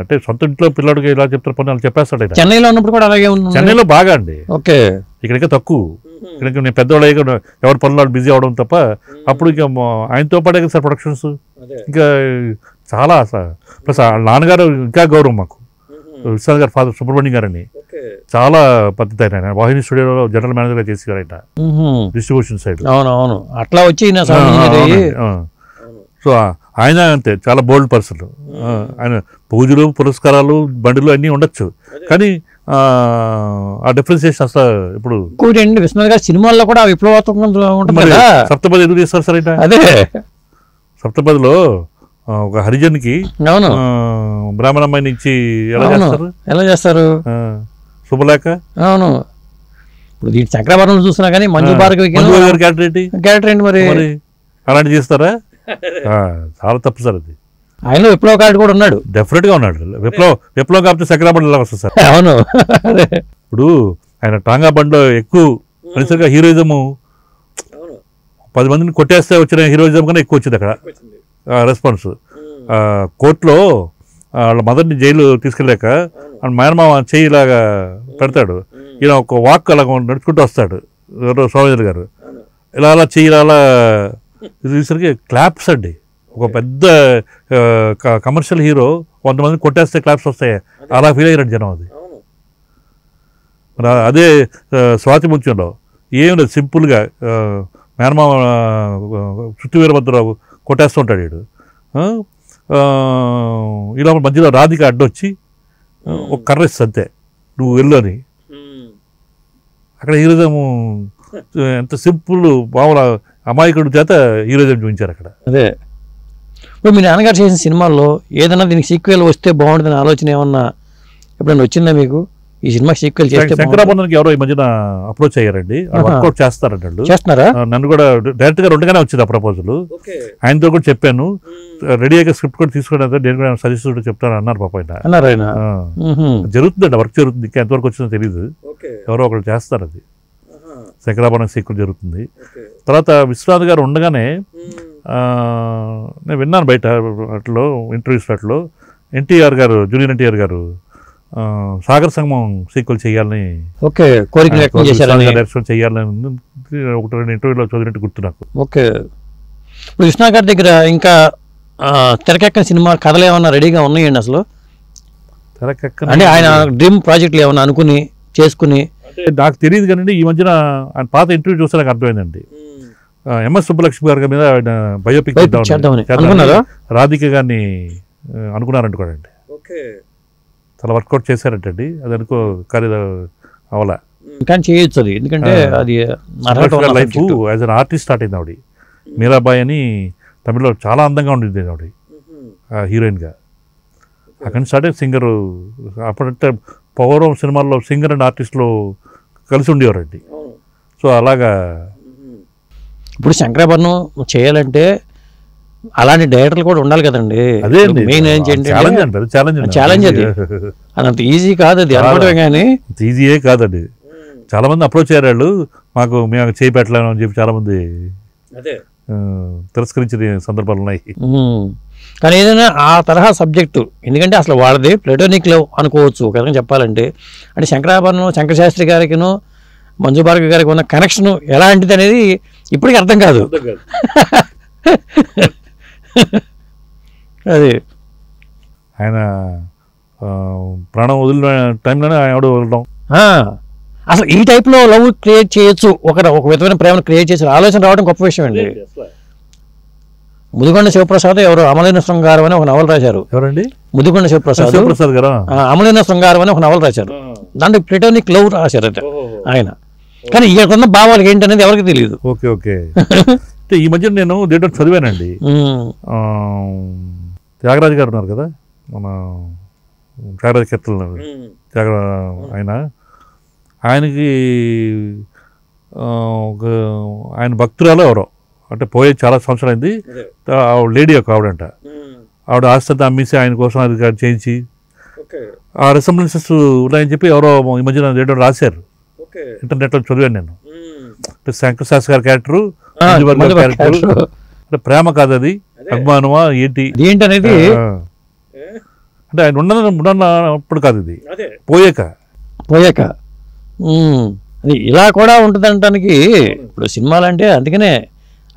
అంటే సొంత ఇంట్లో పిల్లడికి ఇలా చెప్తారు పని వాళ్ళు చెప్పేస్తాడు. చెన్నైలో ఉన్నప్పుడు కూడా అలాగే ఉంది. చెన్నైలో బాగా అండి. ఓకే, ఇక్కడికే తక్కువ. ఇక్కడికి నేను పెద్దవాళ్ళు ఎవరి పనులు బిజీ అవడం తప్ప. అప్పుడు ఇక ఆయనతో పాటే కదా సార్ ప్రొడక్షన్స్, ఇంకా చాలా ప్లస్ నాన్నగారు ఇంకా గౌరవం మాకు. విశ్వనాథ్ గారు ఫాదర్ సుబ్రహ్మణ్యం గారని చాలా పద్ధతి ఆయన వాహిని స్టూడియోలో జనరల్ మేనేజర్గా చేసేవారు ఆయన డిస్ట్రిబ్యూషన్ సైడ్. అవునవును, అట్లా వచ్చి సో ఆయన అంతే చాలా బోల్డ్ పర్సన్. ఆయన పూజలు పురస్కారాలు బండిలు అన్నీ ఉండొచ్చు, కానీ ఆ డిఫరెన్సియేషన్ అసలు ఇప్పుడు విశ్వనాథ్ గారు సినిమాల్లో కూడా విప్లవాత్మకంగా ఉంటుంది. సప్తపది ఎందుకు చేస్తారు సార్ ఆయన? అదే సప్తపదిలో ఒక హరిజన్కి బ్రాహ్మణ అమ్మాయిని ఇచ్చి ఎలా చేస్తారు శుభలేఖ. అవును, ఇప్పుడు దీని చక్రవర్ణం చూసినా కానీ మంజు భార్గవి క్యారెక్టర్ ఏంటి మరి అలాంటి చేస్తారా? చాలా తప్పు సార్ అది. ఆయన విప్లవకారుడు కూడా ఉన్నాడు, డెఫినెట్ గా ఉన్నాడు. విప్లవం కాకపోతే చక్రబండి ఎలా వస్తుంది సార్? అవును, ఇప్పుడు ఆయన టాంగా బండిలో ఎక్కువ మనిషిగా హీరోయిజము 10 మందిని కొట్టేస్తే వచ్చిన హీరోయిజం కన్నా ఎక్కువ వచ్చింది అక్కడ రెస్పాన్స్. కోర్టులో వాళ్ళ మదర్ని జైలు తీసుకెళ్ళాక మేనమామ చెయ్యి ఇలాగా పెడతాడు, ఈయన ఒక వాక్ అలా నడుచుకుంటూ వస్తాడు సోమేంద్ర గారు, ఇలా అలా చెయ్యి అలా చూసరికి క్లాప్స్ అండి. ఒక పెద్ద కమర్షియల్ హీరో 100 మందిని కొట్టేస్తే క్లాప్స్ వస్తాయి, అలా ఫీల్ అయ్యారు జనం. అది అదే స్వాతి ముత్యంలో ఏం లేదు, సింపుల్గా మేనమామ చుట్టూ వీరభద్రరావు కొట్టేస్తూ ఉంటాడు వీడు. ఇలా మధ్యలో రాధిక అడ్డొచ్చి ఒక కర్ర ఇస్తుంది అంతే, నువ్వు వెళ్ళు అని. అక్కడ హీరోజము ఎంత సింపుల్ మామూలు అమాయకుడి చేత హీరోజం చూపించారు అక్కడ. అదే ఇప్పుడు మీ నాన్నగారు చేసిన సినిమాల్లో ఏదైనా దీనికి సీక్వెల్ వస్తే బాగుంటుందని ఆలోచన ఏమన్నా ఎప్పుడైనా వచ్చిందా మీకు? ఈ సినిమా సీక్వెల్ చేస్తే శంకరాభరణకి ఎవరో ఈ మధ్యన అప్రోచ్ అయ్యారండి, వర్కౌట్ చేస్తారంటాడు. చేస్తున్నారా? నన్ను కూడా డైరెక్ట్ గా 2గానే వచ్చింది ఆ ప్రపోజల్. ఆయనతో కూడా చెప్పాను, రెడీ అయ్యే స్క్రిప్ట్ కూడా తీసుకుని నేను కూడా సజెస్ట్ కూడా చెప్తాను అన్నారు పాప ఆయన. జరుగుతుందండి, వర్క్ జరుగుతుంది, ఇంకా ఎంతవరకు వచ్చిందో తెలియదు, ఎవరో ఒకరు చేస్తారు. అది శంకరాభరణం సీక్వెల్ జరుగుతుంది. తర్వాత విశ్వనాథ్ గారు ఉండగానే నేను విన్నాను బయట అట్లో ఇంటర్వ్యూస్ అట్లో ఎన్టీఆర్ గారు, జూనియర్ ఎన్టీఆర్ గారు సాగర్ సంగమం సీక్వెల్ చేయాలని డైరెక్షన్ చేయాలని 1-2 ఇంటర్వ్యూలో చదివినట్టు గుర్తు నాకు. ఓకే, ఇప్పుడు విశ్వనాథ్ గారి దగ్గర ఇంకా తెరకెక్కని సినిమా కథలు ఏమన్నా రెడీగా ఉన్నాయండి అసలు? తెరకెక్క అంటే ఆయన డ్రీమ్ ప్రాజెక్టులు ఏమన్నా అనుకుని చేసుకుని? నాకు తెలియదు కానీ ఈ మధ్యన ఆయన పాత ఇంటర్వ్యూ చూస్తే నాకు అర్థమైందండి. ఎంఎస్ సుబ్బలక్ష్మి గారి మీద ఆయన బయోపిక్ రాధిక గారిని అనుకున్నారంట కూడా అండి. చాలా వర్కౌట్ చేశారంటండి, అది అనుకో కానీ అవలా, కానీ చేయొచ్చు అది, ఎందుకంటే అది life as an artist start అయింది. ఆవిడ మీరాబాయ్ అని తమిళ్లో చాలా అందంగా ఉండేది ఆవిడ హీరోయిన్గా. అక్కడి నుంచి స్టార్ట్ అయ్యి సింగర్. అప్పుడంటే పౌరం సినిమాల్లో సింగర్ అండ్ ఆర్టిస్టులు కలిసి ఉండేవారండి. సో అలాగా ఇప్పుడు శంకరాభరణం చేయాలంటే అలాంటి డైరెక్టర్లు కూడా ఉండాలి కదండి. అదే మెయిన్ ఛాలెంజ్ అది అదంత ఈజీ కాదు, అది అనుకోవడమే కానీ ఈజీయే కాదండి. చాలా మంది అప్రోచ్ అయ్యారు వాళ్ళు, మేము చేయి పెట్టలేము అని చెప్పి చాలా మంది తిరస్కరించిన సందర్భాలు ఉన్నాయి. కానీ ఏదైనా ఆ తరహా సబ్జెక్టు, ఎందుకంటే అసలు వాళ్ళది ప్లేటోనిక్ లవ్ అనుకోవచ్చు ఒక విధంగా చెప్పాలంటే. అంటే శంకరాభరణం శంకరశాస్త్రి గారికిను మంజు భార్గవి గారికి ఉన్న కనెక్షన్ ఎలాంటిది అనేది ఇప్పటికీ అర్థం కాదు. అది ఆయన ప్రాణం వదిలిన టైంలోనే ఎవడు వదలడం. అసలు ఈ టైప్లో లవ్ క్రియేట్ చేయొచ్చు, ఒక విధమైన ప్రేమను క్రియేట్ చేసే ఆలోచన రావడం గొప్ప విషయం అండి. ముదిగొండ శివప్రసాద్ ఎవరు అమలైన శృంగారం అని ఒక నవల రాశారు. ఎవరండి? ముదిగొండ శివప్రసాద్ గారు అమలైన శృంగారం అని ఒక నవల రాశారు. దాంట్లో ప్లేటోనిక్ లవ్ రాశారు ఆయన. కానీ ఇక్కడున్న భావాలు ఏంటనేది ఎవరికి తెలియదు. Okay okay. అంటే ఈ మధ్య నేను దేంట్లో చదివానండి, త్యాగరాజు గారు ఉన్నారు కదా, మన త్యాగరాజ కీర్తన ఆయనకి ఆయన భక్తురాలు ఎవరో, అంటే పోయే చాలా సంవత్సరాలు అయింది, లేడీ ఒక ఆవిడంట. ఆవిడ ఆస్తి అమ్మేసి ఆయన కోసం అది చేయించి ఆ రెసెంబ్లెన్సెస్ ఉన్నాయని చెప్పి ఎవరో ఈ మధ్యన దేంట్లో రాశారు, ఇంటర్నెట్లో చదివాను నేను. శంకర్ శాస్త్రి గారి క్యారెక్టరు, క్యారెక్టర్ అంటే ప్రేమ కాదు, అది అభిమానమా ఏంటి అనేది, అంటే ఆయన ఉన్నప్పుడు కాదు, ఇది పోయాక అది ఇలా కూడా ఉంటుంది అనడానికి. ఇప్పుడు సినిమాలు అంటే అందుకనే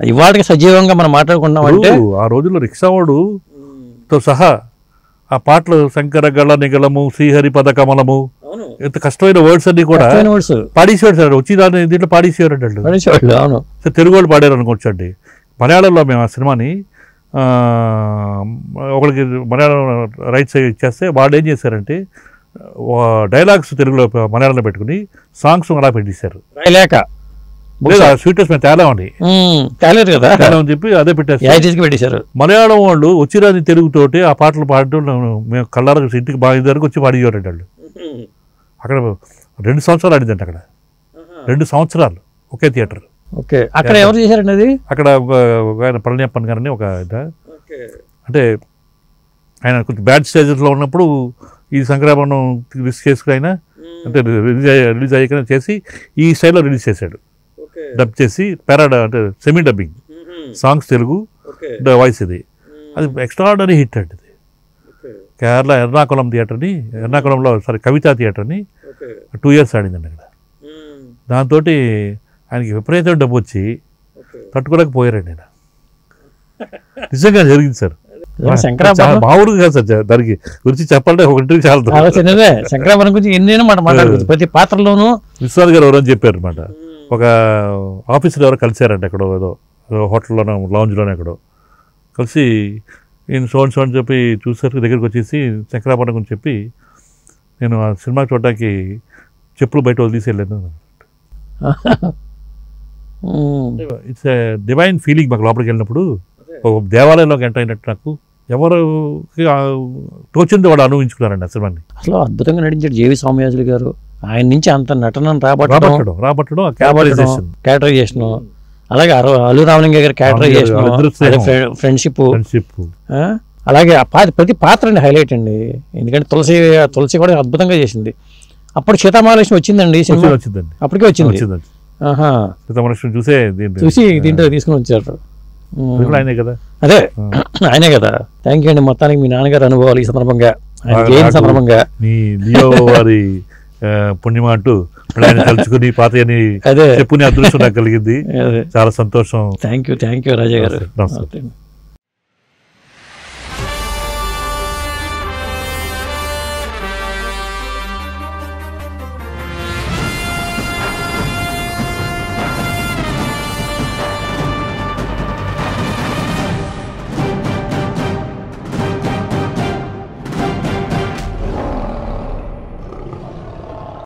ఇవాళకి సజీవంగా మనం మాట్లాడుకుంటున్నాం. అంటే ఆ రోజుల్లో రిక్షావాడుతో సహా ఆ పాటలు శంకర గళ నిగళము, శ్రీహరి పద కమలము, ఎంత కష్టమైన వర్డ్స్ అన్ని కూడా పాడేసేవాడు సార్. వచ్చి దాన్ని దీంట్లో పాడేసేవాడు. తెలుగు వాళ్ళు పాడారు అనుకోవచ్చు అండి. మలయాళంలో మేము ఆ సినిమాని ఒకరికి మలయాళం రైట్స్ ఇచ్చేస్తే వాళ్ళు ఏం చేశారంటే డైలాగ్స్ తెలుగులో మలయాళంలో పెట్టుకుని సాంగ్స్ అలా పెట్టేశారు. లేదా స్వీటెస్ట్ మేము తేలామని అని చెప్పి అదే పెట్టేస్తారు. మలయాళం వాళ్ళు వచ్చిరాని తెలుగుతోటి ఆ పాటలు పాడటం మేము కళ్ళార ఇంటికి బాగా దగ్గరకు వచ్చి పాడేవారండి వాళ్ళు. అక్కడ 2 సంవత్సరాలు ఆడిందండి, అక్కడ 2 సంవత్సరాలు ఒకే థియేటర్. అక్కడ ఎవరు చేశారండి అది? అక్కడ ఆయన పళనియప్పన్ గారని ఒక అంటే ఆయన కొంచెం బ్యాడ్ స్టేజెస్లో ఉన్నప్పుడు ఈ శంకరాభరణం రిలీజ్ చేసుకుని ఆయన అంటే రిలీజ్ అయ్యాక చేసి ఈ స్టైల్లో రిలీజ్ చేశాడు. డబ్ చేసి అంటే semi dubbing songs Telugu voice. ఇది అది ఎక్స్ట్రాడనరీ హిట్ అండి. ఇది కేరళ ఎర్నాకుళంలో కవితా థియేటర్ని 2 years ఆడిందండి అక్కడ. దాంతో ఆయనకి విపరీతమైన డబ్బు వచ్చి తట్టుకోలేకపోయారండి ఆయన. నిజంగా జరిగింది సార్. మా ఊరు కాదు సార్, దానికి గురించి చెప్పాలంటే ఒకటి చాలా శంకరాభరణం గురించి ఎన్నైనా మాట మాట్లాడుకోవచ్చు. ప్రతి పాత్రలోనూ విశ్వనాథ్ గారు ఎవరని చెప్పారు అనమాట. ఒక ఆఫీసులో ఎవరో కలిశారంట, ఎక్కడో ఏదో హోటల్లోనో లాంజ్లోనే ఎక్కడో కలిసి ఈయన సో అని చెప్పి చూసారు. దగ్గరికి వచ్చేసి శంకరాభరణం గురించి చెప్పి, నేను ఆ సినిమా చూడడానికి చెప్పులు బయట వదిలేసి వెళ్ళాను. It's a divine feeling. మాకు లోపలికి వెళ్ళినప్పుడు ఒక దేవాలయంలోకి ఎంటర్ అయినట్టు నాకు ఎవరు తోచింది వాడు అనుభవించుకున్నారండి ఆ సినిమాని. అసలు అద్భుతంగా నటించాడు జేవి స్వామియాజులు గారు. ఆయన నుంచి అంత నటనను రాబట్టడం క్యారెక్టరైజేషన్, అలాగే అల్లు రామలింగ గారి క్యారెక్టరైజేషన్, ఫ్రెండ్షిప్, అలాగే ప్రతి పాత్ర అండి హైలైట్ అండి. ఎందుకంటే తులసి కూడా అద్భుతంగా చేసింది. అప్పుడు సీతామహాలక్ష్మి వచ్చిందండి సినిమా, అప్పటికే వచ్చింది. సీతామహాలక్ష్మి చూసి దీంట్లో తీసుకుని వచ్చారు. ఆయనే కదా, అదే ఆయనే కదా. థ్యాంక్ యూ అండి. మొత్తానికి మీ నాన్నగారు అనుభవాలు ఈ సందర్భంగా సందర్భంగా మీ లియో వారి పుణ్యమా అంటూ ఆయన తలుచుకుని పాత చెప్పుకునే అదృష్టం నాకు కలిగింది. చాలా సంతోషం. థ్యాంక్ యూ రాజా గారు.